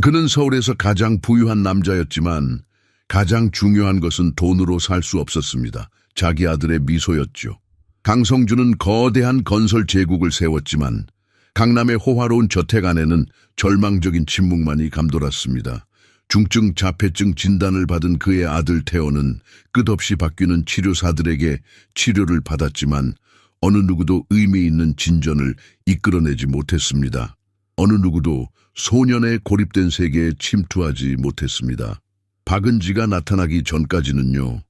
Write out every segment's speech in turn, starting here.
그는 서울에서 가장 부유한 남자였지만 가장 중요한 것은 돈으로 살 수 없었습니다. 자기 아들의 미소였죠. 강성준은 거대한 건설 제국을 세웠지만 강남의 호화로운 저택 안에는 절망적인 침묵만이 감돌았습니다. 중증 자폐증 진단을 받은 그의 아들 태호는 끝없이 바뀌는 치료사들에게 치료를 받았지만 어느 누구도 의미 있는 진전을 이끌어내지 못했습니다. 어느 누구도 소년의 고립된 세계에 침투하지 못했습니다. 박은지가 나타나기 전까지는요.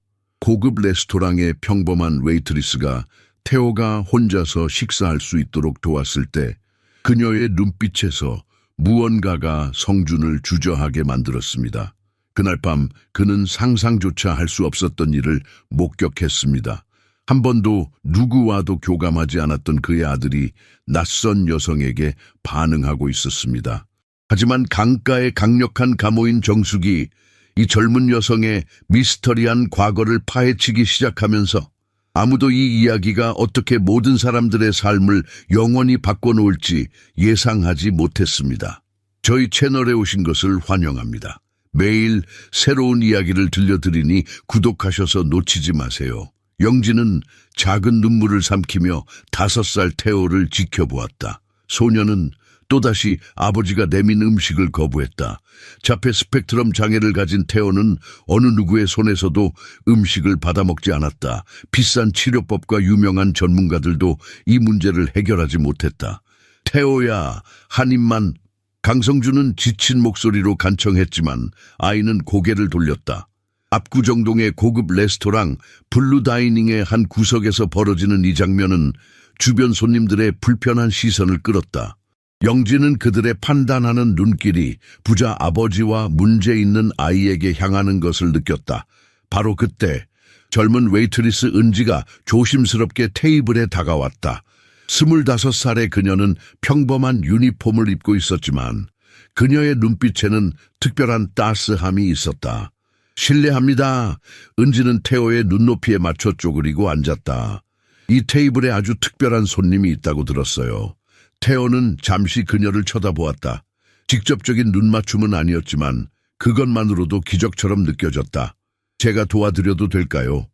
고급 레스토랑의 평범한 웨이트리스가 태호가 혼자서 식사할 수 있도록 도왔을 때 그녀의 눈빛에서 무언가가 성준을 주저하게 만들었습니다. 그날 밤 그는 상상조차 할 수 없었던 일을 목격했습니다. 한 번도 누구와도 교감하지 않았던 그의 아들이 낯선 여성에게 반응하고 있었습니다. 하지만 강가의 강력한 가모인 정숙이 이 젊은 여성의 미스터리한 과거를 파헤치기 시작하면서 아무도 이 이야기가 어떻게 모든 사람들의 삶을 영원히 바꿔놓을지 예상하지 못했습니다. 저희 채널에 오신 것을 환영합니다. 매일 새로운 이야기를 들려드리니 구독하셔서 놓치지 마세요. 영진은 작은 눈물을 삼키며 5살 태호를 지켜보았다. 소녀는 또다시 아버지가 내민 음식을 거부했다. 자폐 스펙트럼 장애를 가진 태호는 어느 누구의 손에서도 음식을 받아먹지 않았다. 비싼 치료법과 유명한 전문가들도 이 문제를 해결하지 못했다. 태호야, 한 입만. 강성준은 지친 목소리로 간청했지만 아이는 고개를 돌렸다. 압구정동의 고급 레스토랑 블루다이닝의 한 구석에서 벌어지는 이 장면은 주변 손님들의 불편한 시선을 끌었다. 영진은 그들의 판단하는 눈길이 부자 아버지와 문제 있는 아이에게 향하는 것을 느꼈다. 바로 그때 젊은 웨이트리스 은지가 조심스럽게 테이블에 다가왔다. 25살의 그녀는 평범한 유니폼을 입고 있었지만 그녀의 눈빛에는 특별한 따스함이 있었다. 실례합니다. 은지는 태호의 눈높이에 맞춰 쪼그리고 앉았다. 이 테이블에 아주 특별한 손님이 있다고 들었어요. 태호는 잠시 그녀를 쳐다보았다. 직접적인 눈맞춤은 아니었지만 그것만으로도 기적처럼 느껴졌다. 제가 도와드려도 될까요?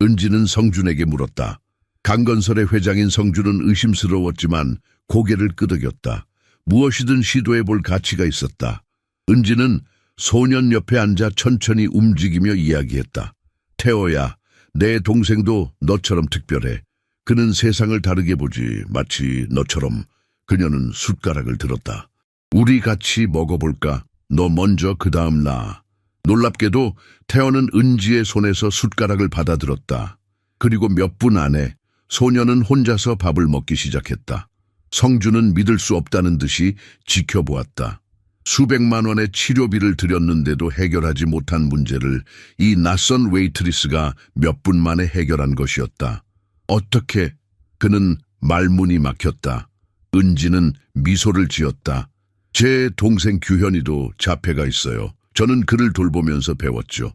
은지는 성준에게 물었다. 강건설의 회장인 성준은 의심스러웠지만 고개를 끄덕였다. 무엇이든 시도해볼 가치가 있었다. 은지는 소년 옆에 앉아 천천히 움직이며 이야기했다. 태호야, 내 동생도 너처럼 특별해. 그는 세상을 다르게 보지, 마치 너처럼. 그녀는 숟가락을 들었다. 우리 같이 먹어볼까? 너 먼저 그 다음 나. 놀랍게도 태호는 은지의 손에서 숟가락을 받아들었다. 그리고 몇 분 안에 소녀는 혼자서 밥을 먹기 시작했다. 성준은 믿을 수 없다는 듯이 지켜보았다. 수백만 원의 치료비를 들였는데도 해결하지 못한 문제를 이 낯선 웨이트리스가 몇 분 만에 해결한 것이었다. 어떻게? 그는 말문이 막혔다. 은지는 미소를 지었다. 제 동생 규현이도 자폐가 있어요. 저는 그를 돌보면서 배웠죠.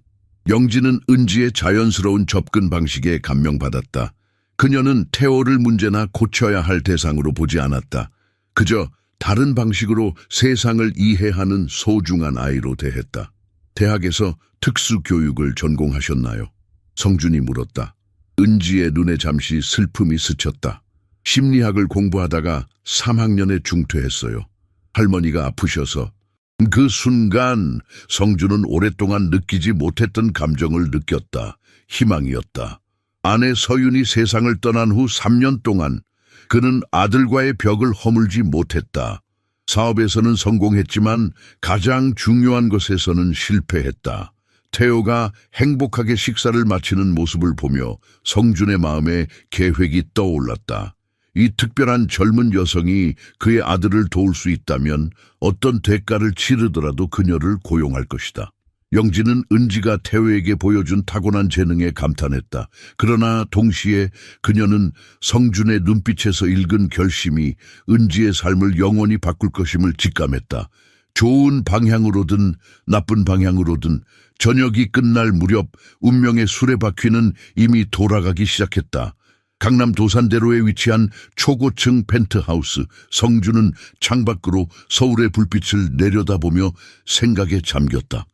영진은 은지의 자연스러운 접근 방식에 감명받았다. 그녀는 태호를 문제나 고쳐야 할 대상으로 보지 않았다. 그저 다른 방식으로 세상을 이해하는 소중한 아이로 대했다. 대학에서 특수교육을 전공하셨나요? 성준이 물었다. 은지의 눈에 잠시 슬픔이 스쳤다. 심리학을 공부하다가 3학년에 중퇴했어요. 할머니가 아프셔서. 그 순간 성준은 오랫동안 느끼지 못했던 감정을 느꼈다. 희망이었다. 아내 서윤이 세상을 떠난 후 3년 동안 그는 아들과의 벽을 허물지 못했다. 사업에서는 성공했지만 가장 중요한 것에서는 실패했다. 태호가 행복하게 식사를 마치는 모습을 보며 성준의 마음에 계획이 떠올랐다. 이 특별한 젊은 여성이 그의 아들을 도울 수 있다면 어떤 대가를 치르더라도 그녀를 고용할 것이다. 영진은 은지가 태호에게 보여준 타고난 재능에 감탄했다. 그러나 동시에 그녀는 성준의 눈빛에서 읽은 결심이 은지의 삶을 영원히 바꿀 것임을 직감했다. 좋은 방향으로든 나쁜 방향으로든 저녁이 끝날 무렵 운명의 수레바퀴는 이미 돌아가기 시작했다. 강남 도산대로에 위치한 초고층 펜트하우스. 성주는 창밖으로 서울의 불빛을 내려다보며 생각에 잠겼다.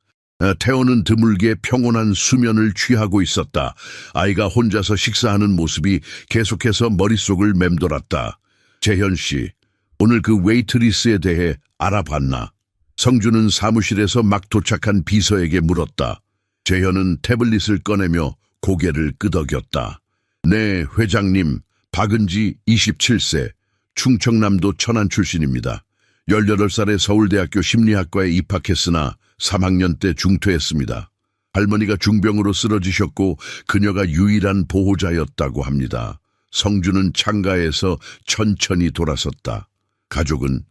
태호는 드물게 평온한 수면을 취하고 있었다. 아이가 혼자서 식사하는 모습이 계속해서 머릿속을 맴돌았다. 재현 씨, 오늘 그 웨이트리스에 대해 알아봤나? 성주는 사무실에서 막 도착한 비서에게 물었다. 재현은 태블릿을 꺼내며 고개를 끄덕였다. 네, 회장님, 박은지 27세, 충청남도 천안 출신입니다. 18살에 서울대학교 심리학과에 입학했으나 3학년 때 중퇴했습니다. 할머니가 중병으로 쓰러지셨고 그녀가 유일한 보호자였다고 합니다. 성주는 창가에서 천천히 돌아섰다. 가족은?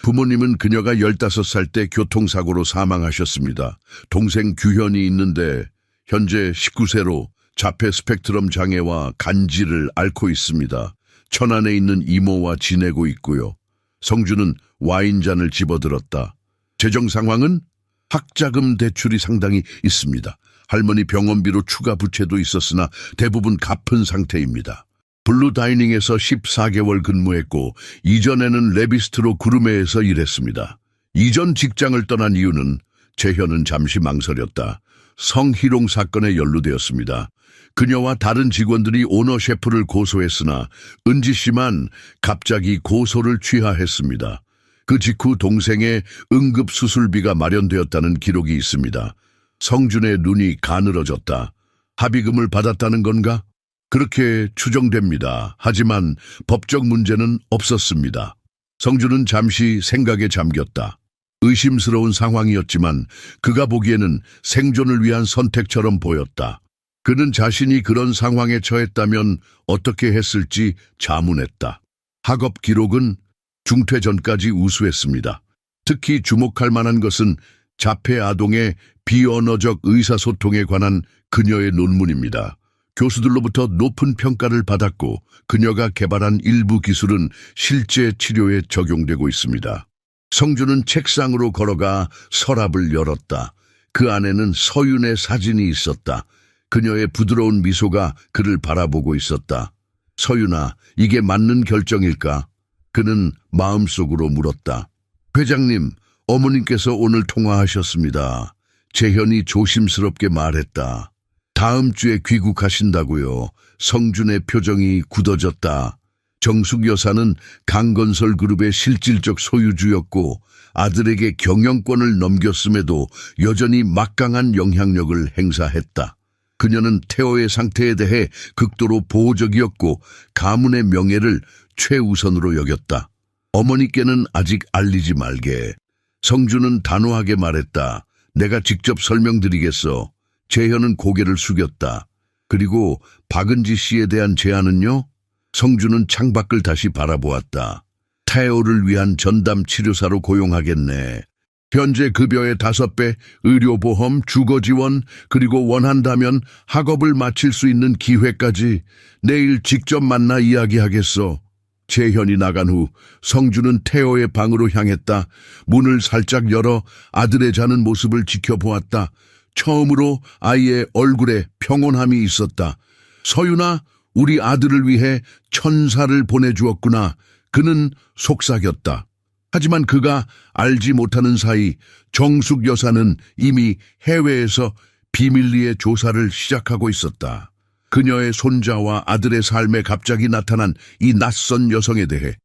부모님은 그녀가 15살 때 교통사고로 사망하셨습니다. 동생 규현이 있는데 현재 19세로 자폐 스펙트럼 장애와 간질을 앓고 있습니다. 천안에 있는 이모와 지내고 있고요. 성주는 와인잔을 집어들었다. 재정 상황은? 학자금 대출이 상당히 있습니다. 할머니 병원비로 추가 부채도 있었으나 대부분 갚은 상태입니다. 블루다이닝에서 14개월 근무했고 이전에는 레비스트로 구르메에서 일했습니다. 이전 직장을 떠난 이유는? 재현은 잠시 망설였다. 성희롱 사건에 연루되었습니다. 그녀와 다른 직원들이 오너 셰프를 고소했으나 은지 씨만 갑자기 고소를 취하했습니다. 그 직후 동생의 응급수술비가 마련되었다는 기록이 있습니다. 성준의 눈이 가늘어졌다. 합의금을 받았다는 건가? 그렇게 추정됩니다. 하지만 법적 문제는 없었습니다. 성준은 잠시 생각에 잠겼다. 의심스러운 상황이었지만 그가 보기에는 생존을 위한 선택처럼 보였다. 그는 자신이 그런 상황에 처했다면 어떻게 했을지 자문했다. 학업 기록은 중퇴 전까지 우수했습니다. 특히 주목할 만한 것은 자폐 아동의 비언어적 의사소통에 관한 그녀의 논문입니다. 교수들로부터 높은 평가를 받았고 그녀가 개발한 일부 기술은 실제 치료에 적용되고 있습니다. 성주는 책상으로 걸어가 서랍을 열었다. 그 안에는 서윤의 사진이 있었다. 그녀의 부드러운 미소가 그를 바라보고 있었다. 서윤아, 이게 맞는 결정일까? 그는 마음속으로 물었다. 회장님, 어머님께서 오늘 통화하셨습니다. 재현이 조심스럽게 말했다. 다음 주에 귀국하신다고요. 성준의 표정이 굳어졌다. 정숙 여사는 강건설 그룹의 실질적 소유주였고 아들에게 경영권을 넘겼음에도 여전히 막강한 영향력을 행사했다. 그녀는 태호의 상태에 대해 극도로 보호적이었고 가문의 명예를 최우선으로 여겼다. 어머니께는 아직 알리지 말게. 성주는 단호하게 말했다. 내가 직접 설명드리겠어. 재현은 고개를 숙였다. 그리고 박은지 씨에 대한 제안은요? 성주는 창밖을 다시 바라보았다. 태호를 위한 전담 치료사로 고용하겠네. 현재 급여의 5배, 의료보험, 주거지원, 그리고 원한다면 학업을 마칠 수 있는 기회까지 내일 직접 만나 이야기하겠어. 재현이 나간 후 성주는 태호의 방으로 향했다. 문을 살짝 열어 아들의 자는 모습을 지켜보았다. 처음으로 아이의 얼굴에 평온함이 있었다. 서윤아, 우리 아들을 위해 천사를 보내주었구나. 그는 속삭였다. 하지만 그가 알지 못하는 사이 정숙 여사는 이미 해외에서 비밀리에 조사를 시작하고 있었다. 그녀의 손자와 아들의 삶에 갑자기 나타난 이 낯선 여성에 대해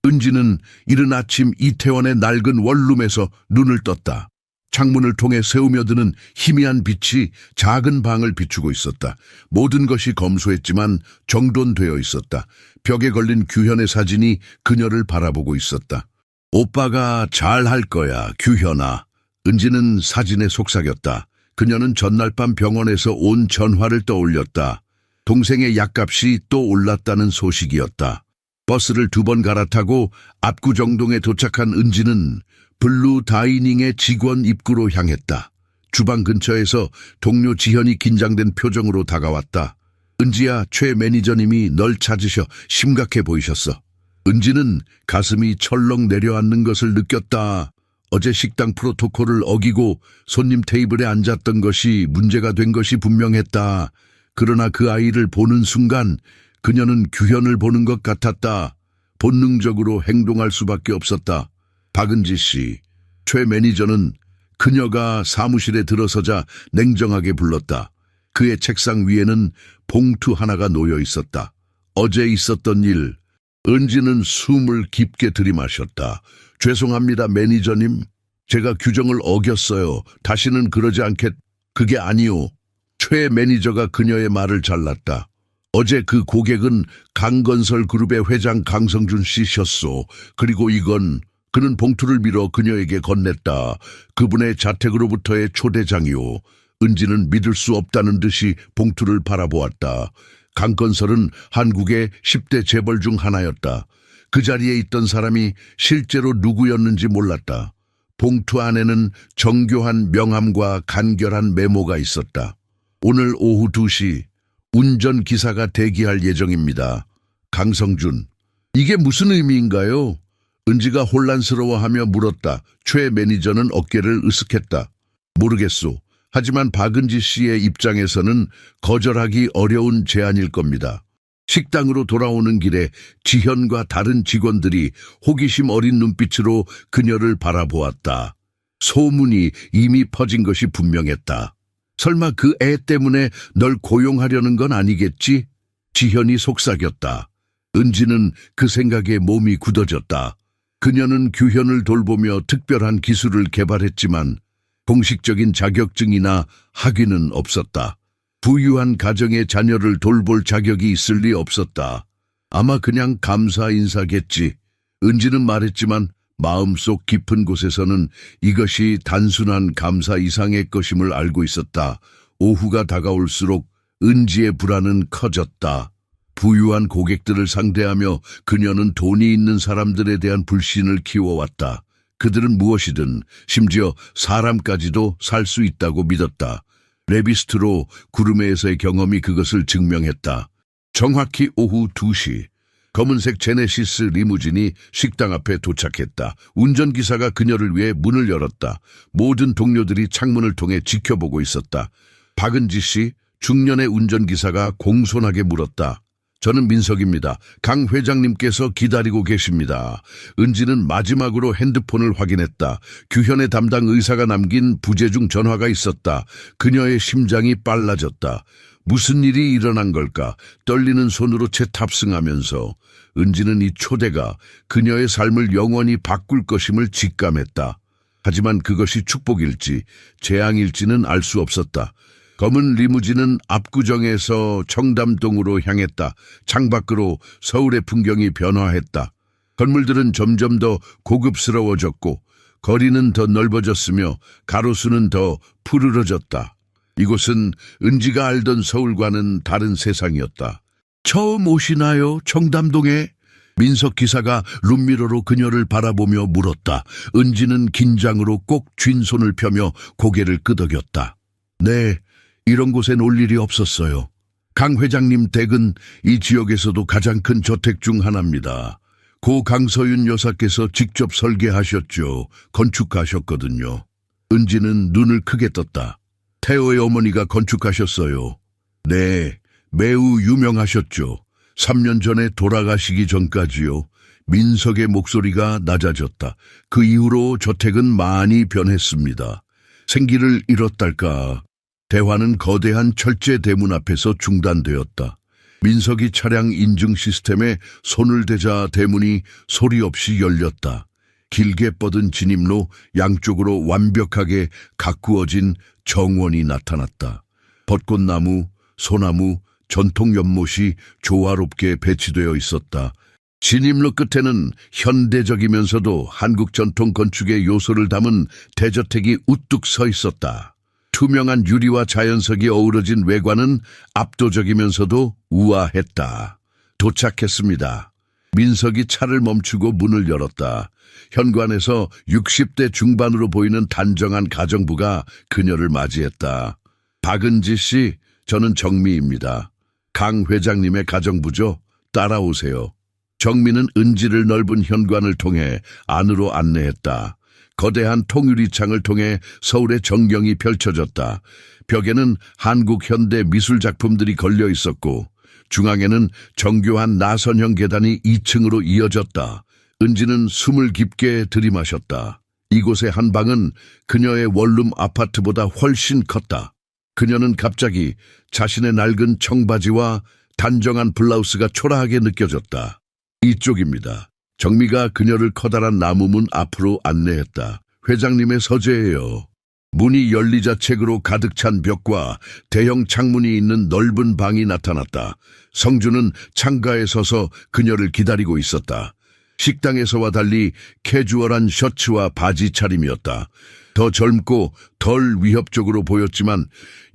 은지는 이른 아침 이태원의 낡은 원룸에서 눈을 떴다. 창문을 통해 새우며드는 희미한 빛이 작은 방을 비추고 있었다. 모든 것이 검소했지만 정돈되어 있었다. 벽에 걸린 규현의 사진이 그녀를 바라보고 있었다. 오빠가 잘할 거야, 규현아. 은지는 사진에 속삭였다. 그녀는 전날 밤 병원에서 온 전화를 떠올렸다. 동생의 약값이 또 올랐다는 소식이었다. 버스를 2번 갈아타고 압구정동에 도착한 은지는 블루 다이닝의 직원 입구로 향했다. 주방 근처에서 동료 지현이 긴장된 표정으로 다가왔다. 은지야, 최 매니저님이 널 찾으셔. 심각해 보이셨어. 은지는 가슴이 철렁 내려앉는 것을 느꼈다. 어제 식당 프로토콜을 어기고 손님 테이블에 앉았던 것이 문제가 된 것이 분명했다. 그러나 그 아이를 보는 순간 그녀는 규현을 보는 것 같았다. 본능적으로 행동할 수밖에 없었다. 박은지 씨, 최 매니저는 그녀가 사무실에 들어서자 냉정하게 불렀다. 그의 책상 위에는 봉투 하나가 놓여 있었다. 어제 있었던 일. 은지는 숨을 깊게 들이마셨다. 죄송합니다, 매니저님. 제가 규정을 어겼어요. 다시는 그러지 않겠... 그게 아니오. 최 매니저가 그녀의 말을 잘랐다. 어제 그 고객은 강건설 그룹의 회장 강성준 씨셨소. 그리고 이건... 그는 봉투를 밀어 그녀에게 건넸다. 그분의 자택으로부터의 초대장이오. 은지는 믿을 수 없다는 듯이 봉투를 바라보았다. 강건설은 한국의 10대 재벌 중 하나였다. 그 자리에 있던 사람이 실제로 누구였는지 몰랐다. 봉투 안에는 정교한 명함과 간결한 메모가 있었다. 오늘 오후 2시 운전기사가 대기할 예정입니다. 강성준. 이게 무슨 의미인가요? 은지가 혼란스러워하며 물었다. 최 매니저는 어깨를 으쓱했다. 모르겠소. 하지만 박은지 씨의 입장에서는 거절하기 어려운 제안일 겁니다. 식당으로 돌아오는 길에 지현과 다른 직원들이 호기심 어린 눈빛으로 그녀를 바라보았다. 소문이 이미 퍼진 것이 분명했다. 설마 그 애 때문에 널 고용하려는 건 아니겠지? 지현이 속삭였다. 은지는 그 생각에 몸이 굳어졌다. 그녀는 규현을 돌보며 특별한 기술을 개발했지만 공식적인 자격증이나 학위는 없었다. 부유한 가정의 자녀를 돌볼 자격이 있을 리 없었다. 아마 그냥 감사 인사겠지. 은지는 말했지만 마음속 깊은 곳에서는 이것이 단순한 감사 이상의 것임을 알고 있었다. 오후가 다가올수록 은지의 불안은 커졌다. 부유한 고객들을 상대하며 그녀는 돈이 있는 사람들에 대한 불신을 키워왔다. 그들은 무엇이든 심지어 사람까지도 살 수 있다고 믿었다. 레비스트로 구르메에서의 경험이 그것을 증명했다. 정확히 오후 2시 검은색 제네시스 리무진이 식당 앞에 도착했다. 운전기사가 그녀를 위해 문을 열었다. 모든 동료들이 창문을 통해 지켜보고 있었다. 박은지 씨, 중년의 운전기사가 공손하게 물었다. 저는 민석입니다. 강 회장님께서 기다리고 계십니다. 은지는 마지막으로 핸드폰을 확인했다. 규현의 담당 의사가 남긴 부재중 전화가 있었다. 그녀의 심장이 빨라졌다. 무슨 일이 일어난 걸까? 떨리는 손으로 채 탑승하면서 은지는 이 초대가 그녀의 삶을 영원히 바꿀 것임을 직감했다. 하지만 그것이 축복일지 재앙일지는 알 수 없었다. 검은 리무진은 압구정에서 청담동으로 향했다. 창밖으로 서울의 풍경이 변화했다. 건물들은 점점 더 고급스러워졌고 거리는 더 넓어졌으며 가로수는 더 푸르러졌다. 이곳은 은지가 알던 서울과는 다른 세상이었다. 처음 오시나요, 청담동에? 민석 기사가 룸미러로 그녀를 바라보며 물었다. 은지는 긴장으로 꼭 쥔 손을 펴며 고개를 끄덕였다. 네. 이런 곳엔 올 일이 없었어요. 강 회장님 댁은 이 지역에서도 가장 큰 저택 중 하나입니다. 고 강서윤 여사께서 직접 설계하셨죠. 건축하셨거든요. 은지는 눈을 크게 떴다. 태호의 어머니가 건축하셨어요. 네, 매우 유명하셨죠. 3년 전에 돌아가시기 전까지요. 민석의 목소리가 낮아졌다. 그 이후로 저택은 많이 변했습니다. 생기를 잃었달까. 대화는 거대한 철제 대문 앞에서 중단되었다. 민석이 차량 인증 시스템에 손을 대자 대문이 소리 없이 열렸다. 길게 뻗은 진입로 양쪽으로 완벽하게 가꾸어진 정원이 나타났다. 벚꽃나무, 소나무, 전통 연못이 조화롭게 배치되어 있었다. 진입로 끝에는 현대적이면서도 한국 전통 건축의 요소를 담은 대저택이 우뚝 서 있었다. 투명한 유리와 자연석이 어우러진 외관은 압도적이면서도 우아했다. 도착했습니다. 민석이 차를 멈추고 문을 열었다. 현관에서 60대 중반으로 보이는 단정한 가정부가 그녀를 맞이했다. 박은지 씨, 저는 정미입니다. 강 회장님의 가정부죠. 따라오세요. 정미는 은지를 넓은 현관을 통해 안으로 안내했다. 거대한 통유리창을 통해 서울의 전경이 펼쳐졌다. 벽에는 한국 현대 미술 작품들이 걸려 있었고 중앙에는 정교한 나선형 계단이 2층으로 이어졌다. 은지는 숨을 깊게 들이마셨다. 이곳의 한 방은 그녀의 원룸 아파트보다 훨씬 컸다. 그녀는 갑자기 자신의 낡은 청바지와 단정한 블라우스가 초라하게 느껴졌다. 이쪽입니다. 정미가 그녀를 커다란 나무문 앞으로 안내했다. 회장님의 서재예요. 문이 열리자 책으로 가득 찬 벽과 대형 창문이 있는 넓은 방이 나타났다. 성주는 창가에 서서 그녀를 기다리고 있었다. 식당에서와 달리 캐주얼한 셔츠와 바지 차림이었다. 더 젊고 덜 위협적으로 보였지만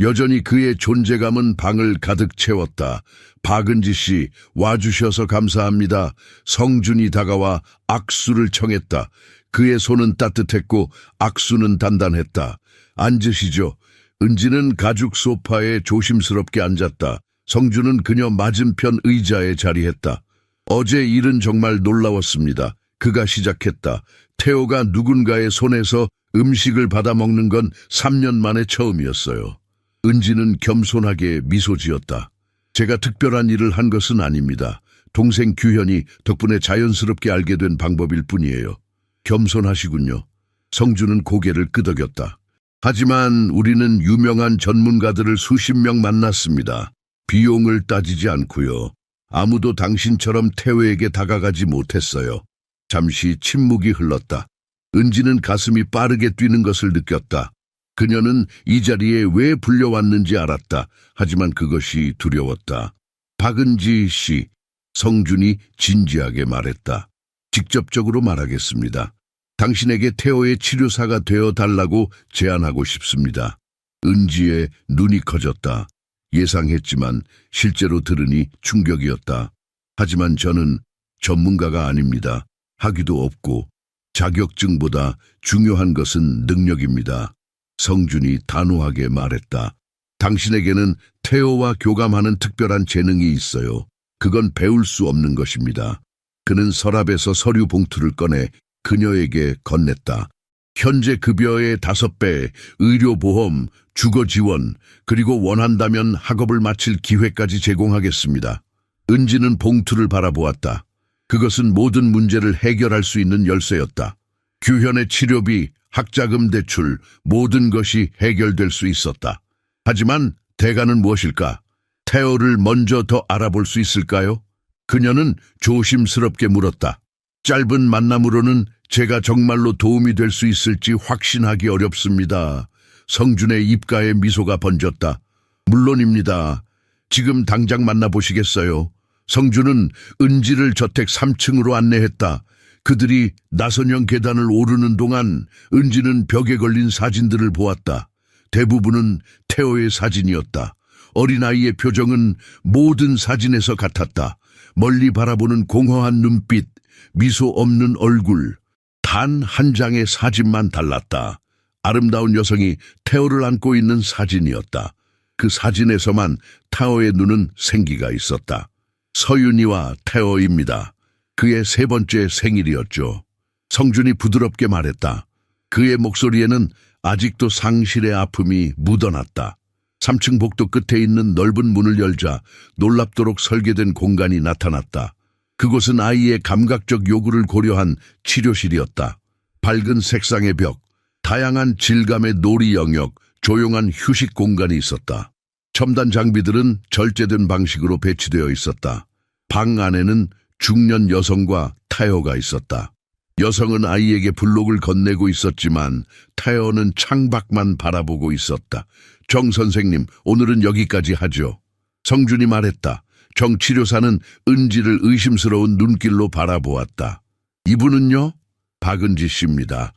여전히 그의 존재감은 방을 가득 채웠다. 박은지 씨, 와주셔서 감사합니다. 성준이 다가와 악수를 청했다. 그의 손은 따뜻했고 악수는 단단했다. 앉으시죠. 은지는 가죽 소파에 조심스럽게 앉았다. 성준은 그녀 맞은편 의자에 자리했다. 어제 일은 정말 놀라웠습니다. 그가 시작했다. 태호가 누군가의 손에서 음식을 받아 먹는 건 3년 만에 처음이었어요. 은지는 겸손하게 미소 지었다. 제가 특별한 일을 한 것은 아닙니다. 동생 규현이 덕분에 자연스럽게 알게 된 방법일 뿐이에요. 겸손하시군요. 성준은 고개를 끄덕였다. 하지만 우리는 유명한 전문가들을 수십 명 만났습니다. 비용을 따지지 않고요. 아무도 당신처럼 태호에게 다가가지 못했어요. 잠시 침묵이 흘렀다. 은지는 가슴이 빠르게 뛰는 것을 느꼈다. 그녀는 이 자리에 왜 불려왔는지 알았다. 하지만 그것이 두려웠다. 박은지 씨, 성준이 진지하게 말했다. 직접적으로 말하겠습니다. 당신에게 태호의 치료사가 되어 달라고 제안하고 싶습니다. 은지의 눈이 커졌다. 예상했지만 실제로 들으니 충격이었다. 하지만 저는 전문가가 아닙니다. 학위도 없고 자격증보다 중요한 것은 능력입니다. 성준이 단호하게 말했다. 당신에게는 태호와 교감하는 특별한 재능이 있어요. 그건 배울 수 없는 것입니다. 그는 서랍에서 서류 봉투를 꺼내 그녀에게 건넸다. 현재 급여의 5배, 의료보험, 주거지원, 그리고 원한다면 학업을 마칠 기회까지 제공하겠습니다. 은지는 봉투를 바라보았다. 그것은 모든 문제를 해결할 수 있는 열쇠였다. 규현의 치료비, 학자금 대출, 모든 것이 해결될 수 있었다. 하지만 대가는 무엇일까? 태호를 먼저 더 알아볼 수 있을까요? 그녀는 조심스럽게 물었다. 짧은 만남으로는 제가 정말로 도움이 될 수 있을지 확신하기 어렵습니다. 성준의 입가에 미소가 번졌다. 물론입니다. 지금 당장 만나보시겠어요? 성준은 은지를 저택 3층으로 안내했다. 그들이 나선형 계단을 오르는 동안 은지는 벽에 걸린 사진들을 보았다. 대부분은 태호의 사진이었다. 어린아이의 표정은 모든 사진에서 같았다. 멀리 바라보는 공허한 눈빛, 미소 없는 얼굴, 단 한 장의 사진만 달랐다. 아름다운 여성이 태호를 안고 있는 사진이었다. 그 사진에서만 태호의 눈은 생기가 있었다. 서윤이와 태호입니다. 그의 3번째 생일이었죠. 성준이 부드럽게 말했다. 그의 목소리에는 아직도 상실의 아픔이 묻어났다. 3층 복도 끝에 있는 넓은 문을 열자 놀랍도록 설계된 공간이 나타났다. 그곳은 아이의 감각적 요구를 고려한 치료실이었다. 밝은 색상의 벽, 다양한 질감의 놀이 영역, 조용한 휴식 공간이 있었다. 첨단 장비들은 절제된 방식으로 배치되어 있었다. 방 안에는 중년 여성과 태호가 있었다. 여성은 아이에게 블록을 건네고 있었지만 태호는 창밖만 바라보고 있었다. 정 선생님, 오늘은 여기까지 하죠. 성준이 말했다. 정 치료사는 은지를 의심스러운 눈길로 바라보았다. 이분은요? 박은지 씨입니다.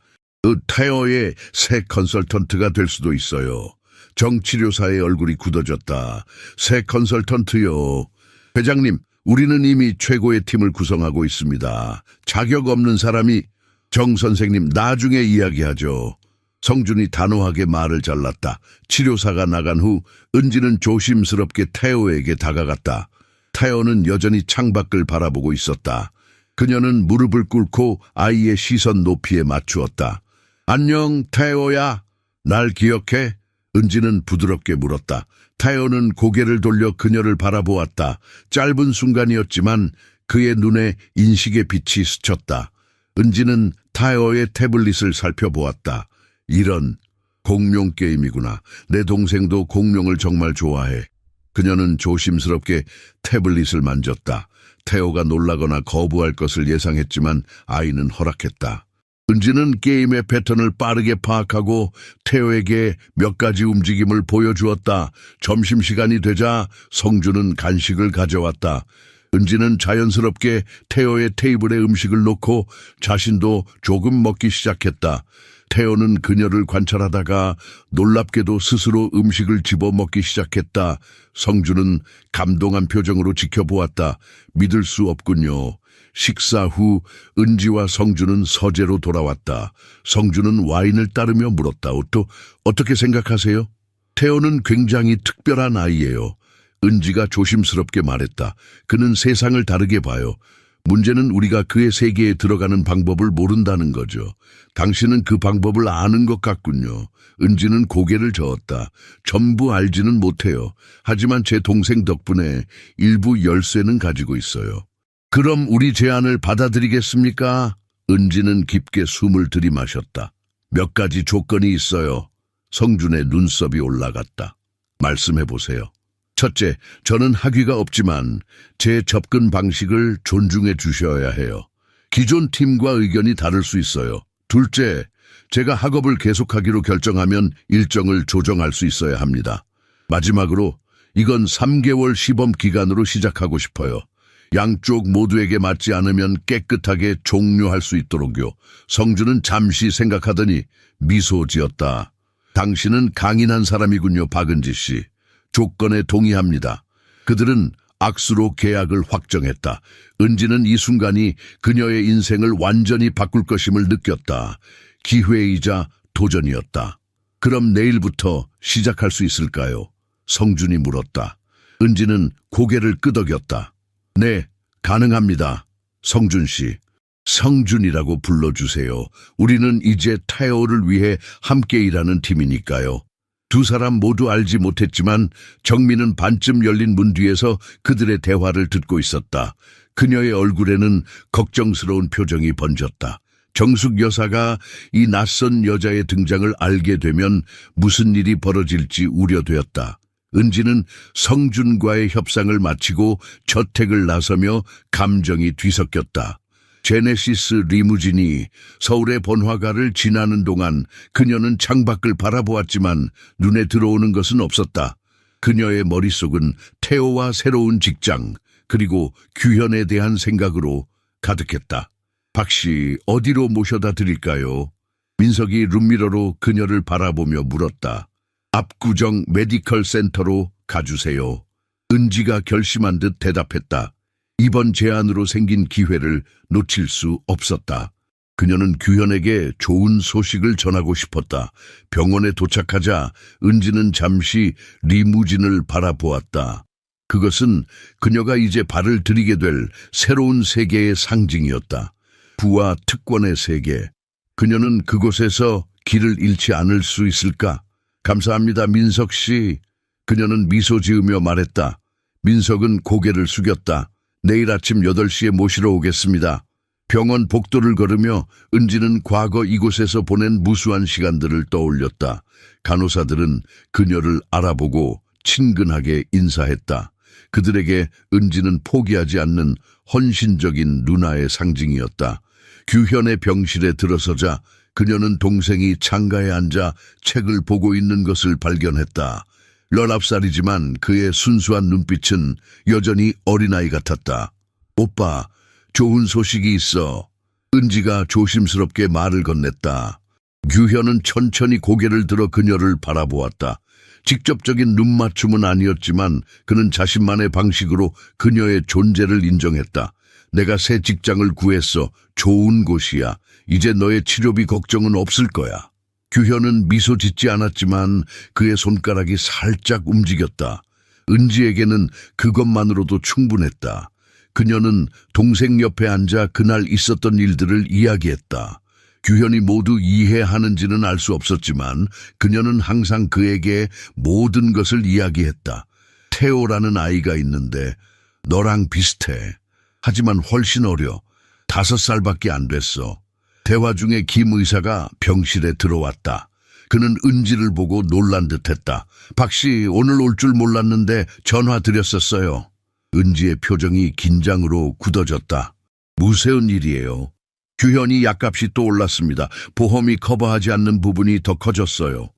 태호의 새 컨설턴트가 될 수도 있어요. 정 치료사의 얼굴이 굳어졌다. 새 컨설턴트요. 회장님, 우리는 이미 최고의 팀을 구성하고 있습니다. 자격 없는 사람이 정 선생님 나중에 이야기하죠. 성준이 단호하게 말을 잘랐다. 치료사가 나간 후 은지는 조심스럽게 태호에게 다가갔다. 태호는 여전히 창밖을 바라보고 있었다. 그녀는 무릎을 꿇고 아이의 시선 높이에 맞추었다. 안녕 태호야. 날 기억해? 은지는 부드럽게 물었다. 태호는 고개를 돌려 그녀를 바라보았다. 짧은 순간이었지만 그의 눈에 인식의 빛이 스쳤다. 은지는 태호의 태블릿을 살펴보았다. 이런 공룡 게임이구나. 내 동생도 공룡을 정말 좋아해. 그녀는 조심스럽게 태블릿을 만졌다. 태호가 놀라거나 거부할 것을 예상했지만 아이는 허락했다. 은지는 게임의 패턴을 빠르게 파악하고 태호에게 몇 가지 움직임을 보여주었다. 점심시간이 되자 성주는 간식을 가져왔다. 은지는 자연스럽게 태호의 테이블에 음식을 놓고 자신도 조금 먹기 시작했다. 태호는 그녀를 관찰하다가 놀랍게도 스스로 음식을 집어 먹기 시작했다. 성주는 감동한 표정으로 지켜보았다. 믿을 수 없군요. 식사 후 은지와 성주는 서재로 돌아왔다. 성주는 와인을 따르며 물었다. 어떻게 생각하세요? 태호는 굉장히 특별한 아이예요. 은지가 조심스럽게 말했다. 그는 세상을 다르게 봐요. 문제는 우리가 그의 세계에 들어가는 방법을 모른다는 거죠. 당신은 그 방법을 아는 것 같군요. 은지는 고개를 저었다. 전부 알지는 못해요. 하지만 제 동생 덕분에 일부 열쇠는 가지고 있어요. 그럼 우리 제안을 받아들이겠습니까? 은지는 깊게 숨을 들이마셨다. 몇 가지 조건이 있어요. 성준의 눈썹이 올라갔다. 말씀해보세요. 첫째, 저는 학위가 없지만 제 접근 방식을 존중해 주셔야 해요. 기존 팀과 의견이 다를 수 있어요. 둘째, 제가 학업을 계속하기로 결정하면 일정을 조정할 수 있어야 합니다. 마지막으로 이건 3개월 시범 기간으로 시작하고 싶어요. 양쪽 모두에게 맞지 않으면 깨끗하게 종료할 수 있도록요. 성주는 잠시 생각하더니 미소 지었다. 당신은 강인한 사람이군요, 박은지 씨. 조건에 동의합니다. 그들은 악수로 계약을 확정했다. 은지는 이 순간이 그녀의 인생을 완전히 바꿀 것임을 느꼈다. 기회이자 도전이었다. 그럼 내일부터 시작할 수 있을까요? 성준이 물었다. 은지는 고개를 끄덕였다. 네, 가능합니다. 성준 씨. 성준이라고 불러주세요. 우리는 이제 태호를 위해 함께 일하는 팀이니까요. 두 사람 모두 알지 못했지만 정민은 반쯤 열린 문 뒤에서 그들의 대화를 듣고 있었다. 그녀의 얼굴에는 걱정스러운 표정이 번졌다. 정숙 여사가 이 낯선 여자의 등장을 알게 되면 무슨 일이 벌어질지 우려되었다. 은지는 성준과의 협상을 마치고 저택을 나서며 감정이 뒤섞였다. 제네시스 리무진이 서울의 번화가를 지나는 동안 그녀는 창밖을 바라보았지만 눈에 들어오는 것은 없었다. 그녀의 머릿속은 태호와 새로운 직장 그리고 규현에 대한 생각으로 가득했다. 박씨, 어디로 모셔다 드릴까요? 민석이 룸미러로 그녀를 바라보며 물었다. 압구정 메디컬 센터로 가주세요. 은지가 결심한 듯 대답했다. 이번 제안으로 생긴 기회를 놓칠 수 없었다. 그녀는 규현에게 좋은 소식을 전하고 싶었다. 병원에 도착하자 은지는 잠시 리무진을 바라보았다. 그것은 그녀가 이제 발을 들이게 될 새로운 세계의 상징이었다. 부와 특권의 세계. 그녀는 그곳에서 길을 잃지 않을 수 있을까? 감사합니다, 민석 씨. 그녀는 미소 지으며 말했다. 민석은 고개를 숙였다. 내일 아침 8시에 모시러 오겠습니다. 병원 복도를 걸으며 은지는 과거 이곳에서 보낸 무수한 시간들을 떠올렸다. 간호사들은 그녀를 알아보고 친근하게 인사했다. 그들에게 은지는 포기하지 않는 헌신적인 누나의 상징이었다. 규현의 병실에 들어서자 그녀는 동생이 창가에 앉아 책을 보고 있는 것을 발견했다. 19살이지만 그의 순수한 눈빛은 여전히 어린아이 같았다. 오빠, 좋은 소식이 있어. 은지가 조심스럽게 말을 건넸다. 규현은 천천히 고개를 들어 그녀를 바라보았다. 직접적인 눈맞춤은 아니었지만 그는 자신만의 방식으로 그녀의 존재를 인정했다. 내가 새 직장을 구했어. 좋은 곳이야. 이제 너의 치료비 걱정은 없을 거야. 규현은 미소 짓지 않았지만 그의 손가락이 살짝 움직였다. 은지에게는 그것만으로도 충분했다. 그녀는 동생 옆에 앉아 그날 있었던 일들을 이야기했다. 규현이 모두 이해하는지는 알 수 없었지만 그녀는 항상 그에게 모든 것을 이야기했다. 태호라는 아이가 있는데 너랑 비슷해. 하지만 훨씬 어려. 5살밖에 안 됐어. 대화 중에 김 의사가 병실에 들어왔다. 그는 은지를 보고 놀란 듯했다. 박씨, 오늘 올 줄 몰랐는데 전화 드렸었어요. 은지의 표정이 긴장으로 굳어졌다. 무서운 일이에요. 규현이 약값이 또 올랐습니다. 보험이 커버하지 않는 부분이 더 커졌어요.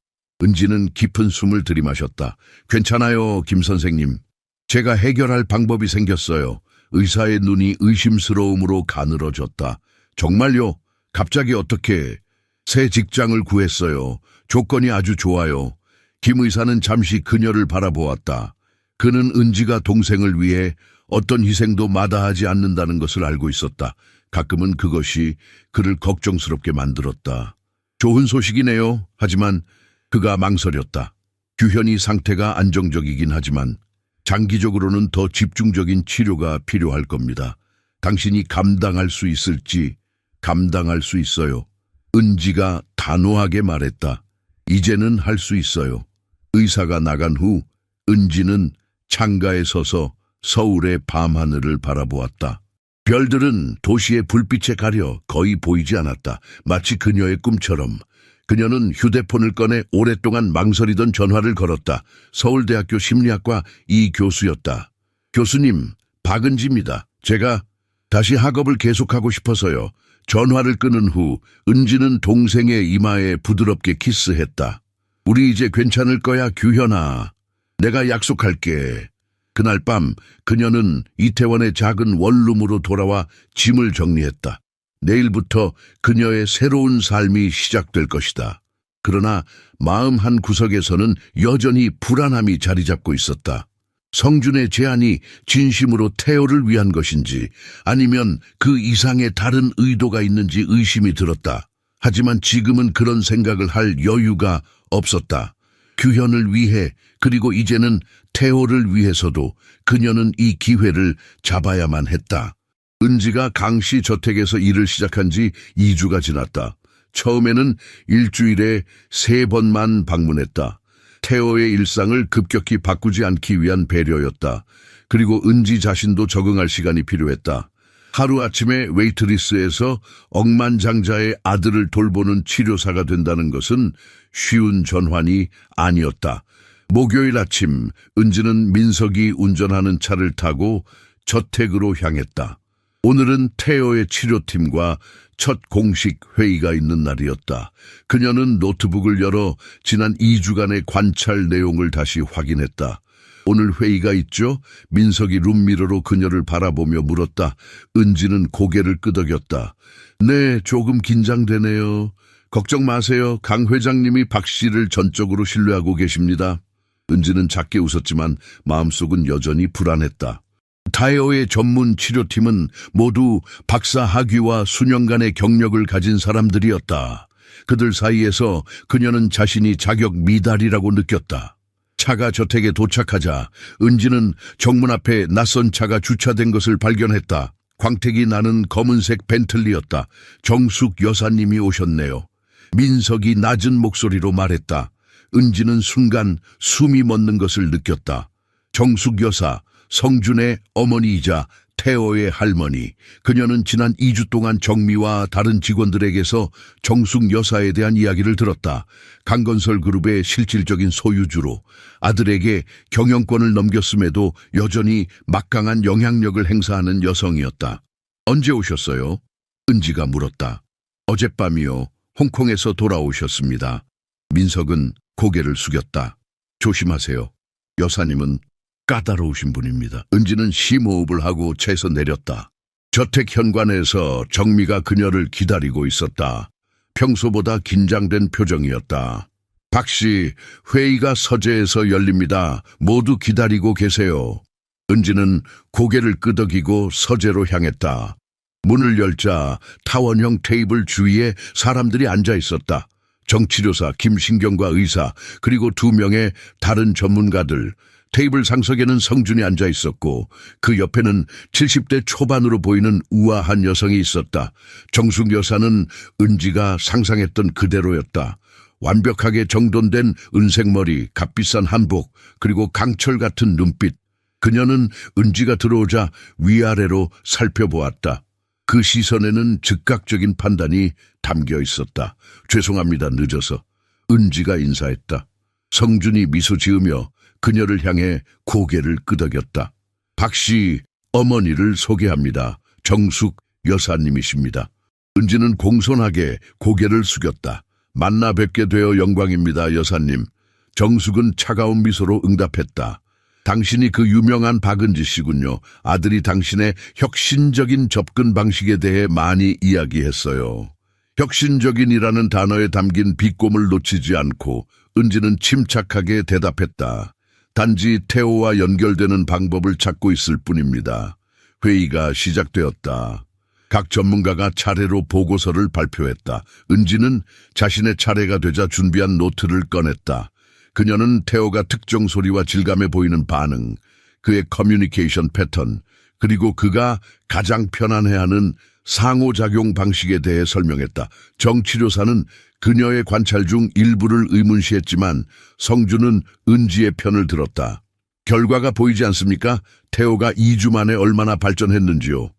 은지는 깊은 숨을 들이마셨다. 괜찮아요, 김 선생님. 제가 해결할 방법이 생겼어요. 의사의 눈이 의심스러움으로 가늘어졌다. 정말요? 갑자기 어떻게? 새 직장을 구했어요. 조건이 아주 좋아요. 김 의사는 잠시 그녀를 바라보았다. 그는 은지가 동생을 위해 어떤 희생도 마다하지 않는다는 것을 알고 있었다. 가끔은 그것이 그를 걱정스럽게 만들었다. 좋은 소식이네요. 하지만 그가 망설였다. 규현이 상태가 안정적이긴 하지만 장기적으로는 더 집중적인 치료가 필요할 겁니다. 당신이 감당할 수 있을지 감당할 수 있어요. 은지가 단호하게 말했다. 이제는 할 수 있어요. 의사가 나간 후 은지는 창가에 서서 서울의 밤하늘을 바라보았다. 별들은 도시의 불빛에 가려 거의 보이지 않았다. 마치 그녀의 꿈처럼. 그녀는 휴대폰을 꺼내 오랫동안 망설이던 전화를 걸었다. 서울대학교 심리학과 이 교수였다. 교수님, 박은지입니다. 제가 다시 학업을 계속하고 싶어서요. 전화를 끊은 후 은지는 동생의 이마에 부드럽게 키스했다. 우리 이제 괜찮을 거야, 규현아. 내가 약속할게. 그날 밤 그녀는 이태원의 작은 원룸으로 돌아와 짐을 정리했다. 내일부터 그녀의 새로운 삶이 시작될 것이다. 그러나 마음 한 구석에서는 여전히 불안함이 자리 잡고 있었다. 성준의 제안이 진심으로 태호를 위한 것인지 아니면 그 이상의 다른 의도가 있는지 의심이 들었다. 하지만 지금은 그런 생각을 할 여유가 없었다. 규현을 위해 그리고 이제는 태호를 위해서도 그녀는 이 기회를 잡아야만 했다. 은지가 강씨 저택에서 일을 시작한 지 2주가 지났다. 처음에는 일주일에 3번만 방문했다. 태호의 일상을 급격히 바꾸지 않기 위한 배려였다. 그리고 은지 자신도 적응할 시간이 필요했다. 하루아침에 웨이트리스에서 억만장자의 아들을 돌보는 치료사가 된다는 것은 쉬운 전환이 아니었다. 목요일 아침 은지는 민석이 운전하는 차를 타고 저택으로 향했다. 오늘은 태호의 치료팀과 첫 공식 회의가 있는 날이었다. 그녀는 노트북을 열어 지난 2주간의 관찰 내용을 다시 확인했다. 오늘 회의가 있죠? 민석이 룸미러로 그녀를 바라보며 물었다. 은지는 고개를 끄덕였다. 네, 조금 긴장되네요. 걱정 마세요. 강 회장님이 박 씨를 전적으로 신뢰하고 계십니다. 은지는 작게 웃었지만 마음속은 여전히 불안했다. 타이어의 전문 치료팀은 모두 박사 학위와 수년간의 경력을 가진 사람들이었다. 그들 사이에서 그녀는 자신이 자격 미달이라고 느꼈다. 차가 저택에 도착하자 은지는 정문 앞에 낯선 차가 주차된 것을 발견했다. 광택이 나는 검은색 벤틀리였다. 정숙 여사님이 오셨네요. 민석이 낮은 목소리로 말했다. 은지는 순간 숨이 멎는 것을 느꼈다. 정숙 여사, 성준의 어머니이자 태호의 할머니. 그녀는 지난 2주 동안 정미와 다른 직원들에게서 정숙 여사에 대한 이야기를 들었다. 강건설 그룹의 실질적인 소유주로 아들에게 경영권을 넘겼음에도 여전히 막강한 영향력을 행사하는 여성이었다. 언제 오셨어요? 은지가 물었다. 어젯밤이요. 홍콩에서 돌아오셨습니다. 민석은 고개를 숙였다. 조심하세요. 여사님은 까다로우신 분입니다. 은지는 심호흡을 하고 차에서 내렸다. 저택 현관에서 정미가 그녀를 기다리고 있었다. 평소보다 긴장된 표정이었다. 박씨, 회의가 서재에서 열립니다. 모두 기다리고 계세요. 은지는 고개를 끄덕이고 서재로 향했다. 문을 열자 타원형 테이블 주위에 사람들이 앉아 있었다. 정치료사 김신경과 의사 그리고 2명의 다른 전문가들. 테이블 상석에는 성준이 앉아 있었고 그 옆에는 70대 초반으로 보이는 우아한 여성이 있었다. 정숙 여사는 은지가 상상했던 그대로였다. 완벽하게 정돈된 은색머리, 값비싼 한복, 그리고 강철 같은 눈빛. 그녀는 은지가 들어오자 위아래로 살펴보았다. 그 시선에는 즉각적인 판단이 담겨 있었다. 죄송합니다, 늦어서. 은지가 인사했다. 성준이 미소 지으며 그녀를 향해 고개를 끄덕였다. 박씨 어머니를 소개합니다. 정숙 여사님이십니다. 은지는 공손하게 고개를 숙였다. 만나 뵙게 되어 영광입니다, 여사님. 정숙은 차가운 미소로 응답했다. 당신이 그 유명한 박은지 씨군요. 아들이 당신의 혁신적인 접근 방식에 대해 많이 이야기했어요. 혁신적인이라는 단어에 담긴 비꼼을 놓치지 않고 은지는 침착하게 대답했다. 단지 태호와 연결되는 방법을 찾고 있을 뿐입니다. 회의가 시작되었다. 각 전문가가 차례로 보고서를 발표했다. 은지는 자신의 차례가 되자 준비한 노트를 꺼냈다. 그녀는 태호가 특정 소리와 질감해 보이는 반응, 그의 커뮤니케이션 패턴, 그리고 그가 가장 편안해하는 상호작용 방식에 대해 설명했다. 정치료사는 그녀의 관찰 중 일부를 의문시했지만 성준은 은지의 편을 들었다. 결과가 보이지 않습니까? 태호가 2주 만에 얼마나 발전했는지요.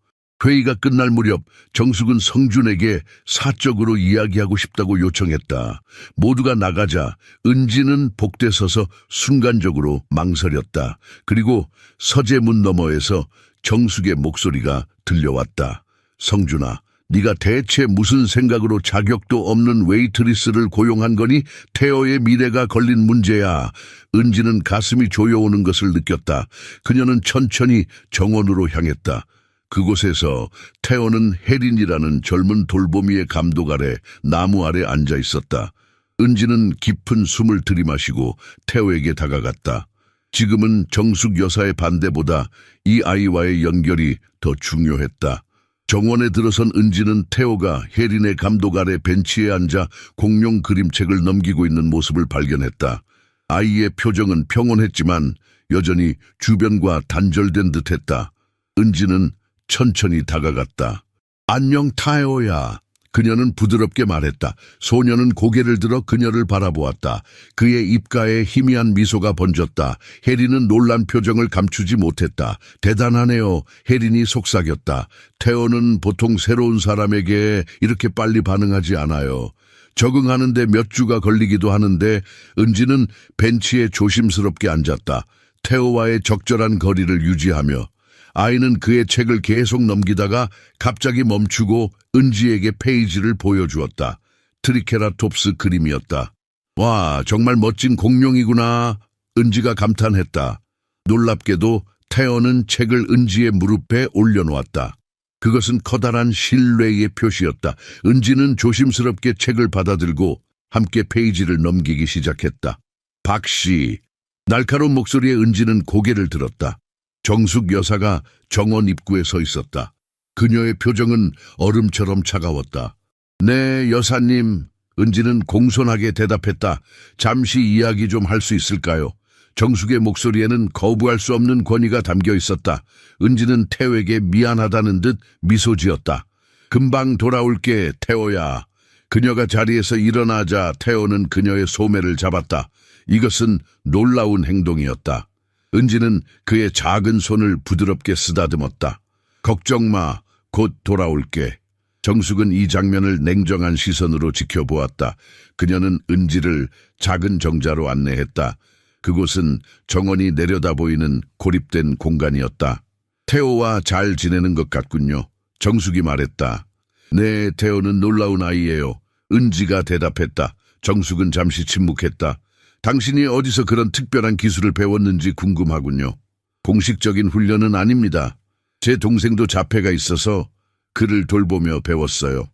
회의가 끝날 무렵 정숙은 성준에게 사적으로 이야기하고 싶다고 요청했다. 모두가 나가자 은지는 복대 서서 순간적으로 망설였다. 그리고 서재문 너머에서 정숙의 목소리가 들려왔다. 성준아, 네가 대체 무슨 생각으로 자격도 없는 웨이트리스를 고용한 거니? 태호의 미래가 걸린 문제야. 은지는 가슴이 조여오는 것을 느꼈다. 그녀는 천천히 정원으로 향했다. 그곳에서 태호는 혜린이라는 젊은 돌보미의 감독 아래 나무 아래 앉아 있었다. 은지는 깊은 숨을 들이마시고 태호에게 다가갔다. 지금은 정숙 여사의 반대보다 이 아이와의 연결이 더 중요했다. 정원에 들어선 은지는 태호가 혜린의 감독 아래 벤치에 앉아 공룡 그림책을 넘기고 있는 모습을 발견했다. 아이의 표정은 평온했지만 여전히 주변과 단절된 듯했다. 은지는 천천히 다가갔다. 안녕 태호야. 그녀는 부드럽게 말했다. 소녀는 고개를 들어 그녀를 바라보았다. 그의 입가에 희미한 미소가 번졌다. 혜린은 놀란 표정을 감추지 못했다. 대단하네요. 혜린이 속삭였다. 태호는 보통 새로운 사람에게 이렇게 빨리 반응하지 않아요. 적응하는데 몇 주가 걸리기도 하는데 은지는 벤치에 조심스럽게 앉았다. 태호와의 적절한 거리를 유지하며 아이는 그의 책을 계속 넘기다가 갑자기 멈추고 은지에게 페이지를 보여주었다. 트리케라톱스 그림이었다. 와, 정말 멋진 공룡이구나. 은지가 감탄했다. 놀랍게도 태어는 책을 은지의 무릎에 올려놓았다. 그것은 커다란 신뢰의 표시였다. 은지는 조심스럽게 책을 받아들고 함께 페이지를 넘기기 시작했다. 박씨. 날카로운 목소리에 은지는 고개를 들었다. 정숙 여사가 정원 입구에 서 있었다. 그녀의 표정은 얼음처럼 차가웠다. 네, 여사님. 은지는 공손하게 대답했다. 잠시 이야기 좀 할 수 있을까요? 정숙의 목소리에는 거부할 수 없는 권위가 담겨 있었다. 은지는 태호에게 미안하다는 듯 미소 지었다. 금방 돌아올게, 태호야. 그녀가 자리에서 일어나자 태호는 그녀의 소매를 잡았다. 이것은 놀라운 행동이었다. 은지는 그의 작은 손을 부드럽게 쓰다듬었다. 걱정 마, 곧 돌아올게. 정숙은 이 장면을 냉정한 시선으로 지켜보았다. 그녀는 은지를 작은 정자로 안내했다. 그곳은 정원이 내려다 보이는 고립된 공간이었다. 태호와 잘 지내는 것 같군요. 정숙이 말했다. 네, 태호는 놀라운 아이예요. 은지가 대답했다. 정숙은 잠시 침묵했다. 당신이 어디서 그런 특별한 기술을 배웠는지 궁금하군요. 공식적인 훈련은 아닙니다. 제 동생도 자폐가 있어서 그를 돌보며 배웠어요.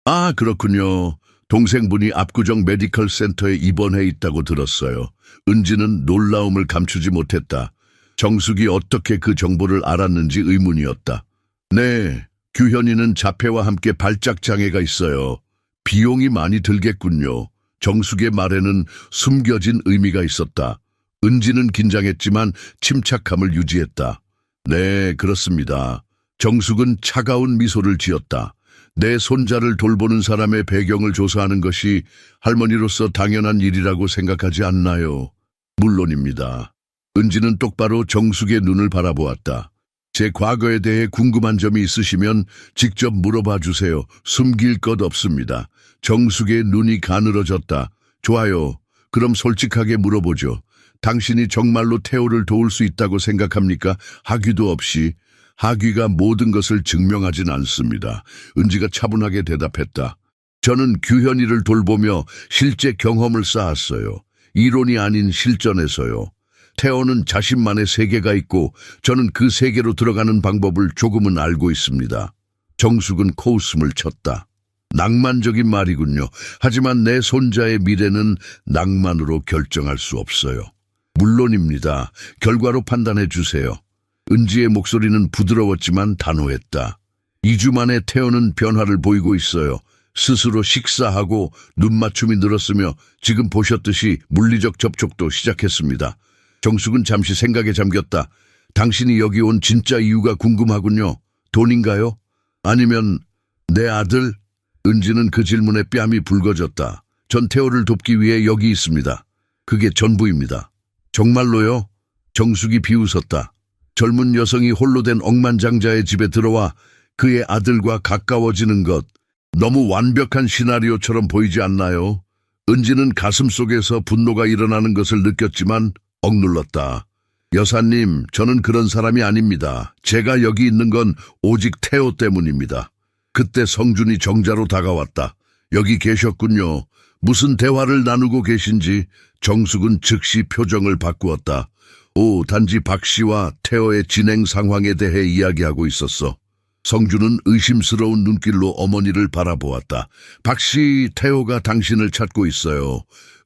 아, 그렇군요. 동생분이 압구정 메디컬 센터에 입원해 있다고 들었어요. 은지는 놀라움을 감추지 못했다. 정숙이 어떻게 그 정보를 알았는지 의문이었다. 네, 규현이는 자폐와 함께 발작 장애가 있어요. 비용이 많이 들겠군요. 정숙의 말에는 숨겨진 의미가 있었다. 은지는 긴장했지만 침착함을 유지했다. 네, 그렇습니다. 정숙은 차가운 미소를 지었다. 내 손자를 돌보는 사람의 배경을 조사하는 것이 할머니로서 당연한 일이라고 생각하지 않나요? 물론입니다. 은지는 똑바로 정숙의 눈을 바라보았다. 제 과거에 대해 궁금한 점이 있으시면 직접 물어봐 주세요. 숨길 것 없습니다. 정숙의 눈이 가늘어졌다. 좋아요. 그럼 솔직하게 물어보죠. 당신이 정말로 태호를 도울 수 있다고 생각합니까? 학위도 없이. 학위가 모든 것을 증명하진 않습니다. 은지가 차분하게 대답했다. 저는 규현이를 돌보며 실제 경험을 쌓았어요. 이론이 아닌 실전에서요. 태호는 자신만의 세계가 있고 저는 그 세계로 들어가는 방법을 조금은 알고 있습니다. 정숙은 코웃음을 쳤다. 낭만적인 말이군요. 하지만 내 손자의 미래는 낭만으로 결정할 수 없어요. 물론입니다. 결과로 판단해 주세요. 은지의 목소리는 부드러웠지만 단호했다. 2주 만에 태호는 변화를 보이고 있어요. 스스로 식사하고 눈맞춤이 늘었으며 지금 보셨듯이 물리적 접촉도 시작했습니다. 정숙은 잠시 생각에 잠겼다. 당신이 여기 온 진짜 이유가 궁금하군요. 돈인가요? 아니면 내 아들? 은지는 그 질문에 뺨이 붉어졌다. 전 태호를 돕기 위해 여기 있습니다. 그게 전부입니다. 정말로요? 정숙이 비웃었다. 젊은 여성이 홀로 된 억만장자의 집에 들어와 그의 아들과 가까워지는 것. 너무 완벽한 시나리오처럼 보이지 않나요? 은지는 가슴속에서 분노가 일어나는 것을 느꼈지만 억눌렀다. 여사님, 저는 그런 사람이 아닙니다. 제가 여기 있는 건 오직 태호 때문입니다. 그때 성준이 정자로 다가왔다. 여기 계셨군요. 무슨 대화를 나누고 계신지. 정숙은 즉시 표정을 바꾸었다. 단지 박 씨와 태호의 진행 상황에 대해 이야기하고 있었어. 성준은 의심스러운 눈길로 어머니를 바라보았다. 박 씨, 태호가 당신을 찾고 있어요.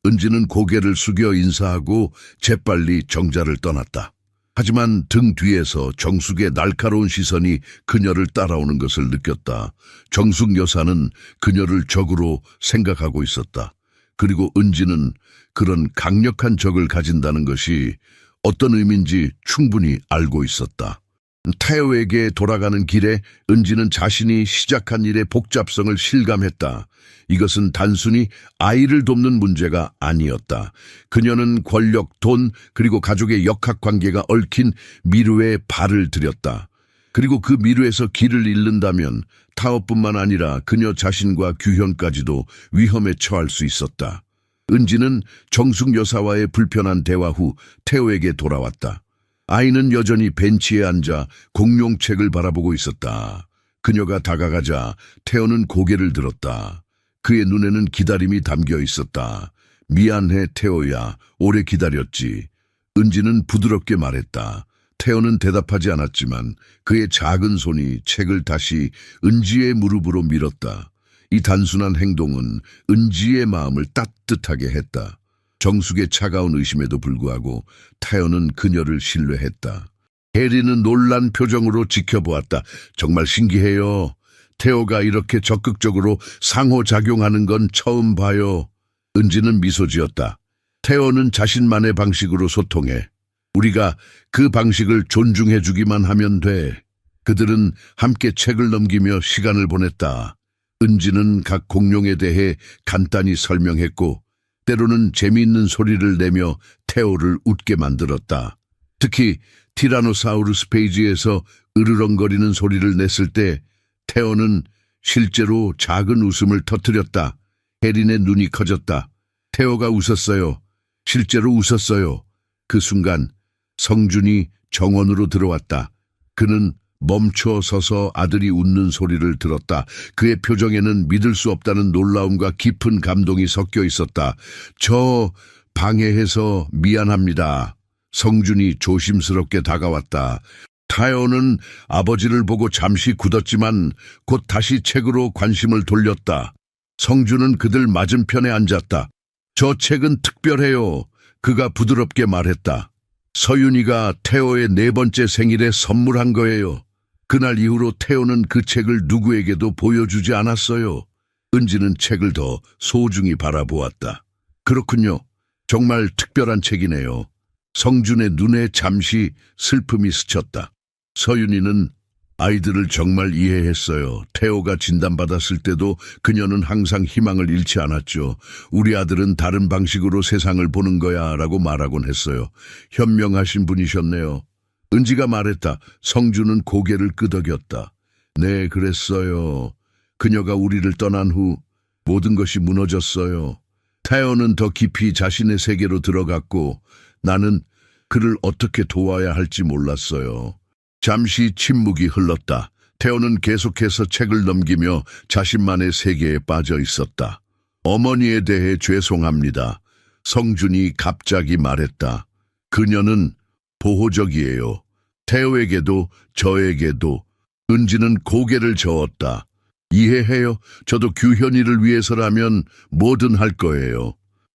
은지는 고개를 숙여 인사하고 재빨리 정자를 떠났다. 하지만 등 뒤에서 정숙의 날카로운 시선이 그녀를 따라오는 것을 느꼈다. 정숙 여사는 그녀를 적으로 생각하고 있었다. 그리고 은지는 그런 강력한 적을 가진다는 것이 어떤 의미인지 충분히 알고 있었다. 태호에게 돌아가는 길에 은지는 자신이 시작한 일의 복잡성을 실감했다. 이것은 단순히 아이를 돕는 문제가 아니었다. 그녀는 권력, 돈, 그리고 가족의 역학관계가 얽힌 미루에 발을 들였다. 그리고 그 미루에서 길을 잃는다면 타오뿐만 아니라 그녀 자신과 규현까지도 위험에 처할 수 있었다. 은지는 정숙 여사와의 불편한 대화 후 태호에게 돌아왔다. 아이는 여전히 벤치에 앉아 공룡책을 바라보고 있었다. 그녀가 다가가자 태호는 고개를 들었다. 그의 눈에는 기다림이 담겨 있었다. 미안해 태호야, 오래 기다렸지. 은지는 부드럽게 말했다. 태호는 대답하지 않았지만 그의 작은 손이 책을 다시 은지의 무릎으로 밀었다. 이 단순한 행동은 은지의 마음을 따뜻하게 했다. 정숙의 차가운 의심에도 불구하고 태호는 그녀를 신뢰했다. 혜리는 놀란 표정으로 지켜보았다. 정말 신기해요. 태호가 이렇게 적극적으로 상호작용하는 건 처음 봐요. 은지는 미소 지었다. 태호는 자신만의 방식으로 소통해. 우리가 그 방식을 존중해주기만 하면 돼. 그들은 함께 책을 넘기며 시간을 보냈다. 은지는 각 공룡에 대해 간단히 설명했고 때로는 재미있는 소리를 내며 태호를 웃게 만들었다. 특히 티라노사우루스 페이지에서 으르렁거리는 소리를 냈을 때 태호는 실제로 작은 웃음을 터뜨렸다. 혜린의 눈이 커졌다. 태호가 웃었어요. 실제로 웃었어요. 그 순간 성준이 정원으로 들어왔다. 그는 멈춰 서서 아들이 웃는 소리를 들었다. 그의 표정에는 믿을 수 없다는 놀라움과 깊은 감동이 섞여 있었다. 저 방해해서 미안합니다. 성준이 조심스럽게 다가왔다. 태호는 아버지를 보고 잠시 굳었지만 곧 다시 책으로 관심을 돌렸다. 성준은 그들 맞은편에 앉았다. 저 책은 특별해요. 그가 부드럽게 말했다. 서윤이가 태호의 4번째 생일에 선물한 거예요. 그날 이후로 태호는 그 책을 누구에게도 보여주지 않았어요. 은지는 책을 더 소중히 바라보았다. 그렇군요. 정말 특별한 책이네요. 성준의 눈에 잠시 슬픔이 스쳤다. 서윤이는 아이들을 정말 이해했어요. 태호가 진단받았을 때도 그녀는 항상 희망을 잃지 않았죠. 우리 아들은 다른 방식으로 세상을 보는 거야 라고 말하곤 했어요. 현명하신 분이셨네요. 은지가 말했다. 성준은 고개를 끄덕였다. 네, 그랬어요. 그녀가 우리를 떠난 후 모든 것이 무너졌어요. 태호는 더 깊이 자신의 세계로 들어갔고 나는 그를 어떻게 도와야 할지 몰랐어요. 잠시 침묵이 흘렀다. 태호는 계속해서 책을 넘기며 자신만의 세계에 빠져 있었다. 어머니에 대해 죄송합니다. 성준이 갑자기 말했다. 그녀는 보호적이에요. 태호에게도 저에게도. 은지는 고개를 저었다. 이해해요. 저도 규현이를 위해서라면 뭐든 할 거예요.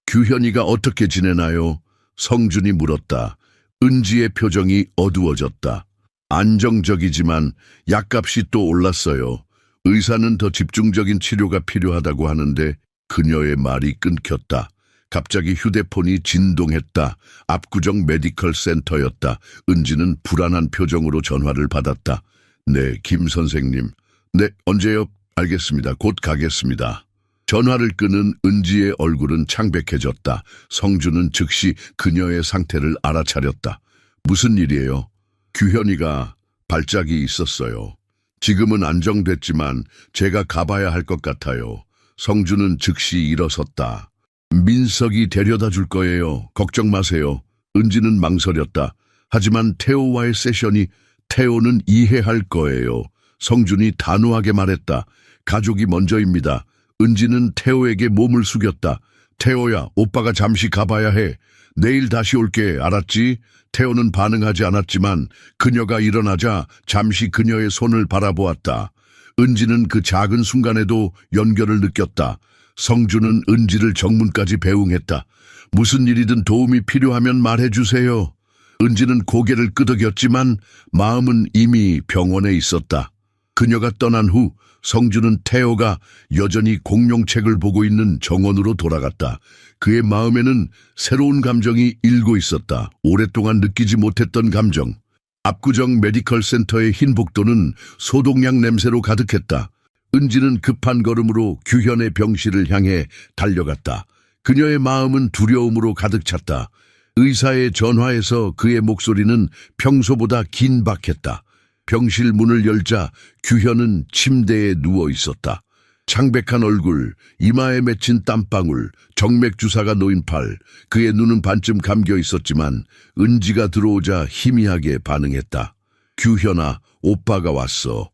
규현이가 어떻게 지내나요? 성준이 물었다. 은지의 표정이 어두워졌다. 안정적이지만 약값이 또 올랐어요. 의사는 더 집중적인 치료가 필요하다고 하는데 그녀의 말이 끊겼다. 갑자기 휴대폰이 진동했다. 압구정 메디컬 센터였다. 은지는 불안한 표정으로 전화를 받았다. 네, 김 선생님. 네, 언제요? 알겠습니다. 곧 가겠습니다. 전화를 끄는 은지의 얼굴은 창백해졌다. 성준은 즉시 그녀의 상태를 알아차렸다. 무슨 일이에요? 규현이가 발작이 있었어요. 지금은 안정됐지만 제가 가봐야 할 것 같아요. 성준은 즉시 일어섰다. 민석이 데려다 줄 거예요. 걱정 마세요. 은지는 망설였다. 하지만 태호와의 세션이 태호는 이해할 거예요. 성준이 단호하게 말했다. 가족이 먼저입니다. 은지는 태호에게 몸을 숙였다. 태호야, 오빠가 잠시 가봐야 해. 내일 다시 올게, 알았지? 태호는 반응하지 않았지만 그녀가 일어나자 잠시 그녀의 손을 바라보았다. 은지는 그 작은 순간에도 연결을 느꼈다. 성준은 은지를 정문까지 배웅했다. 무슨 일이든 도움이 필요하면 말해주세요. 은지는 고개를 끄덕였지만 마음은 이미 병원에 있었다. 그녀가 떠난 후 성준은 태호가 여전히 공룡책을 보고 있는 정원으로 돌아갔다. 그의 마음에는 새로운 감정이 일고 있었다. 오랫동안 느끼지 못했던 감정. 압구정 메디컬 센터의 흰 복도는 소독약 냄새로 가득했다. 은지는 급한 걸음으로 규현의 병실을 향해 달려갔다. 그녀의 마음은 두려움으로 가득 찼다. 의사의 전화에서 그의 목소리는 평소보다 긴박했다. 병실 문을 열자 규현은 침대에 누워 있었다. 창백한 얼굴, 이마에 맺힌 땀방울, 정맥주사가 놓인 팔, 그의 눈은 반쯤 감겨 있었지만 은지가 들어오자 희미하게 반응했다. 규현아, 오빠가 왔어.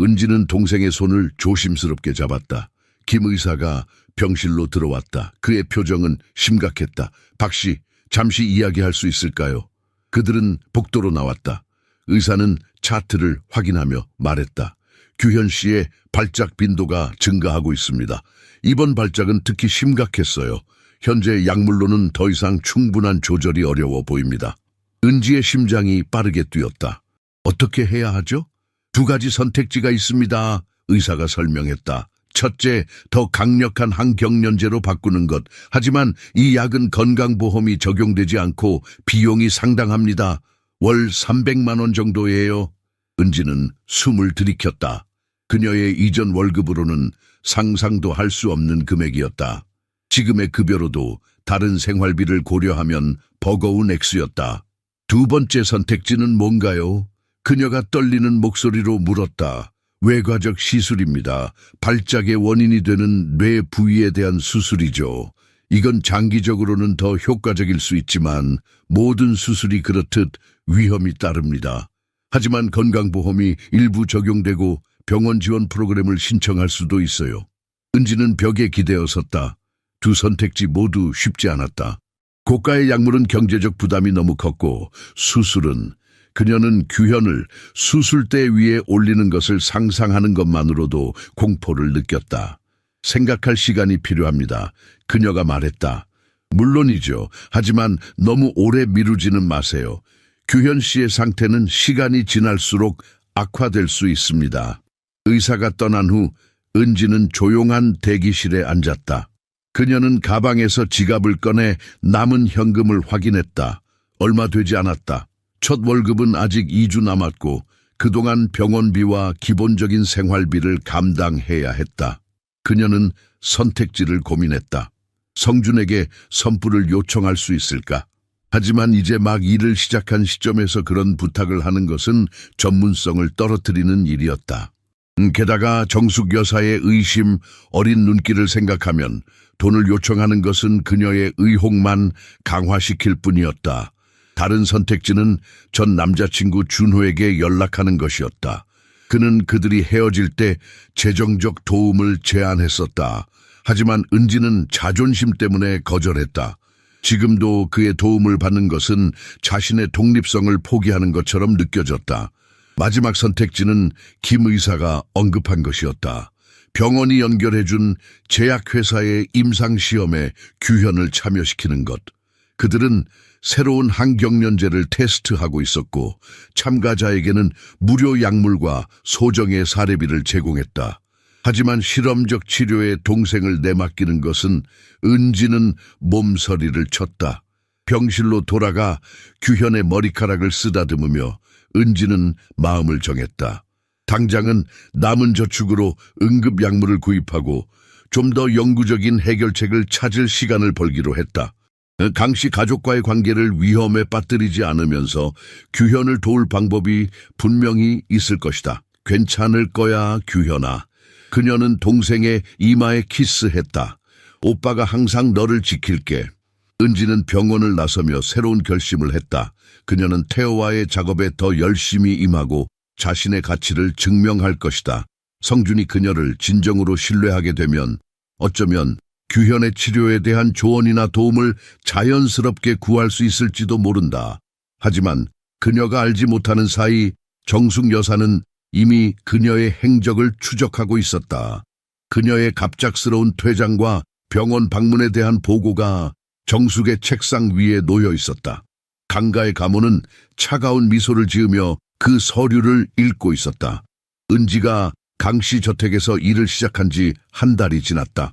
은지는 동생의 손을 조심스럽게 잡았다. 김 의사가 병실로 들어왔다. 그의 표정은 심각했다. 박씨, 잠시 이야기할 수 있을까요? 그들은 복도로 나왔다. 의사는 차트를 확인하며 말했다. 규현 씨의 발작 빈도가 증가하고 있습니다. 이번 발작은 특히 심각했어요. 현재 약물로는 더 이상 충분한 조절이 어려워 보입니다. 은지의 심장이 빠르게 뛰었다. 어떻게 해야 하죠? 2가지 선택지가 있습니다. 의사가 설명했다. 첫째, 더 강력한 항경련제로 바꾸는 것. 하지만 이 약은 건강보험이 적용되지 않고 비용이 상당합니다. 월 300만 원 정도예요. 은지는 숨을 들이켰다. 그녀의 이전 월급으로는 상상도 할 수 없는 금액이었다. 지금의 급여로도 다른 생활비를 고려하면 버거운 액수였다. 2번째 선택지는 뭔가요? 그녀가 떨리는 목소리로 물었다. 외과적 시술입니다. 발작의 원인이 되는 뇌 부위에 대한 수술이죠. 이건 장기적으로는 더 효과적일 수 있지만 모든 수술이 그렇듯 위험이 따릅니다. 하지만 건강보험이 일부 적용되고 병원 지원 프로그램을 신청할 수도 있어요. 은지는 벽에 기대어 섰다. 2 선택지 모두 쉽지 않았다. 고가의 약물은 경제적 부담이 너무 컸고 수술은 그녀는 규현을 수술대 위에 올리는 것을 상상하는 것만으로도 공포를 느꼈다. 생각할 시간이 필요합니다. 그녀가 말했다. 물론이죠. 하지만 너무 오래 미루지는 마세요. 규현 씨의 상태는 시간이 지날수록 악화될 수 있습니다. 의사가 떠난 후 은지는 조용한 대기실에 앉았다. 그녀는 가방에서 지갑을 꺼내 남은 현금을 확인했다. 얼마 되지 않았다. 첫 월급은 아직 2주 남았고 그동안 병원비와 기본적인 생활비를 감당해야 했다. 그녀는 선택지를 고민했다. 성준에게 선불을 요청할 수 있을까? 하지만 이제 막 일을 시작한 시점에서 그런 부탁을 하는 것은 전문성을 떨어뜨리는 일이었다. 게다가 정숙 여사의 의심, 어린 눈길을 생각하면 돈을 요청하는 것은 그녀의 의혹만 강화시킬 뿐이었다. 다른 선택지는 전 남자친구 준호에게 연락하는 것이었다. 그는 그들이 헤어질 때 재정적 도움을 제안했었다. 하지만 은지는 자존심 때문에 거절했다. 지금도 그의 도움을 받는 것은 자신의 독립성을 포기하는 것처럼 느껴졌다. 마지막 선택지는 김 의사가 언급한 것이었다. 병원이 연결해준 제약회사의 임상시험에 규현을 참여시키는 것. 그들은 새로운 항경련제를 테스트하고 있었고 참가자에게는 무료 약물과 소정의 사례비를 제공했다. 하지만 실험적 치료에 동생을 내맡기는 것은 은지는 몸서리를 쳤다. 병실로 돌아가 규현의 머리카락을 쓰다듬으며 은지는 마음을 정했다. 당장은 남은 저축으로 응급약물을 구입하고 좀 더 영구적인 해결책을 찾을 시간을 벌기로 했다. 강씨 가족과의 관계를 위험에 빠뜨리지 않으면서 규현을 도울 방법이 분명히 있을 것이다. 괜찮을 거야, 규현아. 그녀는 동생의 이마에 키스했다. 오빠가 항상 너를 지킬게. 은지는 병원을 나서며 새로운 결심을 했다. 그녀는 태호와의 작업에 더 열심히 임하고 자신의 가치를 증명할 것이다. 성준이 그녀를 진정으로 신뢰하게 되면 어쩌면 규현의 치료에 대한 조언이나 도움을 자연스럽게 구할 수 있을지도 모른다. 하지만 그녀가 알지 못하는 사이 정숙 여사는 이미 그녀의 행적을 추적하고 있었다. 그녀의 갑작스러운 퇴장과 병원 방문에 대한 보고가 정숙의 책상 위에 놓여 있었다. 강가의 가모는 차가운 미소를 지으며 그 서류를 읽고 있었다. 은지가 강씨 저택에서 일을 시작한 지 한 달이 지났다.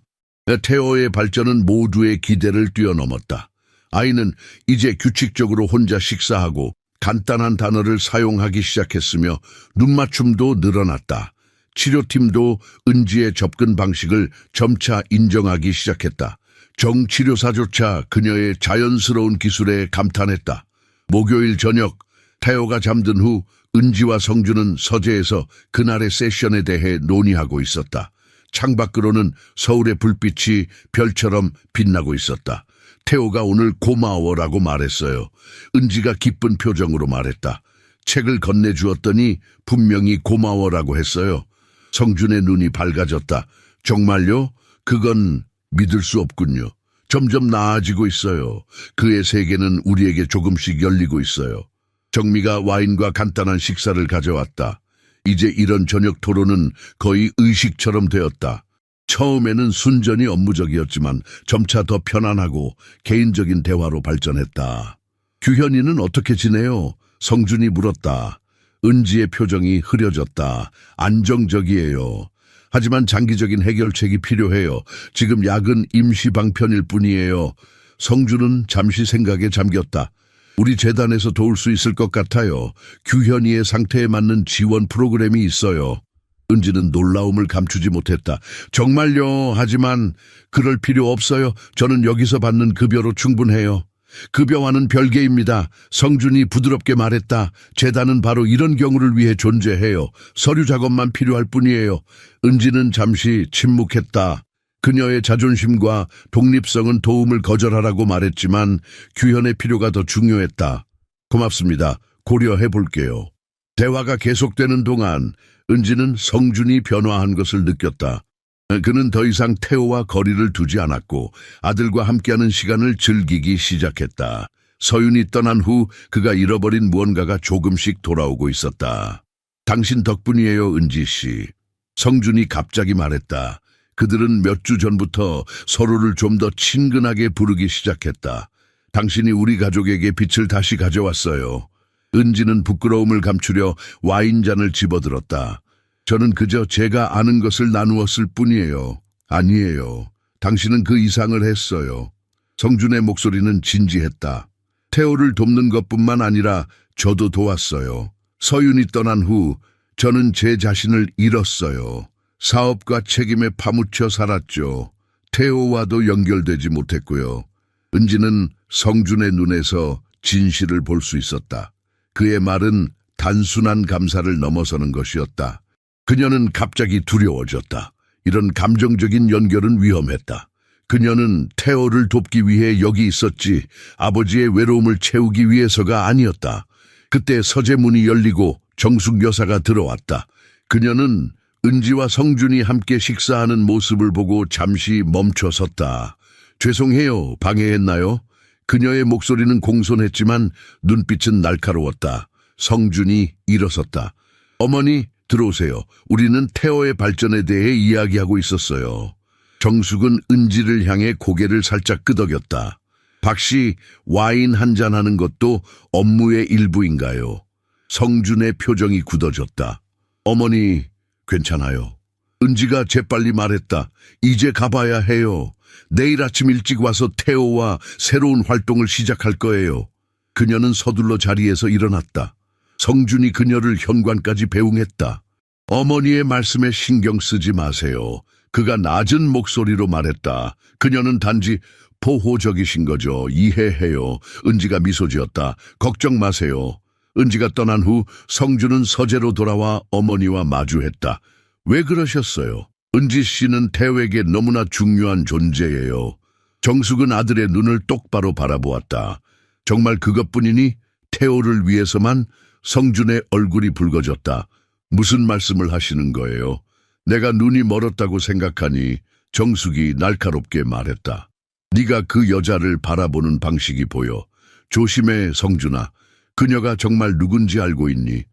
태호의 발전은 모두의 기대를 뛰어넘었다. 아이는 이제 규칙적으로 혼자 식사하고 간단한 단어를 사용하기 시작했으며 눈맞춤도 늘어났다. 치료팀도 은지의 접근 방식을 점차 인정하기 시작했다. 정치료사조차 그녀의 자연스러운 기술에 감탄했다. 목요일 저녁 태호가 잠든 후 은지와 성준은 서재에서 그날의 세션에 대해 논의하고 있었다. 창밖으로는 서울의 불빛이 별처럼 빛나고 있었다. 태호가 오늘 고마워라고 말했어요. 은지가 기쁜 표정으로 말했다. 책을 건네주었더니 분명히 고마워라고 했어요. 성준의 눈이 밝아졌다. 정말요? 그건 믿을 수 없군요. 점점 나아지고 있어요. 그의 세계는 우리에게 조금씩 열리고 있어요. 정미가 와인과 간단한 식사를 가져왔다. 이제 이런 저녁 토론은 거의 의식처럼 되었다. 처음에는 순전히 업무적이었지만 점차 더 편안하고 개인적인 대화로 발전했다. 규현이는 어떻게 지내요? 성준이 물었다. 은지의 표정이 흐려졌다. 안정적이에요. 하지만 장기적인 해결책이 필요해요. 지금 약은 임시 방편일 뿐이에요. 성준은 잠시 생각에 잠겼다. 우리 재단에서 도울 수 있을 것 같아요. 규현이의 상태에 맞는 지원 프로그램이 있어요. 은지는 놀라움을 감추지 못했다. 정말요? 하지만 그럴 필요 없어요. 저는 여기서 받는 급여로 충분해요. 급여와는 별개입니다. 성준이 부드럽게 말했다. 재단은 바로 이런 경우를 위해 존재해요. 서류 작업만 필요할 뿐이에요. 은지는 잠시 침묵했다. 그녀의 자존심과 독립성은 도움을 거절하라고 말했지만 규현의 필요가 더 중요했다. 고맙습니다. 고려해 볼게요. 대화가 계속되는 동안 은지는 성준이 변화한 것을 느꼈다. 그는 더 이상 태호와 거리를 두지 않았고 아들과 함께하는 시간을 즐기기 시작했다. 서윤이 떠난 후 그가 잃어버린 무언가가 조금씩 돌아오고 있었다. 당신 덕분이에요, 은지 씨. 성준이 갑자기 말했다. 그들은 몇 주 전부터 서로를 좀 더 친근하게 부르기 시작했다. 당신이 우리 가족에게 빛을 다시 가져왔어요. 은지는 부끄러움을 감추려 와인잔을 집어들었다. 저는 그저 제가 아는 것을 나누었을 뿐이에요. 아니에요. 당신은 그 이상을 했어요. 성준의 목소리는 진지했다. 태호를 돕는 것뿐만 아니라 저도 도왔어요. 서윤이 떠난 후 저는 제 자신을 잃었어요. 사업과 책임에 파묻혀 살았죠. 태호와도 연결되지 못했고요. 은지는 성준의 눈에서 진실을 볼 수 있었다. 그의 말은 단순한 감사를 넘어서는 것이었다. 그녀는 갑자기 두려워졌다. 이런 감정적인 연결은 위험했다. 그녀는 태호를 돕기 위해 여기 있었지 아버지의 외로움을 채우기 위해서가 아니었다. 그때 서재 문이 열리고 정숙 여사가 들어왔다. 그녀는 은지와 성준이 함께 식사하는 모습을 보고 잠시 멈춰섰다. 죄송해요. 방해했나요? 그녀의 목소리는 공손했지만 눈빛은 날카로웠다. 성준이 일어섰다. 어머니, 들어오세요. 우리는 태호의 발전에 대해 이야기하고 있었어요. 정숙은 은지를 향해 고개를 살짝 끄덕였다. 박씨, 와인 한잔 하는 것도 업무의 일부인가요? 성준의 표정이 굳어졌다. 어머니, 괜찮아요. 은지가 재빨리 말했다. 이제 가봐야 해요. 내일 아침 일찍 와서 태호와 새로운 활동을 시작할 거예요. 그녀는 서둘러 자리에서 일어났다. 성준이 그녀를 현관까지 배웅했다. 어머니의 말씀에 신경 쓰지 마세요. 그가 낮은 목소리로 말했다. 그녀는 단지 보호적이신 거죠. 이해해요. 은지가 미소 지었다. 걱정 마세요. 은지가 떠난 후 성준은 서재로 돌아와 어머니와 마주했다. 왜 그러셨어요? 은지 씨는 태호에게 너무나 중요한 존재예요. 정숙은 아들의 눈을 똑바로 바라보았다. 정말 그것뿐이니? 태호를 위해서만? 성준의 얼굴이 붉어졌다. 무슨 말씀을 하시는 거예요? 내가 눈이 멀었다고 생각하니 정숙이 날카롭게 말했다. 네가 그 여자를 바라보는 방식이 보여. 조심해, 성준아. 그녀가 정말 누군지 알고 있니?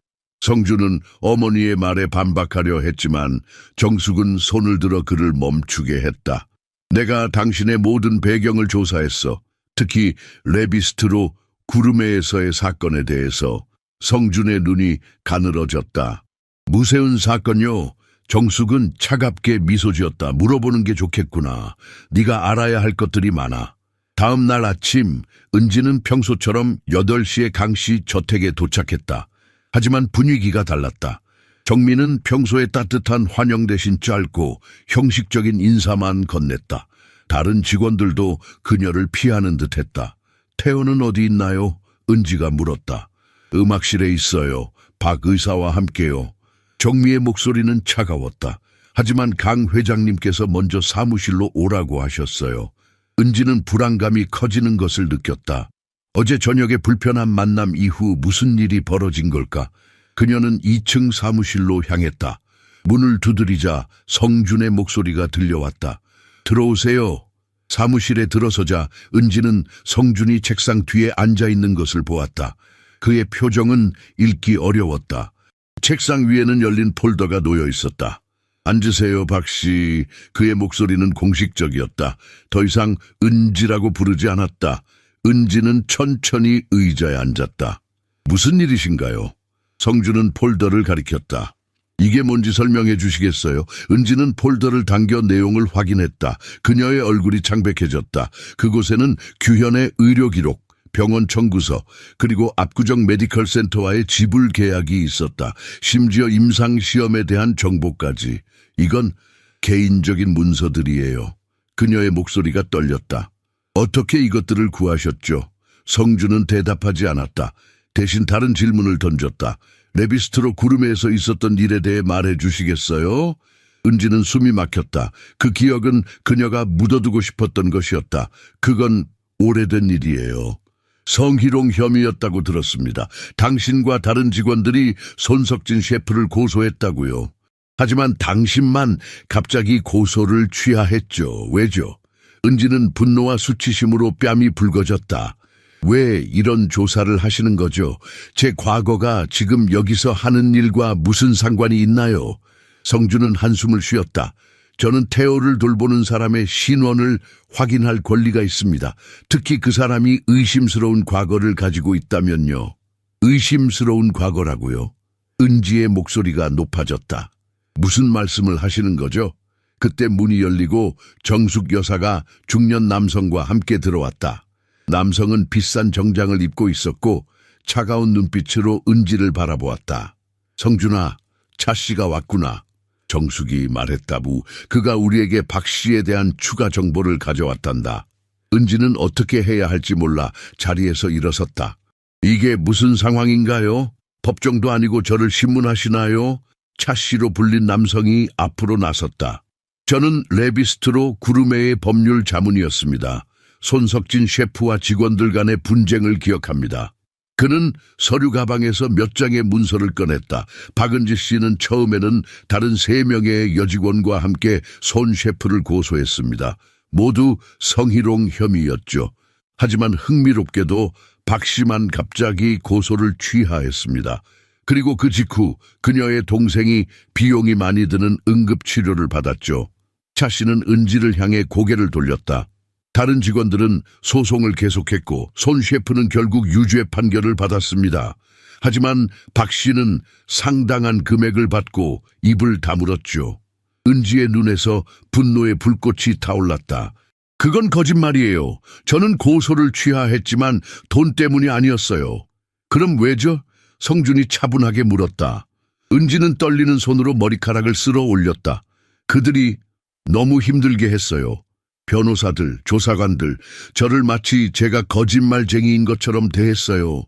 성준은 어머니의 말에 반박하려 했지만 정숙은 손을 들어 그를 멈추게 했다. 내가 당신의 모든 배경을 조사했어. 특히 레비스트로 구르메에서의 사건에 대해서. 성준의 눈이 가늘어졌다. 무세운 사건요? 정숙은 차갑게 미소 지었다. 물어보는 게 좋겠구나. 네가 알아야 할 것들이 많아. 다음 날 아침 은지는 평소처럼 8시에 강씨 저택에 도착했다. 하지만 분위기가 달랐다. 정민은 평소에 따뜻한 환영 대신 짧고 형식적인 인사만 건넸다. 다른 직원들도 그녀를 피하는 듯했다. 태호는 어디 있나요? 은지가 물었다. 음악실에 있어요. 박 의사와 함께요. 정미의 목소리는 차가웠다. 하지만 강 회장님께서 먼저 사무실로 오라고 하셨어요. 은지는 불안감이 커지는 것을 느꼈다. 어제 저녁에 불편한 만남 이후 무슨 일이 벌어진 걸까? 그녀는 2층 사무실로 향했다. 문을 두드리자 성준의 목소리가 들려왔다. 들어오세요. 사무실에 들어서자 은지는 성준이 책상 뒤에 앉아있는 것을 보았다. 그의 표정은 읽기 어려웠다. 책상 위에는 열린 폴더가 놓여 있었다. 앉으세요, 박씨. 그의 목소리는 공식적이었다. 더 이상 은지라고 부르지 않았다. 은지는 천천히 의자에 앉았다. 무슨 일이신가요? 성준은 폴더를 가리켰다. 이게 뭔지 설명해 주시겠어요? 은지는 폴더를 당겨 내용을 확인했다. 그녀의 얼굴이 창백해졌다. 그곳에는 규현의 의료 기록, 병원 청구서, 그리고 압구정 메디컬 센터와의 지불 계약이 있었다. 심지어 임상시험에 대한 정보까지. 이건 개인적인 문서들이에요. 그녀의 목소리가 떨렸다. 어떻게 이것들을 구하셨죠? 성준은 대답하지 않았다. 대신 다른 질문을 던졌다. 레비스트로 구름에서 있었던 일에 대해 말해 주시겠어요? 은지는 숨이 막혔다. 그 기억은 그녀가 묻어두고 싶었던 것이었다. 그건 오래된 일이에요. 성희롱 혐의였다고 들었습니다. 당신과 다른 직원들이 손석진 셰프를 고소했다고요. 하지만 당신만 갑자기 고소를 취하했죠. 왜죠? 은지는 분노와 수치심으로 뺨이 붉어졌다. 왜 이런 조사를 하시는 거죠? 제 과거가 지금 여기서 하는 일과 무슨 상관이 있나요? 성준은 한숨을 쉬었다. 저는 태호를 돌보는 사람의 신원을 확인할 권리가 있습니다. 특히 그 사람이 의심스러운 과거를 가지고 있다면요. 의심스러운 과거라고요? 은지의 목소리가 높아졌다. 무슨 말씀을 하시는 거죠? 그때 문이 열리고 정숙 여사가 중년 남성과 함께 들어왔다. 남성은 비싼 정장을 입고 있었고 차가운 눈빛으로 은지를 바라보았다. 성준아, 차 씨가 왔구나. 정숙이 말했다부. 그가 우리에게 박 씨에 대한 추가 정보를 가져왔단다. 은지는 어떻게 해야 할지 몰라 자리에서 일어섰다. 이게 무슨 상황인가요? 법정도 아니고 저를 신문하시나요? 차 씨로 불린 남성이 앞으로 나섰다. 저는 레비스트로 구르메의 법률 자문이었습니다. 손석진 셰프와 직원들 간의 분쟁을 기억합니다. 그는 서류 가방에서 몇 장의 문서를 꺼냈다. 박은지 씨는 처음에는 다른 3명의 여직원과 함께 손 셰프를 고소했습니다. 모두 성희롱 혐의였죠. 하지만 흥미롭게도 박 씨만 갑자기 고소를 취하했습니다. 그리고 그 직후 그녀의 동생이 비용이 많이 드는 응급치료를 받았죠. 차 씨는 은지를 향해 고개를 돌렸다. 다른 직원들은 소송을 계속했고 손 셰프는 결국 유죄 판결을 받았습니다. 하지만 박 씨는 상당한 금액을 받고 입을 다물었죠. 은지의 눈에서 분노의 불꽃이 타올랐다. 그건 거짓말이에요. 저는 고소를 취하했지만 돈 때문이 아니었어요. 그럼 왜죠? 성준이 차분하게 물었다. 은지는 떨리는 손으로 머리카락을 쓸어 올렸다. 그들이 너무 힘들게 했어요. 변호사들, 조사관들, 저를 마치 제가 거짓말쟁이인 것처럼 대했어요.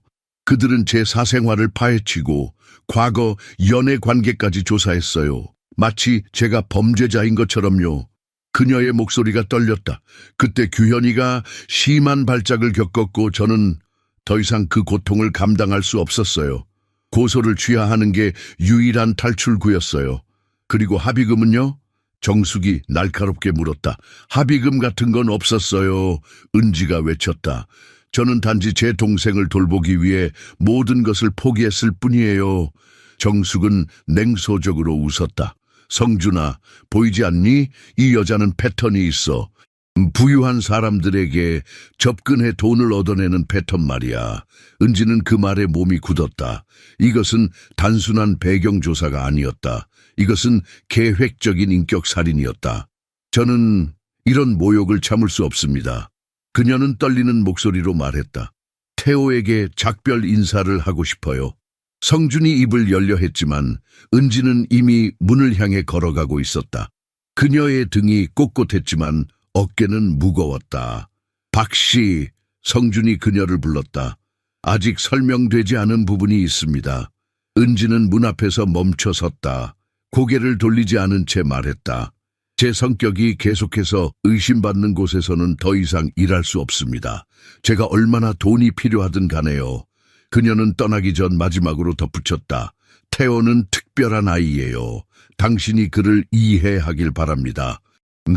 그들은 제 사생활을 파헤치고 과거 연애 관계까지 조사했어요. 마치 제가 범죄자인 것처럼요. 그녀의 목소리가 떨렸다. 그때 규현이가 심한 발작을 겪었고 저는 더 이상 그 고통을 감당할 수 없었어요. 고소를 취하하는 게 유일한 탈출구였어요. 그리고 합의금은요? 정숙이 날카롭게 물었다. 합의금 같은 건 없었어요. 은지가 외쳤다. 저는 단지 제 동생을 돌보기 위해 모든 것을 포기했을 뿐이에요. 정숙은 냉소적으로 웃었다. 성준아, 보이지 않니? 이 여자는 패턴이 있어. 부유한 사람들에게 접근해 돈을 얻어내는 패턴 말이야. 은지는 그 말에 몸이 굳었다. 이것은 단순한 배경조사가 아니었다. 이것은 계획적인 인격살인이었다. 저는 이런 모욕을 참을 수 없습니다. 그녀는 떨리는 목소리로 말했다. 태호에게 작별 인사를 하고 싶어요. 성준이 입을 열려 했지만 은지는 이미 문을 향해 걸어가고 있었다. 그녀의 등이 꼿꼿했지만 어깨는 무거웠다. 박씨, 성준이 그녀를 불렀다. 아직 설명되지 않은 부분이 있습니다. 은지는 문 앞에서 멈춰 섰다. 고개를 돌리지 않은 채 말했다. 제 성격이 계속해서 의심받는 곳에서는 더 이상 일할 수 없습니다. 제가 얼마나 돈이 필요하든 간에요. 그녀는 떠나기 전 마지막으로 덧붙였다. 태호는 특별한 아이예요. 당신이 그를 이해하길 바랍니다.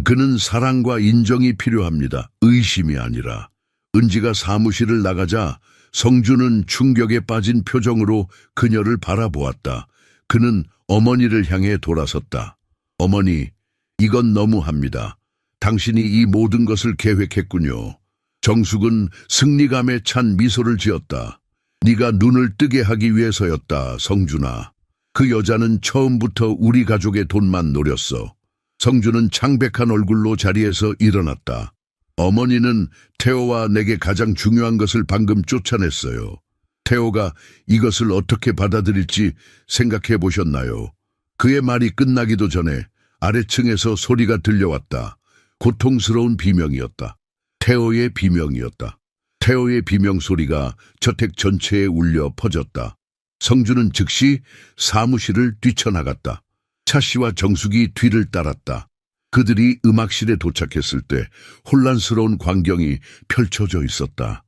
그는 사랑과 인정이 필요합니다. 의심이 아니라. 은지가 사무실을 나가자 성준은 충격에 빠진 표정으로 그녀를 바라보았다. 그는 어머니를 향해 돌아섰다. 어머니, 이건 너무합니다. 당신이 이 모든 것을 계획했군요. 정숙은 승리감에 찬 미소를 지었다. 네가 눈을 뜨게 하기 위해서였다, 성준아. 그 여자는 처음부터 우리 가족의 돈만 노렸어. 성준은 창백한 얼굴로 자리에서 일어났다. 어머니는 태호와 내게 가장 중요한 것을 방금 쫓아냈어요. 태호가 이것을 어떻게 받아들일지 생각해 보셨나요? 그의 말이 끝나기도 전에 아래층에서 소리가 들려왔다. 고통스러운 비명이었다. 태호의 비명이었다. 태호의 비명 소리가 저택 전체에 울려 퍼졌다. 성준은 즉시 사무실을 뛰쳐나갔다. 차 씨와 정숙이 뒤를 따랐다. 그들이 음악실에 도착했을 때 혼란스러운 광경이 펼쳐져 있었다.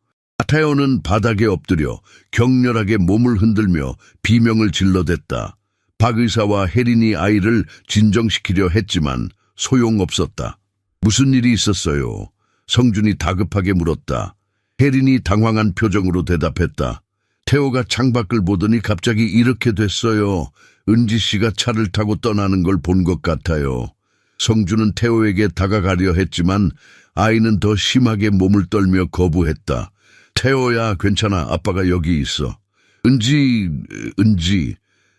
태호는 바닥에 엎드려 격렬하게 몸을 흔들며 비명을 질러댔다. 박 의사와 혜린이 아이를 진정시키려 했지만 소용없었다. 무슨 일이 있었어요? 성준이 다급하게 물었다. 혜린이 당황한 표정으로 대답했다. 태호가 창밖을 보더니 갑자기 이렇게 됐어요. 은지 씨가 차를 타고 떠나는 걸 본 것 같아요. 성준은 태호에게 다가가려 했지만 아이는 더 심하게 몸을 떨며 거부했다. 태호야, 괜찮아. 아빠가 여기 있어. 은지.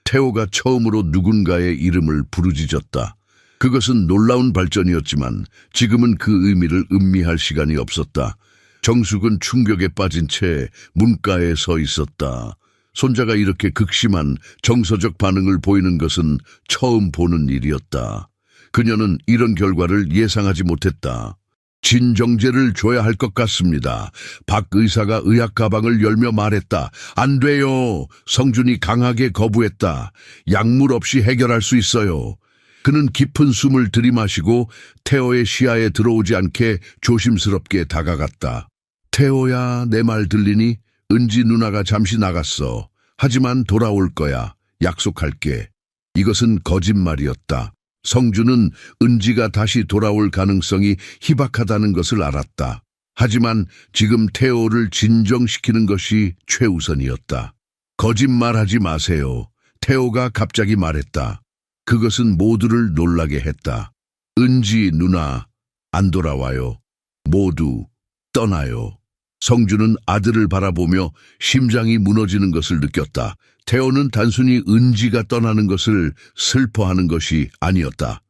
태호가 처음으로 누군가의 이름을 부르짖었다. 그것은 놀라운 발전이었지만 지금은 그 의미를 음미할 시간이 없었다. 정숙은 충격에 빠진 채 문가에 서 있었다. 손자가 이렇게 극심한 정서적 반응을 보이는 것은 처음 보는 일이었다. 그녀는 이런 결과를 예상하지 못했다. 진정제를 줘야 할 것 같습니다. 박 의사가 의학 가방을 열며 말했다. 안 돼요. 성준이 강하게 거부했다. 약물 없이 해결할 수 있어요. 그는 깊은 숨을 들이마시고 태호의 시야에 들어오지 않게 조심스럽게 다가갔다. 태호야, 내 말 들리니? 은지 누나가 잠시 나갔어. 하지만 돌아올 거야. 약속할게. 이것은 거짓말이었다. 성준은 은지가 다시 돌아올 가능성이 희박하다는 것을 알았다. 하지만 지금 태호를 진정시키는 것이 최우선이었다. 거짓말하지 마세요. 태호가 갑자기 말했다. 그것은 모두를 놀라게 했다. 은지 누나, 안 돌아와요. 모두 떠나요. 성준은 아들을 바라보며 심장이 무너지는 것을 느꼈다. 태호는 단순히 은지가 떠나는 것을 슬퍼하는 것이 아니었다.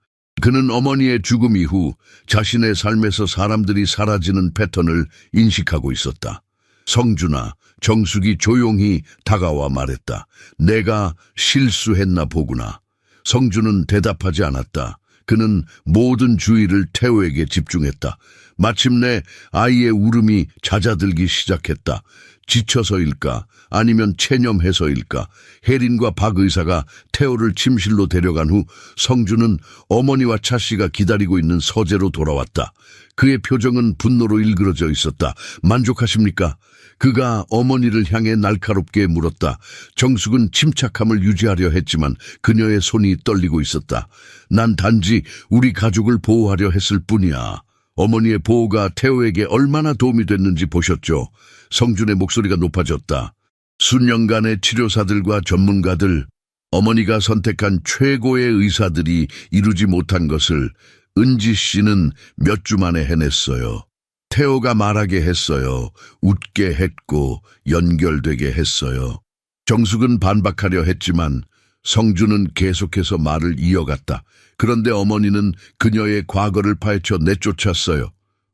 그는 어머니의 죽음 이후 자신의 삶에서 사람들이 사라지는 패턴을 인식하고 있었다. 성준아, 정숙이 조용히 다가와 말했다. 내가 실수했나 보구나. 성준은 대답하지 않았다. 그는 모든 주의를 태호에게 집중했다. 마침내 아이의 울음이 잦아들기 시작했다. 지쳐서일까? 아니면 체념해서일까? 혜린과 박 의사가 태호를 침실로 데려간 후 성준은 어머니와 차 씨가 기다리고 있는 서재로 돌아왔다. 그의 표정은 분노로 일그러져 있었다. 만족하십니까? 그가 어머니를 향해 날카롭게 물었다. 정숙은 침착함을 유지하려 했지만 그녀의 손이 떨리고 있었다. 난 단지 우리 가족을 보호하려 했을 뿐이야. 어머니의 보호가 태호에게 얼마나 도움이 됐는지 보셨죠? 성준의 목소리가 높아졌다. 수년간의 치료사들과 전문가들, 어머니가 선택한 최고의 의사들이 이루지 못한 것을 은지 씨는 몇 주 만에 해냈어요. 태호가 말하게 했어요. 웃게 했고 연결되게 했어요. 정숙은 반박하려 했지만 성준은 계속해서 말을 이어갔다. 그런데 어머니는 그녀의 과거를 파헤쳐 내쫓았어요.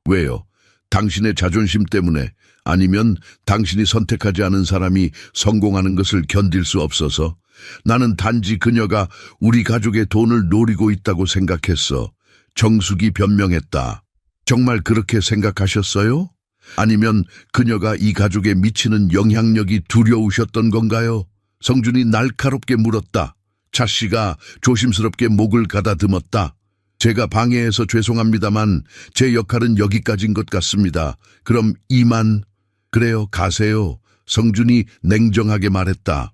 왜요? 당신의 자존심 때문에, 아니면 당신이 선택하지 않은 사람이 성공하는 것을 견딜 수 없어서? 나는 단지 그녀가 우리 가족의 돈을 노리고 있다고 생각했어. 정숙이 변명했다. 정말 그렇게 생각하셨어요? 아니면 그녀가 이 가족에 미치는 영향력이 두려우셨던 건가요? 성준이 날카롭게 물었다. 차 씨가 조심스럽게 목을 가다듬었다. 제가 방해해서 죄송합니다만 제 역할은 여기까지인 것 같습니다. 그럼 이만. 그래요, 가세요. 성준이 냉정하게 말했다.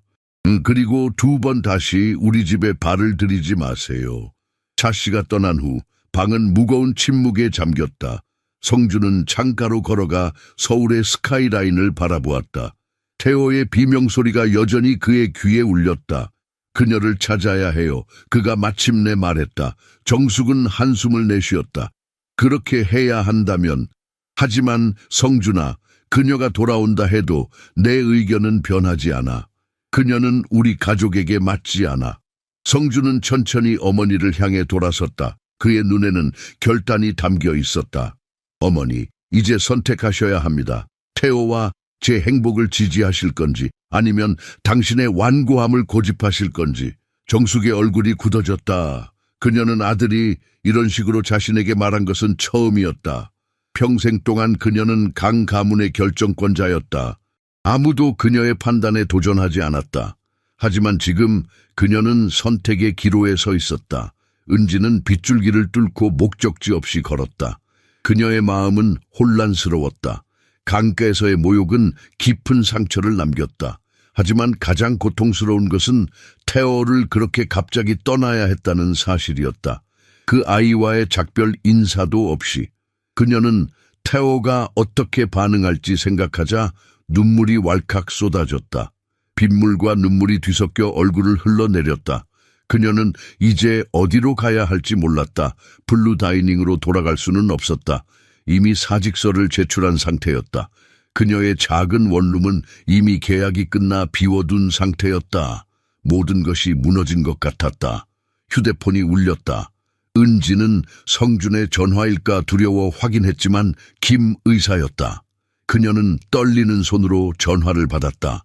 그리고 2번 다시 우리 집에 발을 들이지 마세요. 차 씨가 떠난 후 방은 무거운 침묵에 잠겼다. 성준은 창가로 걸어가 서울의 스카이라인을 바라보았다. 태호의 비명소리가 여전히 그의 귀에 울렸다. 그녀를 찾아야 해요. 그가 마침내 말했다. 정숙은 한숨을 내쉬었다. 그렇게 해야 한다면. 하지만 성준아, 그녀가 돌아온다 해도 내 의견은 변하지 않아. 그녀는 우리 가족에게 맞지 않아. 성준은 천천히 어머니를 향해 돌아섰다. 그의 눈에는 결단이 담겨 있었다. 어머니, 이제 선택하셔야 합니다. 태호와 제 행복을 지지하실 건지, 아니면 당신의 완고함을 고집하실 건지. 정숙의 얼굴이 굳어졌다. 그녀는 아들이 이런 식으로 자신에게 말한 것은 처음이었다. 평생 동안 그녀는 강 가문의 결정권자였다. 아무도 그녀의 판단에 도전하지 않았다. 하지만 지금 그녀는 선택의 기로에 서 있었다. 은지는 빗줄기를 뚫고 목적지 없이 걸었다. 그녀의 마음은 혼란스러웠다. 강가에서의 모욕은 깊은 상처를 남겼다. 하지만 가장 고통스러운 것은 태호를 그렇게 갑자기 떠나야 했다는 사실이었다. 그 아이와의 작별 인사도 없이. 그녀는 태호가 어떻게 반응할지 생각하자 눈물이 왈칵 쏟아졌다. 빗물과 눈물이 뒤섞여 얼굴을 흘러내렸다. 그녀는 이제 어디로 가야 할지 몰랐다. 블루 다이닝으로 돌아갈 수는 없었다. 이미 사직서를 제출한 상태였다. 그녀의 작은 원룸은 이미 계약이 끝나 비워둔 상태였다. 모든 것이 무너진 것 같았다. 휴대폰이 울렸다. 은지는 성준의 전화일까 두려워 확인했지만 김 의사였다. 그녀는 떨리는 손으로 전화를 받았다.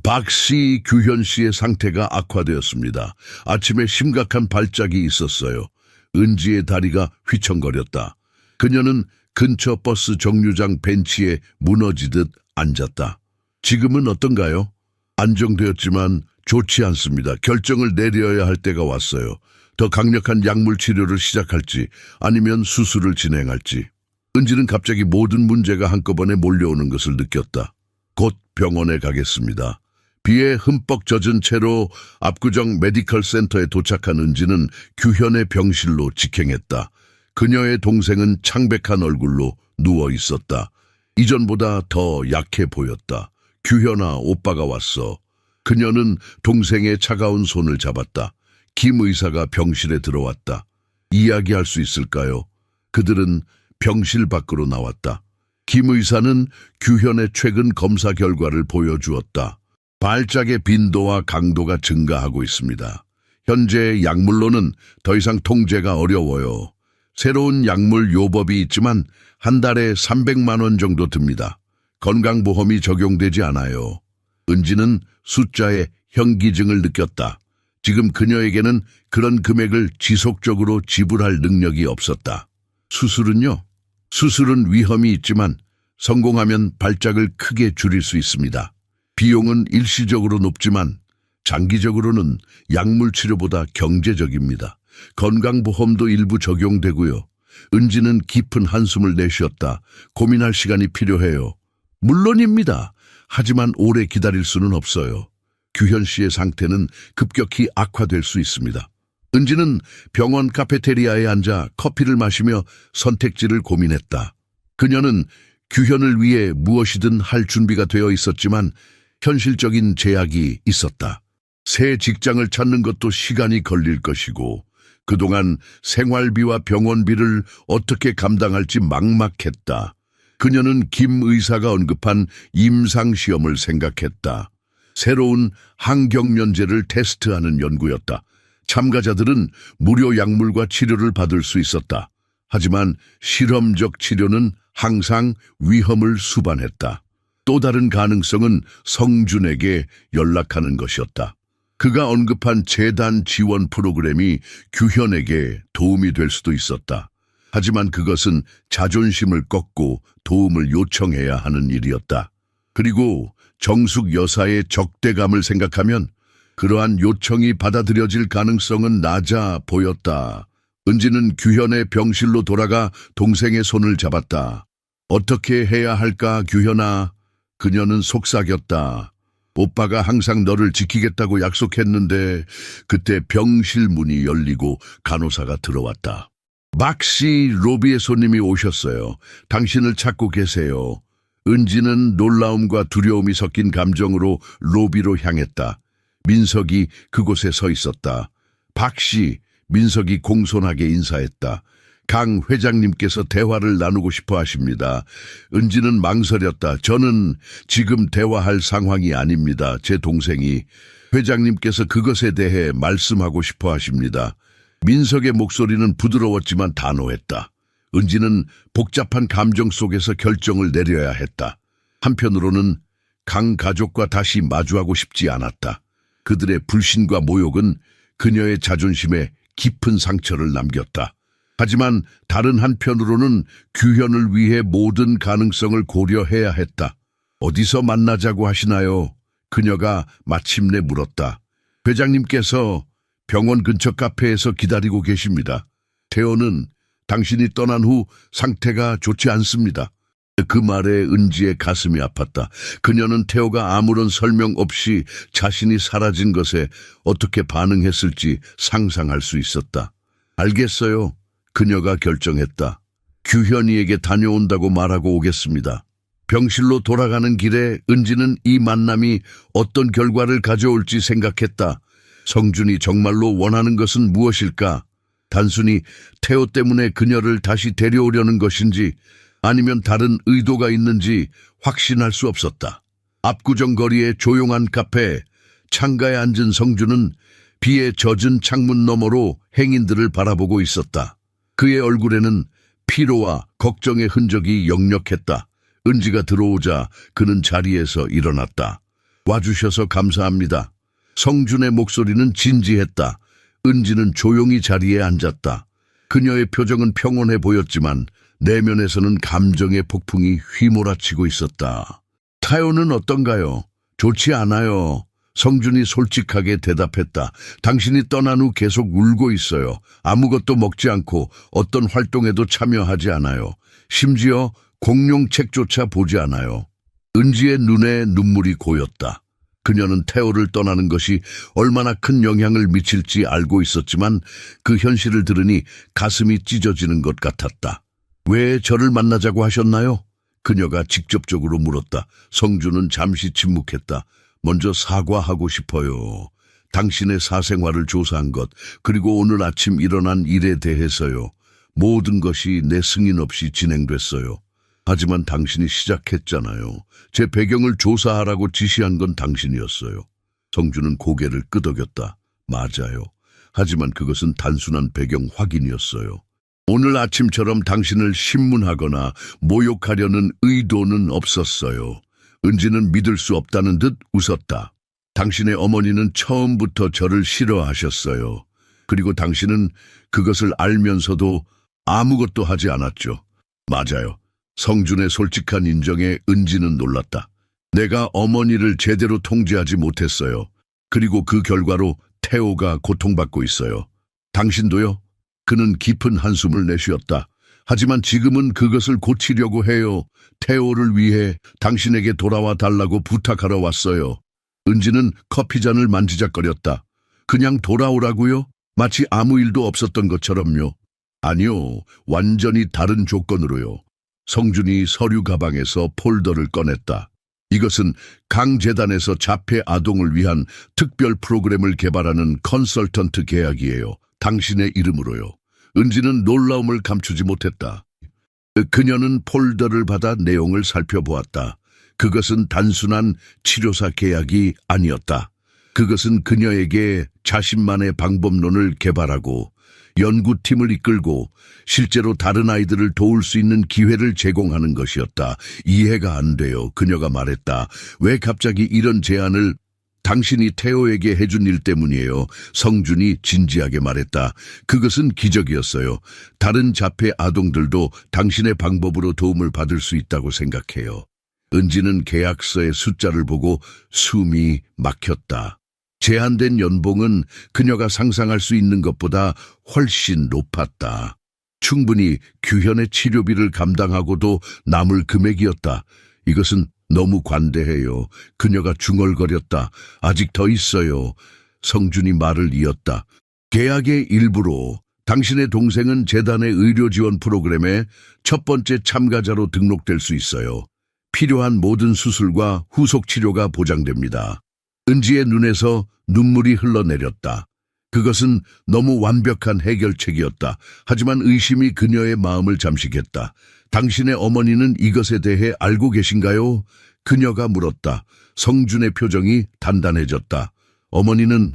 박씨, 규현 씨의 상태가 악화되었습니다. 아침에 심각한 발작이 있었어요. 은지의 다리가 휘청거렸다. 그녀는 근처 버스 정류장 벤치에 무너지듯 앉았다. 지금은 어떤가요? 안정되었지만 좋지 않습니다. 결정을 내려야 할 때가 왔어요. 더 강력한 약물 치료를 시작할지 아니면 수술을 진행할지. 은지는 갑자기 모든 문제가 한꺼번에 몰려오는 것을 느꼈다. 곧 병원에 가겠습니다. 비에 흠뻑 젖은 채로 압구정 메디컬 센터에 도착한 은지는 규현의 병실로 직행했다. 그녀의 동생은 창백한 얼굴로 누워 있었다. 이전보다 더 약해 보였다. 규현아, 오빠가 왔어. 그녀는 동생의 차가운 손을 잡았다. 김 의사가 병실에 들어왔다. 이야기할 수 있을까요? 그들은 병실 밖으로 나왔다. 김 의사는 규현의 최근 검사 결과를 보여주었다. 발작의 빈도와 강도가 증가하고 있습니다. 현재 약물로는 더 이상 통제가 어려워요. 새로운 약물 요법이 있지만 한 달에 300만 원 정도 듭니다. 건강보험이 적용되지 않아요. 은지는 숫자의 현기증을 느꼈다. 지금 그녀에게는 그런 금액을 지속적으로 지불할 능력이 없었다. 수술은요? 수술은 위험이 있지만 성공하면 발작을 크게 줄일 수 있습니다. 비용은 일시적으로 높지만 장기적으로는 약물 치료보다 경제적입니다. 건강보험도 일부 적용되고요. 은지는 깊은 한숨을 내쉬었다. 고민할 시간이 필요해요. 물론입니다. 하지만 오래 기다릴 수는 없어요. 규현 씨의 상태는 급격히 악화될 수 있습니다. 은지는 병원 카페테리아에 앉아 커피를 마시며 선택지를 고민했다. 그녀는 규현을 위해 무엇이든 할 준비가 되어 있었지만 현실적인 제약이 있었다. 새 직장을 찾는 것도 시간이 걸릴 것이고 그동안 생활비와 병원비를 어떻게 감당할지 막막했다. 그녀는 김 의사가 언급한 임상시험을 생각했다. 새로운 항경련제를 테스트하는 연구였다. 참가자들은 무료 약물과 치료를 받을 수 있었다. 하지만 실험적 치료는 항상 위험을 수반했다. 또 다른 가능성은 성준에게 연락하는 것이었다. 그가 언급한 재단 지원 프로그램이 규현에게 도움이 될 수도 있었다. 하지만 그것은 자존심을 꺾고 도움을 요청해야 하는 일이었다. 그리고 정숙 여사의 적대감을 생각하면 그러한 요청이 받아들여질 가능성은 낮아 보였다. 은지는 규현의 병실로 돌아가 동생의 손을 잡았다. 어떻게 해야 할까, 규현아? 그녀는 속삭였다. 오빠가 항상 너를 지키겠다고 약속했는데 그때 병실 문이 열리고 간호사가 들어왔다. 막씨, 로비의 손님이 오셨어요. 당신을 찾고 계세요. 은지는 놀라움과 두려움이 섞인 감정으로 로비로 향했다. 민석이 그곳에 서 있었다. 박씨, 민석이 공손하게 인사했다. 강 회장님께서 대화를 나누고 싶어 하십니다. 은지는 망설였다. 저는 지금 대화할 상황이 아닙니다. 제 동생이 회장님께서 그것에 대해 말씀하고 싶어 하십니다. 민석의 목소리는 부드러웠지만 단호했다. 은지는 복잡한 감정 속에서 결정을 내려야 했다. 한편으로는 강 가족과 다시 마주하고 싶지 않았다. 그들의 불신과 모욕은 그녀의 자존심에 깊은 상처를 남겼다. 하지만 다른 한편으로는 규현을 위해 모든 가능성을 고려해야 했다. 어디서 만나자고 하시나요? 그녀가 마침내 물었다. 회장님께서 병원 근처 카페에서 기다리고 계십니다. 태호는 당신이 떠난 후 상태가 좋지 않습니다. 그 말에 은지의 가슴이 아팠다. 그녀는 태호가 아무런 설명 없이 자신이 사라진 것에 어떻게 반응했을지 상상할 수 있었다. 알겠어요. 그녀가 결정했다. 규현이에게 다녀온다고 말하고 오겠습니다. 병실로 돌아가는 길에 은지는 이 만남이 어떤 결과를 가져올지 생각했다. 성준이 정말로 원하는 것은 무엇일까? 단순히 태호 때문에 그녀를 다시 데려오려는 것인지 아니면 다른 의도가 있는지 확신할 수 없었다. 압구정 거리의 조용한 카페, 창가에 앉은 성준은 비에 젖은 창문 너머로 행인들을 바라보고 있었다. 그의 얼굴에는 피로와 걱정의 흔적이 역력했다. 은지가 들어오자 그는 자리에서 일어났다. 와주셔서 감사합니다. 성준의 목소리는 진지했다. 은지는 조용히 자리에 앉았다. 그녀의 표정은 평온해 보였지만 내면에서는 감정의 폭풍이 휘몰아치고 있었다. 태호는 어떤가요? 좋지 않아요. 성준이 솔직하게 대답했다. 당신이 떠난 후 계속 울고 있어요. 아무것도 먹지 않고 어떤 활동에도 참여하지 않아요. 심지어 공룡책조차 보지 않아요. 은지의 눈에 눈물이 고였다. 그녀는 태호를 떠나는 것이 얼마나 큰 영향을 미칠지 알고 있었지만 그 현실을 들으니 가슴이 찢어지는 것 같았다. 왜 저를 만나자고 하셨나요? 그녀가 직접적으로 물었다. 성준은 잠시 침묵했다. 먼저 사과하고 싶어요. 당신의 사생활을 조사한 것, 그리고 오늘 아침 일어난 일에 대해서요. 모든 것이 내 승인 없이 진행됐어요. 하지만 당신이 시작했잖아요. 제 배경을 조사하라고 지시한 건 당신이었어요. 성준은 고개를 끄덕였다. 맞아요. 하지만 그것은 단순한 배경 확인이었어요. 오늘 아침처럼 당신을 신문하거나 모욕하려는 의도는 없었어요. 은지는 믿을 수 없다는 듯 웃었다. 당신의 어머니는 처음부터 저를 싫어하셨어요. 그리고 당신은 그것을 알면서도 아무것도 하지 않았죠. 맞아요. 성준의 솔직한 인정에 은지는 놀랐다. 내가 어머니를 제대로 통제하지 못했어요. 그리고 그 결과로 태호가 고통받고 있어요. 당신도요? 그는 깊은 한숨을 내쉬었다. 하지만 지금은 그것을 고치려고 해요. 태호를 위해 당신에게 돌아와 달라고 부탁하러 왔어요. 은지는 커피잔을 만지작거렸다. 그냥 돌아오라고요? 마치 아무 일도 없었던 것처럼요. 아니요, 완전히 다른 조건으로요. 성준이 서류 가방에서 폴더를 꺼냈다. 이것은 강재단에서 자폐 아동을 위한 특별 프로그램을 개발하는 컨설턴트 계약이에요. 당신의 이름으로요. 은지는 놀라움을 감추지 못했다. 그녀는 폴더를 받아 내용을 살펴보았다. 그것은 단순한 치료사 계약이 아니었다. 그것은 그녀에게 자신만의 방법론을 개발하고 연구팀을 이끌고 실제로 다른 아이들을 도울 수 있는 기회를 제공하는 것이었다. 이해가 안 돼요. 그녀가 말했다. 왜 갑자기 이런 제안을? 당신이 태호에게 해준 일 때문이에요. 성준이 진지하게 말했다. 그것은 기적이었어요. 다른 자폐 아동들도 당신의 방법으로 도움을 받을 수 있다고 생각해요. 은지는 계약서의 숫자를 보고 숨이 막혔다. 제한된 연봉은 그녀가 상상할 수 있는 것보다 훨씬 높았다. 충분히 규현의 치료비를 감당하고도 남을 금액이었다. 이것은 너무 관대해요. 그녀가 중얼거렸다. 아직 더 있어요. 성준이 말을 이었다. 계약의 일부로 당신의 동생은 재단의 의료 지원 프로그램에 첫 번째 참가자로 등록될 수 있어요. 필요한 모든 수술과 후속 치료가 보장됩니다. 은지의 눈에서 눈물이 흘러내렸다. 그것은 너무 완벽한 해결책이었다. 하지만 의심이 그녀의 마음을 잠식했다. 당신의 어머니는 이것에 대해 알고 계신가요? 그녀가 물었다. 성준의 표정이 단단해졌다. 어머니는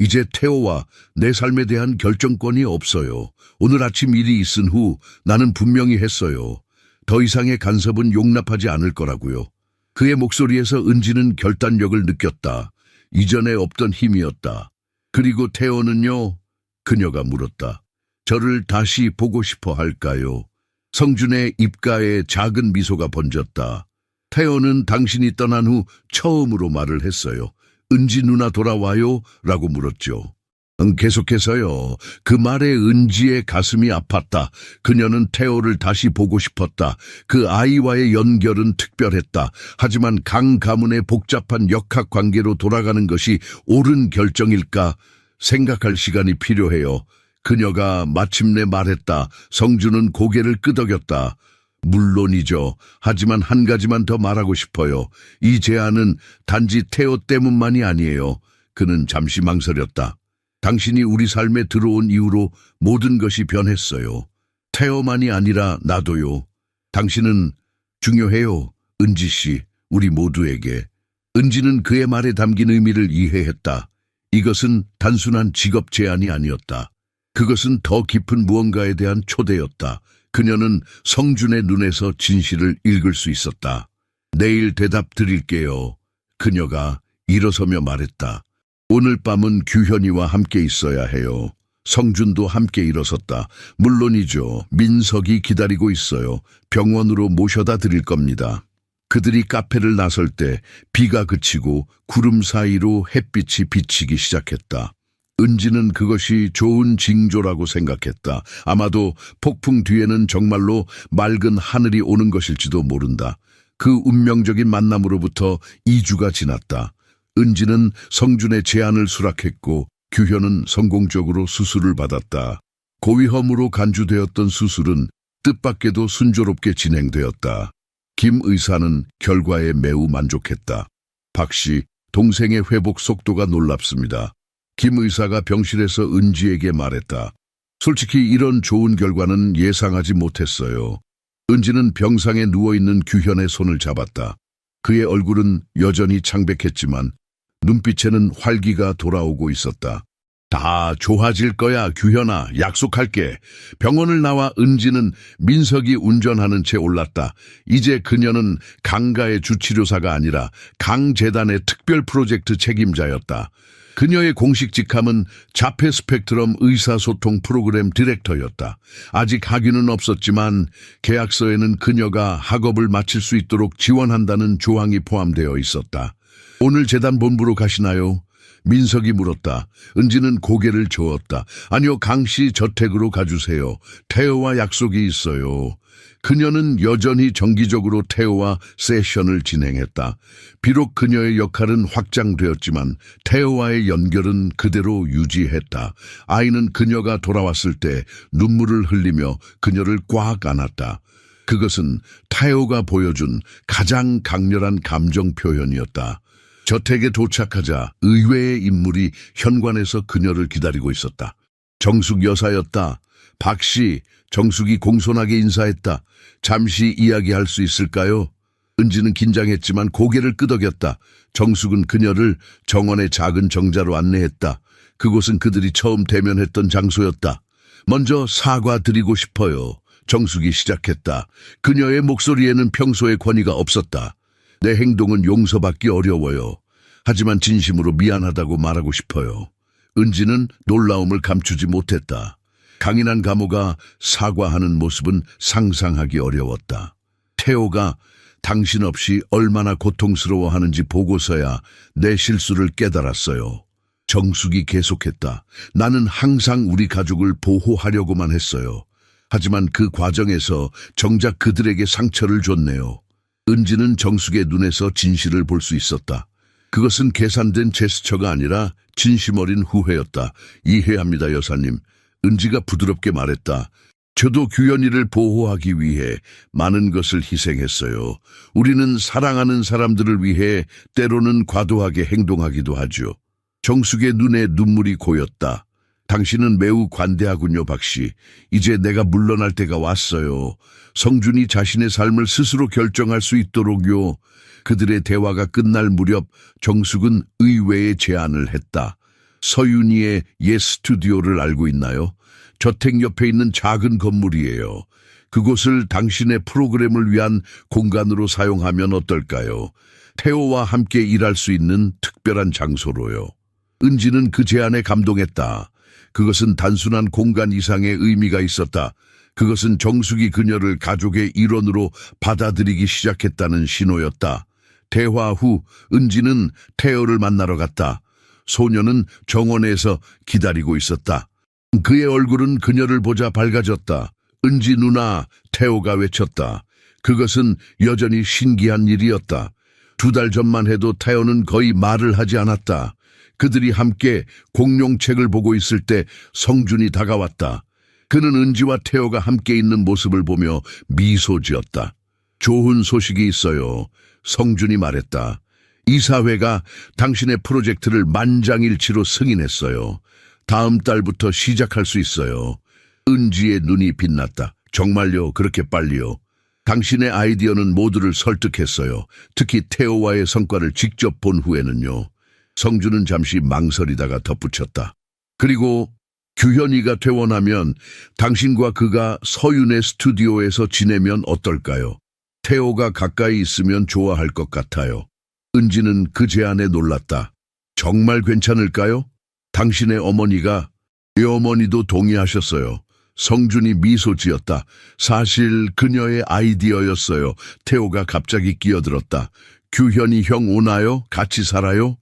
이제 태호와 내 삶에 대한 결정권이 없어요. 오늘 아침 일이 있은 후 나는 분명히 했어요. 더 이상의 간섭은 용납하지 않을 거라고요. 그의 목소리에서 은지는 결단력을 느꼈다. 이전에 없던 힘이었다. 그리고 태호는요? 그녀가 물었다. 저를 다시 보고 싶어 할까요? 성준의 입가에 작은 미소가 번졌다. 태호는 당신이 떠난 후 처음으로 말을 했어요. 은지 누나 돌아와요? 라고 물었죠. 계속해서요. 그 말에 은지의 가슴이 아팠다. 그녀는 태호를 다시 보고 싶었다. 그 아이와의 연결은 특별했다. 하지만 강 가문의 복잡한 역학관계로 돌아가는 것이 옳은 결정일까 생각할 시간이 필요해요. 그녀가 마침내 말했다. 성준은 고개를 끄덕였다. 물론이죠. 하지만 한 가지만 더 말하고 싶어요. 이 제안은 단지 태호 때문만이 아니에요. 그는 잠시 망설였다. 당신이 우리 삶에 들어온 이후로 모든 것이 변했어요. 태호만이 아니라 나도요. 당신은 중요해요. 은지 씨, 우리 모두에게. 은지는 그의 말에 담긴 의미를 이해했다. 이것은 단순한 직업 제안이 아니었다. 그것은 더 깊은 무언가에 대한 초대였다. 그녀는 성준의 눈에서 진실을 읽을 수 있었다. 내일 대답 드릴게요. 그녀가 일어서며 말했다. 오늘 밤은 규현이와 함께 있어야 해요. 성준도 함께 일어섰다. 물론이죠. 민석이 기다리고 있어요. 병원으로 모셔다 드릴 겁니다. 그들이 카페를 나설 때 비가 그치고 구름 사이로 햇빛이 비치기 시작했다. 은지는 그것이 좋은 징조라고 생각했다. 아마도 폭풍 뒤에는 정말로 맑은 하늘이 오는 것일지도 모른다. 그 운명적인 만남으로부터 2주가 지났다. 은지는 성준의 제안을 수락했고 규현은 성공적으로 수술을 받았다. 고위험으로 간주되었던 수술은 뜻밖에도 순조롭게 진행되었다. 김 의사는 결과에 매우 만족했다. 박 씨, 동생의 회복 속도가 놀랍습니다. 김 의사가 병실에서 은지에게 말했다. 솔직히 이런 좋은 결과는 예상하지 못했어요. 은지는 병상에 누워있는 규현의 손을 잡았다. 그의 얼굴은 여전히 창백했지만 눈빛에는 활기가 돌아오고 있었다. 다 좋아질 거야, 규현아. 약속할게. 병원을 나와 은지는 민석이 운전하는 채 올랐다. 이제 그녀는 강가의 주치료사가 아니라 강재단의 특별 프로젝트 책임자였다. 그녀의 공식 직함은 자폐 스펙트럼 의사소통 프로그램 디렉터였다. 아직 학위는 없었지만 계약서에는 그녀가 학업을 마칠 수 있도록 지원한다는 조항이 포함되어 있었다. 오늘 재단 본부로 가시나요? 민석이 물었다. 은지는 고개를 저었다. 아니요, 강씨 저택으로 가주세요. 태호와 약속이 있어요. 그녀는 여전히 정기적으로 태호와 세션을 진행했다. 비록 그녀의 역할은 확장되었지만 태호와의 연결은 그대로 유지했다. 아이는 그녀가 돌아왔을 때 눈물을 흘리며 그녀를 꽉 안았다. 그것은 태호가 보여준 가장 강렬한 감정 표현이었다. 저택에 도착하자 의외의 인물이 현관에서 그녀를 기다리고 있었다. 정숙 여사였다. 박 씨, 정숙이 공손하게 인사했다. 잠시 이야기할 수 있을까요? 은지는 긴장했지만 고개를 끄덕였다. 정숙은 그녀를 정원의 작은 정자로 안내했다. 그곳은 그들이 처음 대면했던 장소였다. 먼저 사과드리고 싶어요. 정숙이 시작했다. 그녀의 목소리에는 평소의 권위가 없었다. 내 행동은 용서받기 어려워요. 하지만 진심으로 미안하다고 말하고 싶어요. 은지는 놀라움을 감추지 못했다. 강인한 가모가 사과하는 모습은 상상하기 어려웠다. 태호가 당신 없이 얼마나 고통스러워하는지 보고서야 내 실수를 깨달았어요. 정숙이 계속했다. 나는 항상 우리 가족을 보호하려고만 했어요. 하지만 그 과정에서 정작 그들에게 상처를 줬네요. 은지는 정숙의 눈에서 진실을 볼 수 있었다. 그것은 계산된 제스처가 아니라 진심 어린 후회였다. 이해합니다, 여사님. 은지가 부드럽게 말했다. 저도 규현이를 보호하기 위해 많은 것을 희생했어요. 우리는 사랑하는 사람들을 위해 때로는 과도하게 행동하기도 하죠. 정숙의 눈에 눈물이 고였다. 당신은 매우 관대하군요, 박씨. 이제 내가 물러날 때가 왔어요. 성준이 자신의 삶을 스스로 결정할 수 있도록요. 그들의 대화가 끝날 무렵 정숙은 의외의 제안을 했다. 서윤이의 옛 스튜디오를 알고 있나요? 저택 옆에 있는 작은 건물이에요. 그곳을 당신의 프로그램을 위한 공간으로 사용하면 어떨까요? 태호와 함께 일할 수 있는 특별한 장소로요. 은지는 그 제안에 감동했다. 그것은 단순한 공간 이상의 의미가 있었다. 그것은 정숙이 그녀를 가족의 일원으로 받아들이기 시작했다는 신호였다. 대화 후 은지는 태호를 만나러 갔다. 소녀는 정원에서 기다리고 있었다. 그의 얼굴은 그녀를 보자 밝아졌다. 은지 누나, 태호가 외쳤다. 그것은 여전히 신기한 일이었다. 2달 전만 해도 태호는 거의 말을 하지 않았다. 그들이 함께 공룡책을 보고 있을 때 성준이 다가왔다. 그는 은지와 태호가 함께 있는 모습을 보며 미소 지었다. 좋은 소식이 있어요. 성준이 말했다. 이사회가 당신의 프로젝트를 만장일치로 승인했어요. 다음 달부터 시작할 수 있어요. 은지의 눈이 빛났다. 정말요? 그렇게 빨리요? 당신의 아이디어는 모두를 설득했어요. 특히 태호와의 성과를 직접 본 후에는요. 성준은 잠시 망설이다가 덧붙였다. 그리고 규현이가 퇴원하면 당신과 그가 서윤의 스튜디오에서 지내면 어떨까요? 태호가 가까이 있으면 좋아할 것 같아요. 은지는 그 제안에 놀랐다. 정말 괜찮을까요? 당신의 어머니가 이 어머니도 동의하셨어요. 성준이 미소 지었다. 사실 그녀의 아이디어였어요. 태호가 갑자기 끼어들었다. 규현이 형 오나요? 같이 살아요?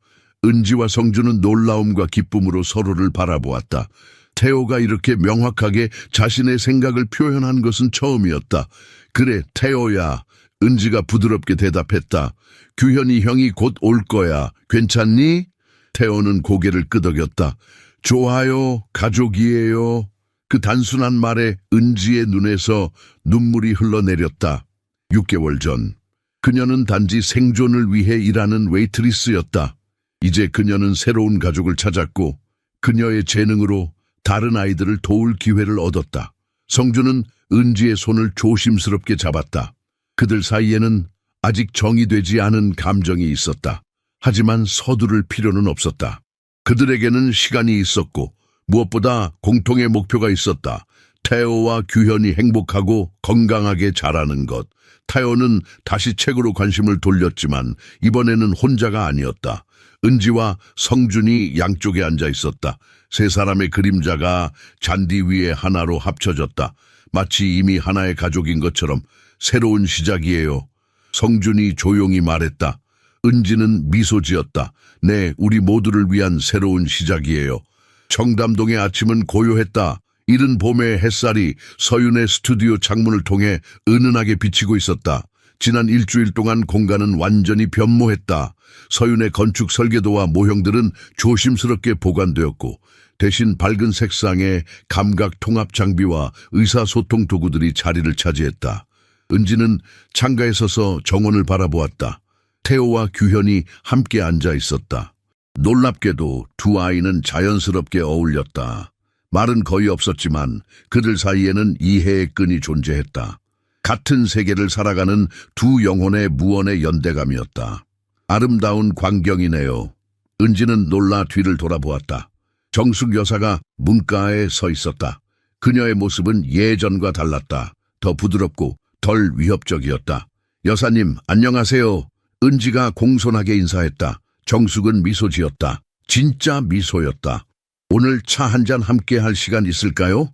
은지와 성준은 놀라움과 기쁨으로 서로를 바라보았다. 태호가 이렇게 명확하게 자신의 생각을 표현한 것은 처음이었다. 그래, 태호야. 은지가 부드럽게 대답했다. 규현이 형이 곧 올 거야. 괜찮니? 태호는 고개를 끄덕였다. 좋아요. 가족이에요. 그 단순한 말에 은지의 눈에서 눈물이 흘러내렸다. 6개월 전, 그녀는 단지 생존을 위해 일하는 웨이트리스였다. 이제 그녀는 새로운 가족을 찾았고 그녀의 재능으로 다른 아이들을 도울 기회를 얻었다. 성준은 은지의 손을 조심스럽게 잡았다. 그들 사이에는 아직 정의되지 않은 감정이 있었다. 하지만 서두를 필요는 없었다. 그들에게는 시간이 있었고 무엇보다 공통의 목표가 있었다. 태호와 규현이 행복하고 건강하게 자라는 것. 태호는 다시 책으로 관심을 돌렸지만 이번에는 혼자가 아니었다. 은지와 성준이 양쪽에 앉아 있었다. 세 사람의 그림자가 잔디 위에 하나로 합쳐졌다. 마치 이미 하나의 가족인 것처럼. 새로운 시작이에요. 성준이 조용히 말했다. 은지는 미소 지었다. 네, 우리 모두를 위한 새로운 시작이에요. 청담동의 아침은 고요했다. 이른 봄의 햇살이 서윤의 스튜디오 창문을 통해 은은하게 비치고 있었다. 지난 일주일 동안 공간은 완전히 변모했다. 서윤의 건축 설계도와 모형들은 조심스럽게 보관되었고 대신 밝은 색상의 감각 통합 장비와 의사소통 도구들이 자리를 차지했다. 은지는 창가에 서서 정원을 바라보았다. 태호와 규현이 함께 앉아 있었다. 놀랍게도 두 아이는 자연스럽게 어울렸다. 말은 거의 없었지만 그들 사이에는 이해의 끈이 존재했다. 같은 세계를 살아가는 두 영혼의 무언의 연대감이었다. 아름다운 광경이네요. 은지는 놀라 뒤를 돌아보았다. 정숙 여사가 문가에 서 있었다. 그녀의 모습은 예전과 달랐다. 더 부드럽고 덜 위협적이었다. 여사님, 안녕하세요. 은지가 공손하게 인사했다. 정숙은 미소 지었다. 진짜 미소였다. 오늘 차 한잔 함께 할 시간 있을까요?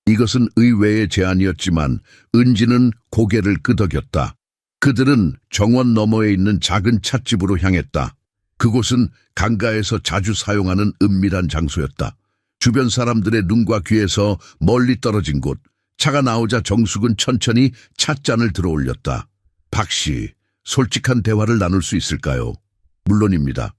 이것은 의외의 제안이었지만 은지는 고개를 끄덕였다. 그들은 정원 너머에 있는 작은 찻집으로 향했다. 그곳은 강가에서 자주 사용하는 은밀한 장소였다. 주변 사람들의 눈과 귀에서 멀리 떨어진 곳. 차가 나오자 정숙은 천천히 찻잔을 들어 올렸다. 박씨, 솔직한 대화를 나눌 수 있을까요? 물론입니다.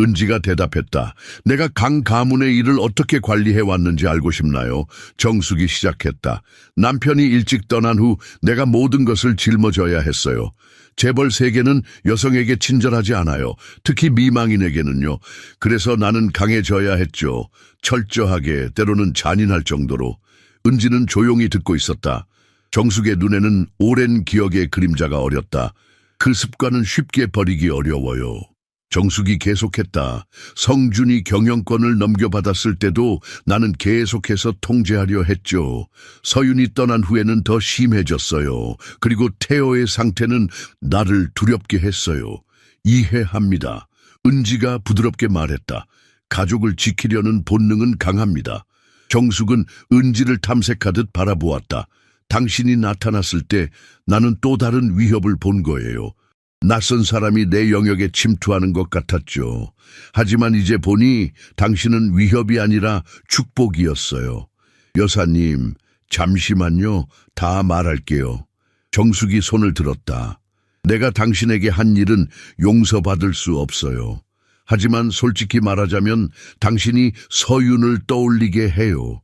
은지가 대답했다. 내가 강 가문의 일을 어떻게 관리해 왔는지 알고 싶나요? 정숙이 시작했다. 남편이 일찍 떠난 후 내가 모든 것을 짊어져야 했어요. 재벌 세계는 여성에게 친절하지 않아요. 특히 미망인에게는요. 그래서 나는 강해져야 했죠. 철저하게, 때로는 잔인할 정도로. 은지는 조용히 듣고 있었다. 정숙의 눈에는 오랜 기억의 그림자가 어렸다. 그 습관은 쉽게 버리기 어려워요. 정숙이 계속했다. 성준이 경영권을 넘겨받았을 때도 나는 계속해서 통제하려 했죠. 서윤이 떠난 후에는 더 심해졌어요. 그리고 태호의 상태는 나를 두렵게 했어요. 이해합니다. 은지가 부드럽게 말했다. 가족을 지키려는 본능은 강합니다. 정숙은 은지를 탐색하듯 바라보았다. 당신이 나타났을 때 나는 또 다른 위협을 본 거예요. 낯선 사람이 내 영역에 침투하는 것 같았죠. 하지만 이제 보니 당신은 위협이 아니라 축복이었어요. 여사님, 잠시만요. 다 말할게요. 정숙이 손을 들었다. 내가 당신에게 한 일은 용서받을 수 없어요. 하지만 솔직히 말하자면 당신이 서윤을 떠올리게 해요.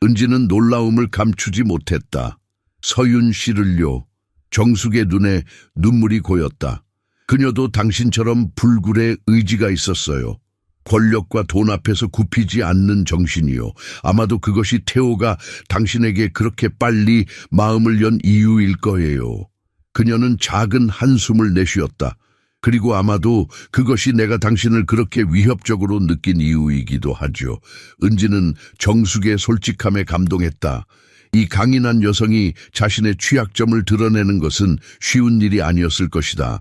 은지는 놀라움을 감추지 못했다. 서윤 씨를요. 정숙의 눈에 눈물이 고였다. 그녀도 당신처럼 불굴의 의지가 있었어요. 권력과 돈 앞에서 굽히지 않는 정신이요. 아마도 그것이 태호가 당신에게 그렇게 빨리 마음을 연 이유일 거예요. 그녀는 작은 한숨을 내쉬었다. 그리고 아마도 그것이 내가 당신을 그렇게 위협적으로 느낀 이유이기도 하죠. 은지는 정숙의 솔직함에 감동했다. 이 강인한 여성이 자신의 취약점을 드러내는 것은 쉬운 일이 아니었을 것이다.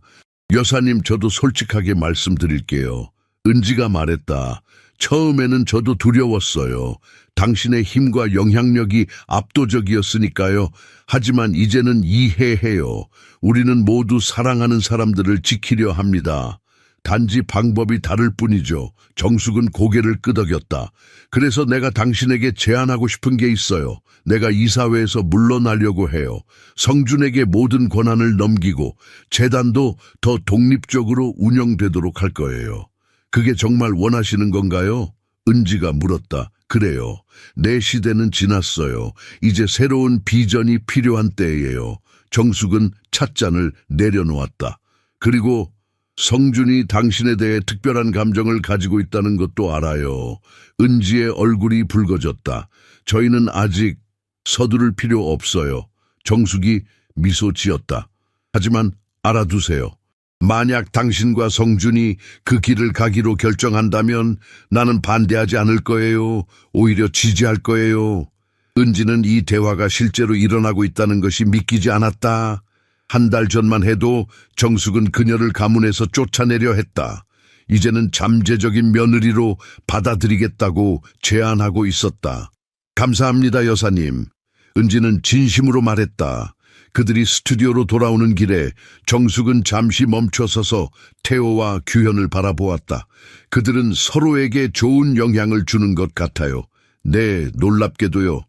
여사님, 저도 솔직하게 말씀드릴게요. 은지가 말했다. 처음에는 저도 두려웠어요. 당신의 힘과 영향력이 압도적이었으니까요. 하지만 이제는 이해해요. 우리는 모두 사랑하는 사람들을 지키려 합니다. 단지 방법이 다를 뿐이죠. 정숙은 고개를 끄덕였다. 그래서 내가 당신에게 제안하고 싶은 게 있어요. 내가 이사회에서 물러나려고 해요. 성준에게 모든 권한을 넘기고 재단도 더 독립적으로 운영되도록 할 거예요. 그게 정말 원하시는 건가요? 은지가 물었다. 그래요. 내 시대는 지났어요. 이제 새로운 비전이 필요한 때예요. 정숙은 찻잔을 내려놓았다. 그리고 성준이 당신에 대해 특별한 감정을 가지고 있다는 것도 알아요. 은지의 얼굴이 붉어졌다. 저희는 아직 서두를 필요 없어요. 정숙이 미소 지었다. 하지만 알아두세요. 만약 당신과 성준이 그 길을 가기로 결정한다면 나는 반대하지 않을 거예요. 오히려 지지할 거예요. 은지는 이 대화가 실제로 일어나고 있다는 것이 믿기지 않았다. 한 달 전만 해도 정숙은 그녀를 가문에서 쫓아내려 했다. 이제는 잠재적인 며느리로 받아들이겠다고 제안하고 있었다. 감사합니다, 여사님. 은지는 진심으로 말했다. 그들이 스튜디오로 돌아오는 길에 정숙은 잠시 멈춰서서 태호와 규현을 바라보았다. 그들은 서로에게 좋은 영향을 주는 것 같아요. 네, 놀랍게도요.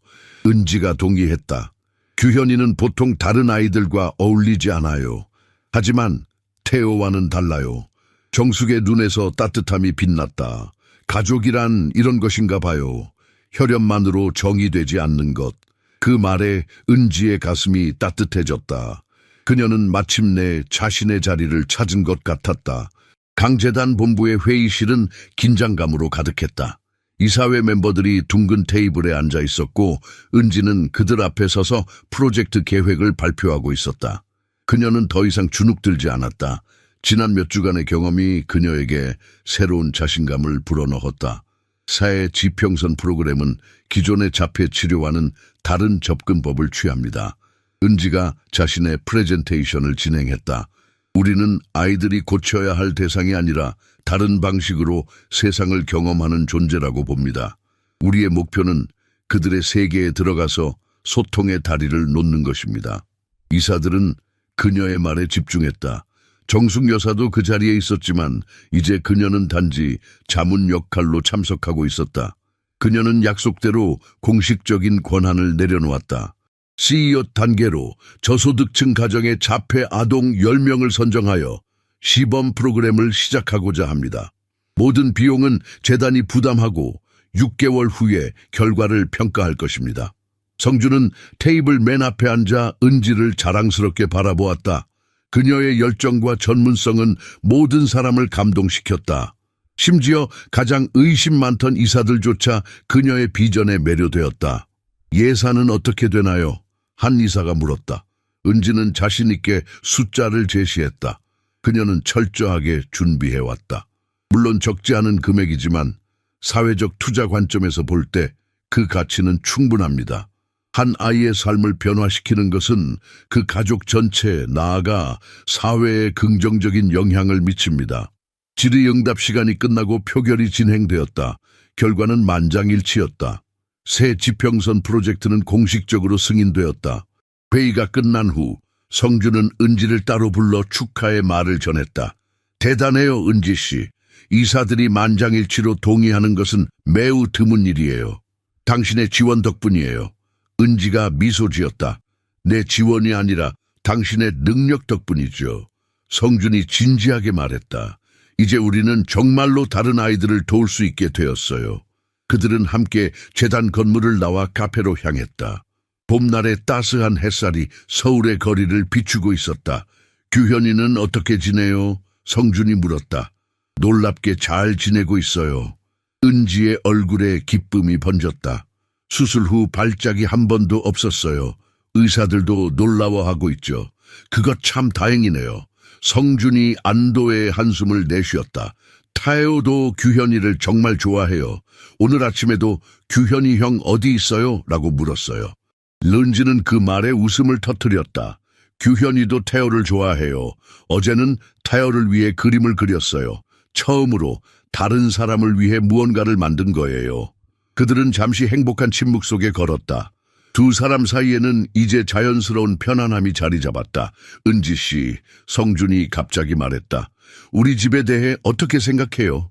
은지가 동의했다. 규현이는 보통 다른 아이들과 어울리지 않아요. 하지만 태호와는 달라요. 정숙의 눈에서 따뜻함이 빛났다. 가족이란 이런 것인가 봐요. 혈연만으로 정의되지 않는 것. 그 말에 은지의 가슴이 따뜻해졌다. 그녀는 마침내 자신의 자리를 찾은 것 같았다. 강재단 본부의 회의실은 긴장감으로 가득했다. 이사회 멤버들이 둥근 테이블에 앉아 있었고 은지는 그들 앞에 서서 프로젝트 계획을 발표하고 있었다. 그녀는 더 이상 주눅들지 않았다. 지난 몇 주간의 경험이 그녀에게 새로운 자신감을 불어넣었다. 사회 지평선 프로그램은 기존의 자폐 치료와는 다른 접근법을 취합니다. 은지가 자신의 프레젠테이션을 진행했다. 우리는 아이들이 고쳐야 할 대상이 아니라 다른 방식으로 세상을 경험하는 존재라고 봅니다. 우리의 목표는 그들의 세계에 들어가서 소통의 다리를 놓는 것입니다. 이사들은 그녀의 말에 집중했다. 정숙 여사도 그 자리에 있었지만 이제 그녀는 단지 자문 역할로 참석하고 있었다. 그녀는 약속대로 공식적인 권한을 내려놓았다. CEO 단계로 저소득층 가정의 자폐 아동 10명을 선정하여 시범 프로그램을 시작하고자 합니다. 모든 비용은 재단이 부담하고 6개월 후에 결과를 평가할 것입니다. 성준은 테이블 맨 앞에 앉아 은지를 자랑스럽게 바라보았다. 그녀의 열정과 전문성은 모든 사람을 감동시켰다. 심지어 가장 의심 많던 이사들조차 그녀의 비전에 매료되었다. 예산은 어떻게 되나요? 한 이사가 물었다. 은지는 자신 있게 숫자를 제시했다. 그녀는 철저하게 준비해왔다. 물론 적지 않은 금액이지만 사회적 투자 관점에서 볼 때 그 가치는 충분합니다. 한 아이의 삶을 변화시키는 것은 그 가족 전체에 나아가 사회에 긍정적인 영향을 미칩니다. 질의응답 시간이 끝나고 표결이 진행되었다. 결과는 만장일치였다. 새 지평선 프로젝트는 공식적으로 승인되었다. 회의가 끝난 후 성준은 은지를 따로 불러 축하의 말을 전했다. 대단해요, 은지 씨. 이사들이 만장일치로 동의하는 것은 매우 드문 일이에요. 당신의 지원 덕분이에요. 은지가 미소 지었다. 내 지원이 아니라 당신의 능력 덕분이죠. 성준이 진지하게 말했다. 이제 우리는 정말로 다른 아이들을 도울 수 있게 되었어요. 그들은 함께 재단 건물을 나와 카페로 향했다. 봄날의 따스한 햇살이 서울의 거리를 비추고 있었다. 규현이는 어떻게 지내요? 성준이 물었다. 놀랍게 잘 지내고 있어요. 은지의 얼굴에 기쁨이 번졌다. 수술 후 발작이 한 번도 없었어요. 의사들도 놀라워하고 있죠. 그것 참 다행이네요. 성준이 안도의 한숨을 내쉬었다. 태호도 규현이를 정말 좋아해요. 오늘 아침에도 규현이 형 어디 있어요? 라고 물었어요. 른지는 그 말에 웃음을 터뜨렸다. 규현이도 태호를 좋아해요. 어제는 태호를 위해 그림을 그렸어요. 처음으로 다른 사람을 위해 무언가를 만든 거예요. 그들은 잠시 행복한 침묵 속에 걸었다. 두 사람 사이에는 이제 자연스러운 편안함이 자리 잡았다. 은지 씨, 성준이 갑자기 말했다. 우리 집에 대해 어떻게 생각해요?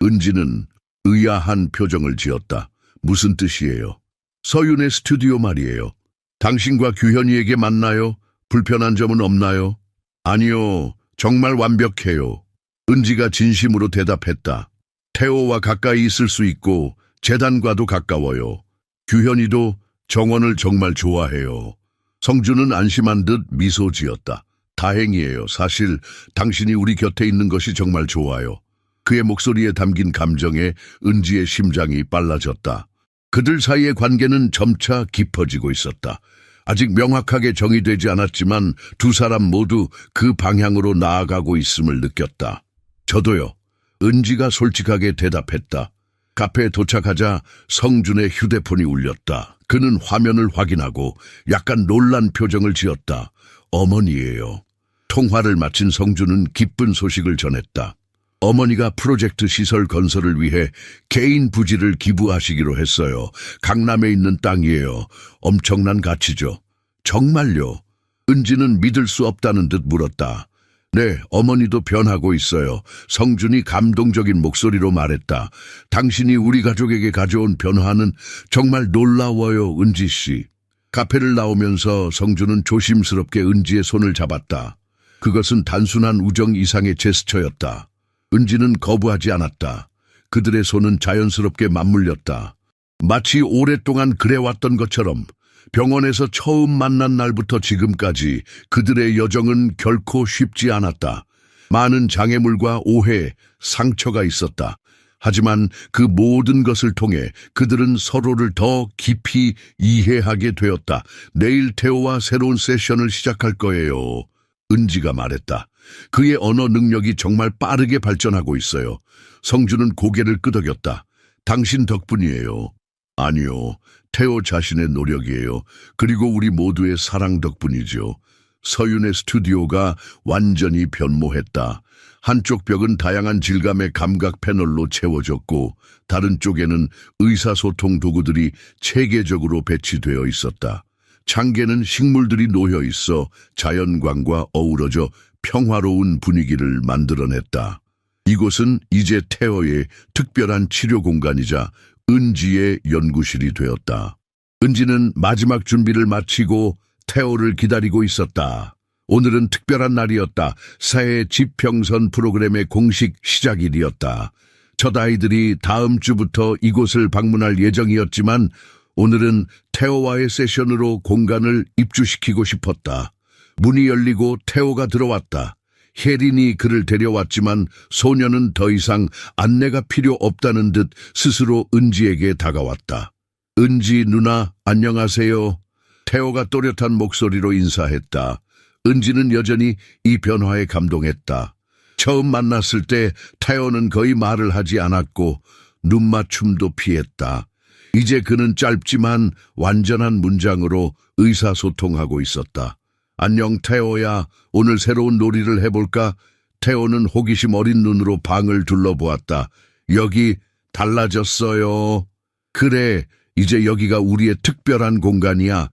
은지는 의아한 표정을 지었다. 무슨 뜻이에요? 서윤의 스튜디오 말이에요. 당신과 규현이에게 맞나요? 불편한 점은 없나요? 아니요, 정말 완벽해요. 은지가 진심으로 대답했다. 태호와 가까이 있을 수 있고 재단과도 가까워요. 규현이도 정원을 정말 좋아해요. 성준은 안심한 듯 미소 지었다. 다행이에요. 사실 당신이 우리 곁에 있는 것이 정말 좋아요. 그의 목소리에 담긴 감정에 은지의 심장이 빨라졌다. 그들 사이의 관계는 점차 깊어지고 있었다. 아직 명확하게 정의되지 않았지만 두 사람 모두 그 방향으로 나아가고 있음을 느꼈다. 저도요. 은지가 솔직하게 대답했다. 카페에 도착하자 성준의 휴대폰이 울렸다. 그는 화면을 확인하고 약간 놀란 표정을 지었다. 어머니예요. 통화를 마친 성준은 기쁜 소식을 전했다. 어머니가 프로젝트 시설 건설을 위해 개인 부지를 기부하시기로 했어요. 강남에 있는 땅이에요. 엄청난 가치죠. 정말요? 은지는 믿을 수 없다는 듯 물었다. 네, 어머니도 변하고 있어요. 성준이 감동적인 목소리로 말했다. 당신이 우리 가족에게 가져온 변화는 정말 놀라워요, 은지 씨. 카페를 나오면서 성준은 조심스럽게 은지의 손을 잡았다. 그것은 단순한 우정 이상의 제스처였다. 은지는 거부하지 않았다. 그들의 손은 자연스럽게 맞물렸다. 마치 오랫동안 그래왔던 것처럼 병원에서 처음 만난 날부터 지금까지 그들의 여정은 결코 쉽지 않았다. 많은 장애물과 오해, 상처가 있었다. 하지만 그 모든 것을 통해 그들은 서로를 더 깊이 이해하게 되었다. 내일 태호와 새로운 세션을 시작할 거예요. 은지가 말했다. 그의 언어 능력이 정말 빠르게 발전하고 있어요. 성준은 고개를 끄덕였다. 당신 덕분이에요. 아니요, 태호 자신의 노력이에요. 그리고 우리 모두의 사랑 덕분이죠. 서윤의 스튜디오가 완전히 변모했다. 한쪽 벽은 다양한 질감의 감각 패널로 채워졌고 다른 쪽에는 의사소통 도구들이 체계적으로 배치되어 있었다. 창계는 식물들이 놓여 있어 자연광과 어우러져 평화로운 분위기를 만들어냈다. 이곳은 이제 태호의 특별한 치료 공간이자 은지의 연구실이 되었다. 은지는 마지막 준비를 마치고 태호를 기다리고 있었다. 오늘은 특별한 날이었다. 새해 지평선 프로그램의 공식 시작일이었다. 첫 아이들이 다음 주부터 이곳을 방문할 예정이었지만 오늘은 태호와의 세션으로 공간을 입주시키고 싶었다. 문이 열리고 태호가 들어왔다. 혜린이 그를 데려왔지만 소녀는 더 이상 안내가 필요 없다는 듯 스스로 은지에게 다가왔다. 은지 누나, 안녕하세요. 태호가 또렷한 목소리로 인사했다. 은지는 여전히 이 변화에 감동했다. 처음 만났을 때 태호는 거의 말을 하지 않았고 눈맞춤도 피했다. 이제 그는 짧지만 완전한 문장으로 의사소통하고 있었다. 안녕 태호야, 오늘 새로운 놀이를 해볼까? 태호는 호기심 어린 눈으로 방을 둘러보았다. 여기 달라졌어요. 그래, 이제 여기가 우리의 특별한 공간이야.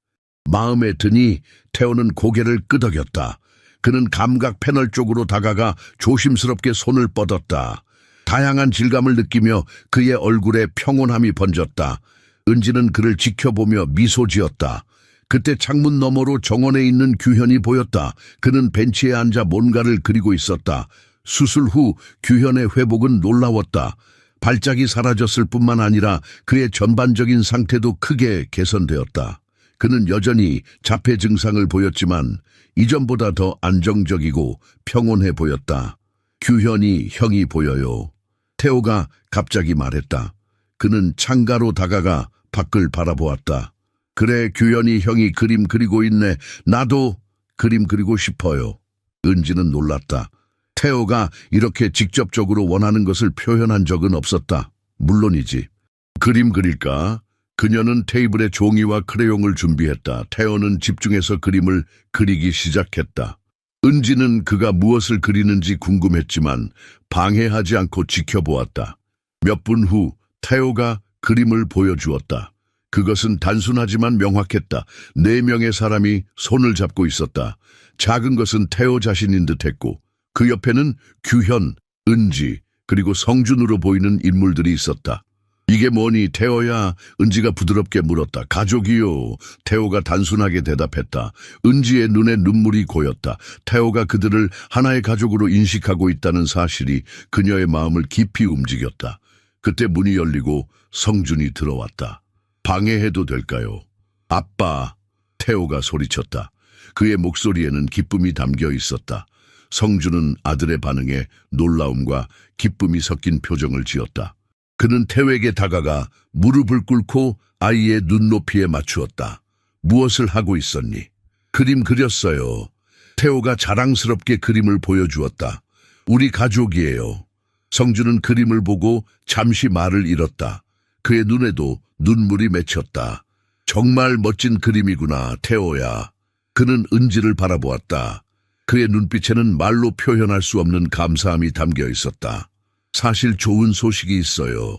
마음에 드니 태호는 고개를 끄덕였다. 그는 감각 패널 쪽으로 다가가 조심스럽게 손을 뻗었다. 다양한 질감을 느끼며 그의 얼굴에 평온함이 번졌다. 은지는 그를 지켜보며 미소 지었다. 그때 창문 너머로 정원에 있는 규현이 보였다. 그는 벤치에 앉아 뭔가를 그리고 있었다. 수술 후 규현의 회복은 놀라웠다. 발작이 사라졌을 뿐만 아니라 그의 전반적인 상태도 크게 개선되었다. 그는 여전히 자폐 증상을 보였지만 이전보다 더 안정적이고 평온해 보였다. 규현이 형이 보여요. 태호가 갑자기 말했다. 그는 창가로 다가가 밖을 바라보았다. 그래, 규현이 형이 그림 그리고 있네. 나도 그림 그리고 싶어요. 은지는 놀랐다. 태호가 이렇게 직접적으로 원하는 것을 표현한 적은 없었다. 물론이지. 그림 그릴까? 그녀는 테이블에 종이와 크레용을 준비했다. 태호는 집중해서 그림을 그리기 시작했다. 은지는 그가 무엇을 그리는지 궁금했지만 방해하지 않고 지켜보았다. 몇 분 후 태호가 그림을 보여주었다. 그것은 단순하지만 명확했다. 4명의 사람이 손을 잡고 있었다. 작은 것은 태호 자신인 듯했고 그 옆에는 규현, 은지, 그리고 성준으로 보이는 인물들이 있었다. 이게 뭐니, 태호야? 은지가 부드럽게 물었다. 가족이요. 태호가 단순하게 대답했다. 은지의 눈에 눈물이 고였다. 태호가 그들을 하나의 가족으로 인식하고 있다는 사실이 그녀의 마음을 깊이 움직였다. 그때 문이 열리고 성준이 들어왔다. 방해해도 될까요? 아빠, 태호가 소리쳤다. 그의 목소리에는 기쁨이 담겨 있었다. 성준은 아들의 반응에 놀라움과 기쁨이 섞인 표정을 지었다. 그는 태호에게 다가가 무릎을 꿇고 아이의 눈높이에 맞추었다. 무엇을 하고 있었니? 그림 그렸어요. 태호가 자랑스럽게 그림을 보여주었다. 우리 가족이에요. 성준은 그림을 보고 잠시 말을 잃었다. 그의 눈에도 눈물이 맺혔다. 정말 멋진 그림이구나, 태호야. 그는 은지를 바라보았다. 그의 눈빛에는 말로 표현할 수 없는 감사함이 담겨 있었다. 사실 좋은 소식이 있어요.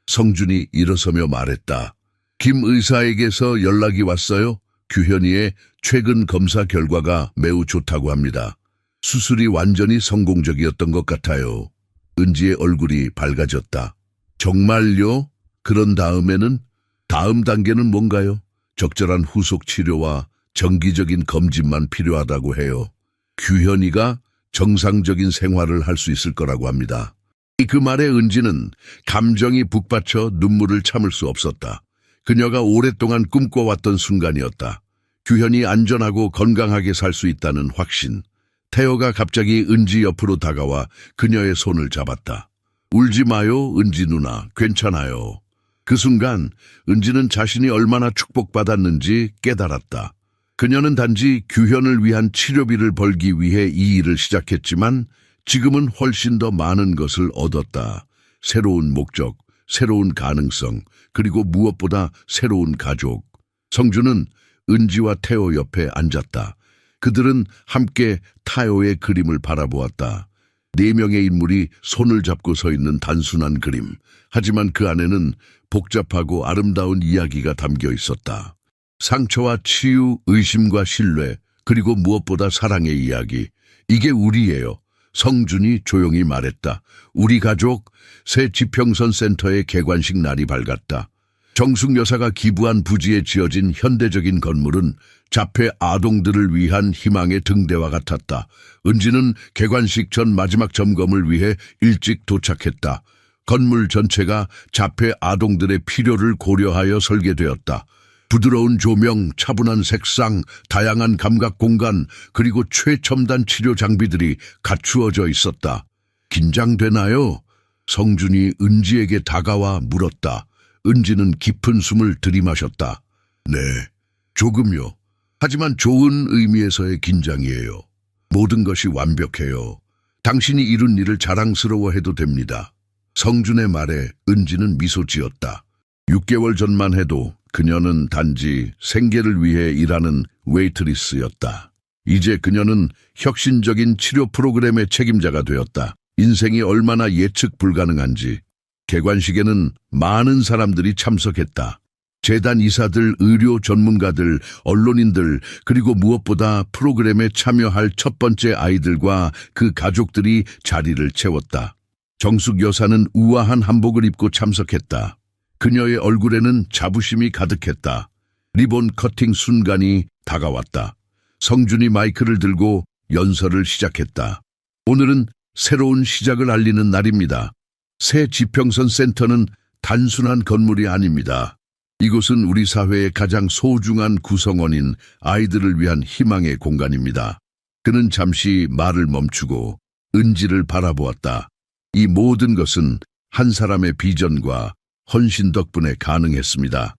성준이 일어서며 말했다. 김 의사에게서 연락이 왔어요. 규현이의 최근 검사 결과가 매우 좋다고 합니다. 수술이 완전히 성공적이었던 것 같아요. 은지의 얼굴이 밝아졌다. 정말요? 그런 다음에는? 다음 단계는 뭔가요? 적절한 후속 치료와 정기적인 검진만 필요하다고 해요. 규현이가 정상적인 생활을 할 수 있을 거라고 합니다. 그 말에 은지는 감정이 북받쳐 눈물을 참을 수 없었다. 그녀가 오랫동안 꿈꿔왔던 순간이었다. 규현이 안전하고 건강하게 살 수 있다는 확신. 태호가 갑자기 은지 옆으로 다가와 그녀의 손을 잡았다. 울지 마요, 은지 누나. 괜찮아요. 그 순간 은지는 자신이 얼마나 축복받았는지 깨달았다. 그녀는 단지 규현을 위한 치료비를 벌기 위해 이 일을 시작했지만 지금은 훨씬 더 많은 것을 얻었다. 새로운 목적, 새로운 가능성, 그리고 무엇보다 새로운 가족. 성준은 은지와 태호 옆에 앉았다. 그들은 함께 태호의 그림을 바라보았다. 4명의 인물이 손을 잡고 서 있는 단순한 그림. 하지만 그 안에는 복잡하고 아름다운 이야기가 담겨 있었다. 상처와 치유, 의심과 신뢰, 그리고 무엇보다 사랑의 이야기. 이게 우리예요. 성준이 조용히 말했다. 우리 가족, 새 지평선 센터의 개관식 날이 밝았다. 정숙 여사가 기부한 부지에 지어진 현대적인 건물은 자폐 아동들을 위한 희망의 등대와 같았다. 은지는 개관식 전 마지막 점검을 위해 일찍 도착했다. 건물 전체가 자폐 아동들의 필요를 고려하여 설계되었다. 부드러운 조명, 차분한 색상, 다양한 감각 공간, 그리고 최첨단 치료 장비들이 갖추어져 있었다. 긴장되나요? 성준이 은지에게 다가와 물었다. 은지는 깊은 숨을 들이마셨다. 네, 조금요. 하지만 좋은 의미에서의 긴장이에요. 모든 것이 완벽해요. 당신이 이룬 일을 자랑스러워해도 됩니다. 성준의 말에 은지는 미소 지었다. 6개월 전만 해도 그녀는 단지 생계를 위해 일하는 웨이트리스였다. 이제 그녀는 혁신적인 치료 프로그램의 책임자가 되었다. 인생이 얼마나 예측 불가능한지. 개관식에는 많은 사람들이 참석했다. 재단 이사들, 의료 전문가들, 언론인들, 그리고 무엇보다 프로그램에 참여할 첫 번째 아이들과 그 가족들이 자리를 채웠다. 정숙 여사는 우아한 한복을 입고 참석했다. 그녀의 얼굴에는 자부심이 가득했다. 리본 커팅 순간이 다가왔다. 성준이 마이크를 들고 연설을 시작했다. 오늘은 새로운 시작을 알리는 날입니다. 새 지평선 센터는 단순한 건물이 아닙니다. 이곳은 우리 사회의 가장 소중한 구성원인 아이들을 위한 희망의 공간입니다. 그는 잠시 말을 멈추고 은지를 바라보았다. 이 모든 것은 한 사람의 비전과 헌신 덕분에 가능했습니다.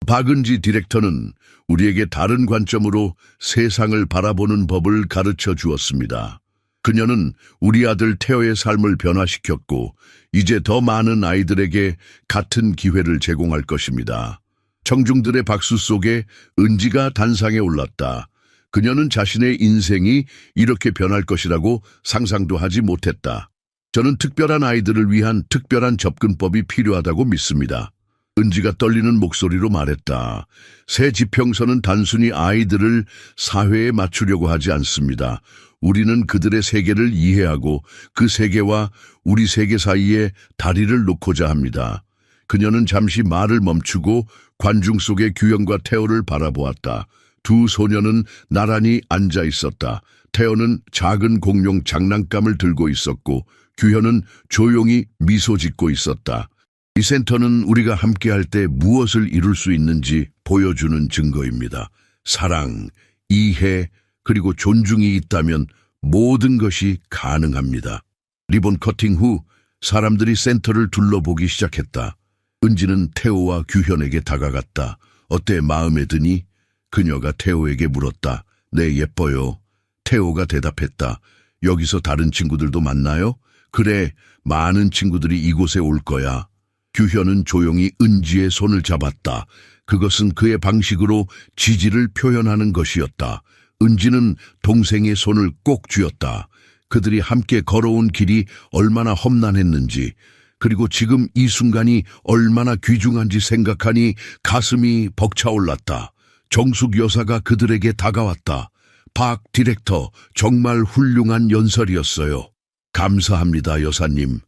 박은지 디렉터는 우리에게 다른 관점으로 세상을 바라보는 법을 가르쳐 주었습니다. 그녀는 우리 아들 태호의 삶을 변화시켰고 이제 더 많은 아이들에게 같은 기회를 제공할 것입니다. 청중들의 박수 속에 은지가 단상에 올랐다. 그녀는 자신의 인생이 이렇게 변할 것이라고 상상도 하지 못했다. 저는 특별한 아이들을 위한 특별한 접근법이 필요하다고 믿습니다. 은지가 떨리는 목소리로 말했다. 새 지평선은 단순히 아이들을 사회에 맞추려고 하지 않습니다. 우리는 그들의 세계를 이해하고 그 세계와 우리 세계 사이에 다리를 놓고자 합니다. 그녀는 잠시 말을 멈추고 관중 속의 규현과 태호를 바라보았다. 두 소녀는 나란히 앉아 있었다. 태호는 작은 공룡 장난감을 들고 있었고 규현은 조용히 미소 짓고 있었다. 이 센터는 우리가 함께할 때 무엇을 이룰 수 있는지 보여주는 증거입니다. 사랑, 이해, 그리고 존중이 있다면 모든 것이 가능합니다. 리본 커팅 후 사람들이 센터를 둘러보기 시작했다. 은지는 태호와 규현에게 다가갔다. 어때, 마음에 드니? 그녀가 태호에게 물었다. 네, 예뻐요. 태호가 대답했다. 여기서 다른 친구들도 만나요? 그래, 많은 친구들이 이곳에 올 거야. 규현은 조용히 은지의 손을 잡았다. 그것은 그의 방식으로 지지를 표현하는 것이었다. 은지는 동생의 손을 꼭 쥐었다. 그들이 함께 걸어온 길이 얼마나 험난했는지, 그리고 지금 이 순간이 얼마나 귀중한지 생각하니 가슴이 벅차올랐다. 정숙 여사가 그들에게 다가왔다. 박 디렉터, 정말 훌륭한 연설이었어요. 감사합니다, 여사님.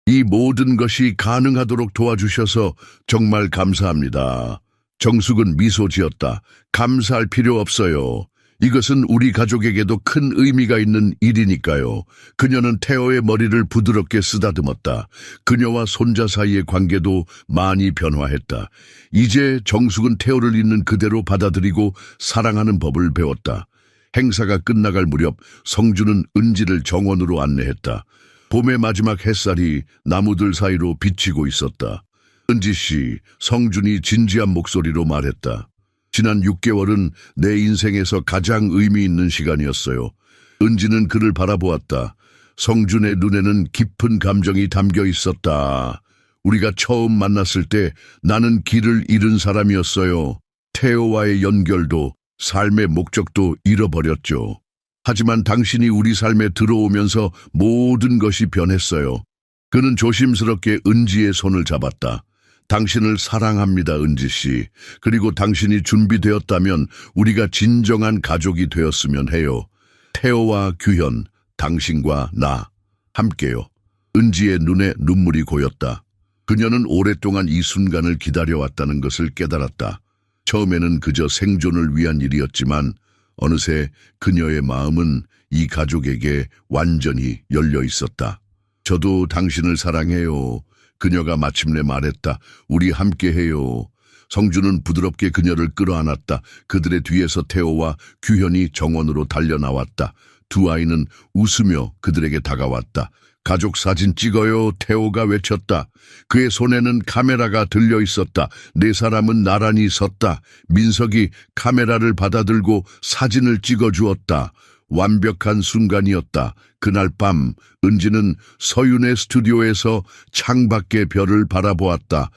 이 모든 것이 가능하도록 도와주셔서 정말 감사합니다. 정숙은 미소 지었다. 감사할 필요 없어요. 이것은 우리 가족에게도 큰 의미가 있는 일이니까요. 그녀는 태호의 머리를 부드럽게 쓰다듬었다. 그녀와 손자 사이의 관계도 많이 변화했다. 이제 정숙은 태호를 있는 그대로 받아들이고 사랑하는 법을 배웠다. 행사가 끝나갈 무렵 성주는 은지를 정원으로 안내했다. 봄의 마지막 햇살이 나무들 사이로 비치고 있었다. 은지 씨, 성준이 진지한 목소리로 말했다. 지난 6개월은 내 인생에서 가장 의미 있는 시간이었어요. 은지는 그를 바라보았다. 성준의 눈에는 깊은 감정이 담겨 있었다. 우리가 처음 만났을 때 나는 길을 잃은 사람이었어요. 태호와의 연결도 삶의 목적도 잃어버렸죠. 하지만 당신이 우리 삶에 들어오면서 모든 것이 변했어요. 그는 조심스럽게 은지의 손을 잡았다. 당신을 사랑합니다, 은지 씨. 그리고 당신이 준비되었다면 우리가 진정한 가족이 되었으면 해요. 태호와 규현, 당신과 나, 함께요. 은지의 눈에 눈물이 고였다. 그녀는 오랫동안 이 순간을 기다려왔다는 것을 깨달았다. 처음에는 그저 생존을 위한 일이었지만 어느새 그녀의 마음은 이 가족에게 완전히 열려 있었다. 저도 당신을 사랑해요. 그녀가 마침내 말했다. 우리 함께해요. 성주는 부드럽게 그녀를 끌어안았다. 그들의 뒤에서 태호와 규현이 정원으로 달려나왔다. 두 아이는 웃으며 그들에게 다가왔다. 가족 사진 찍어요. 태호가 외쳤다. 그의 손에는 카메라가 들려 있었다. 네 사람은 나란히 섰다. 민석이 카메라를 받아들고 사진을 찍어주었다. 완벽한 순간이었다. 그날 밤 은지는 서윤의 스튜디오에서 창밖의 별을 바라보았다.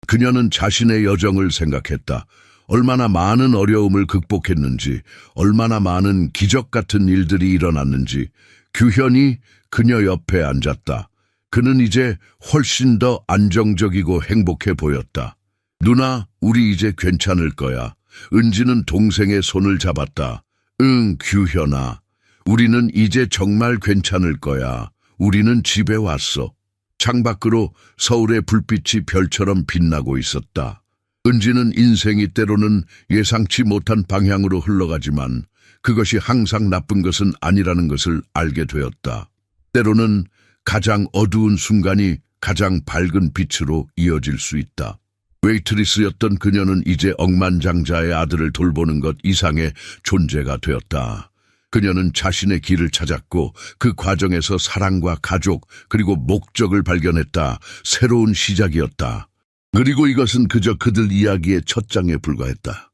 그녀는 자신의 여정을 생각했다. 얼마나 많은 어려움을 극복했는지, 얼마나 많은 기적 같은 일들이 일어났는지. 규현이 그녀 옆에 앉았다. 그는 이제 훨씬 더 안정적이고 행복해 보였다. 누나, 우리 이제 괜찮을 거야. 은지는 동생의 손을 잡았다. 응, 규현아. 우리는 이제 정말 괜찮을 거야. 우리는 집에 왔어. 창밖으로 서울의 불빛이 별처럼 빛나고 있었다. 은지는 인생이 때로는 예상치 못한 방향으로 흘러가지만 그것이 항상 나쁜 것은 아니라는 것을 알게 되었다. 때로는 가장 어두운 순간이 가장 밝은 빛으로 이어질 수 있다. 웨이트리스였던 그녀는 이제 억만장자의 아들을 돌보는 것 이상의 존재가 되었다. 그녀는 자신의 길을 찾았고 그 과정에서 사랑과 가족 그리고 목적을 발견했다. 새로운 시작이었다. 그리고 이것은 그저 그들 이야기의 첫 장에 불과했다.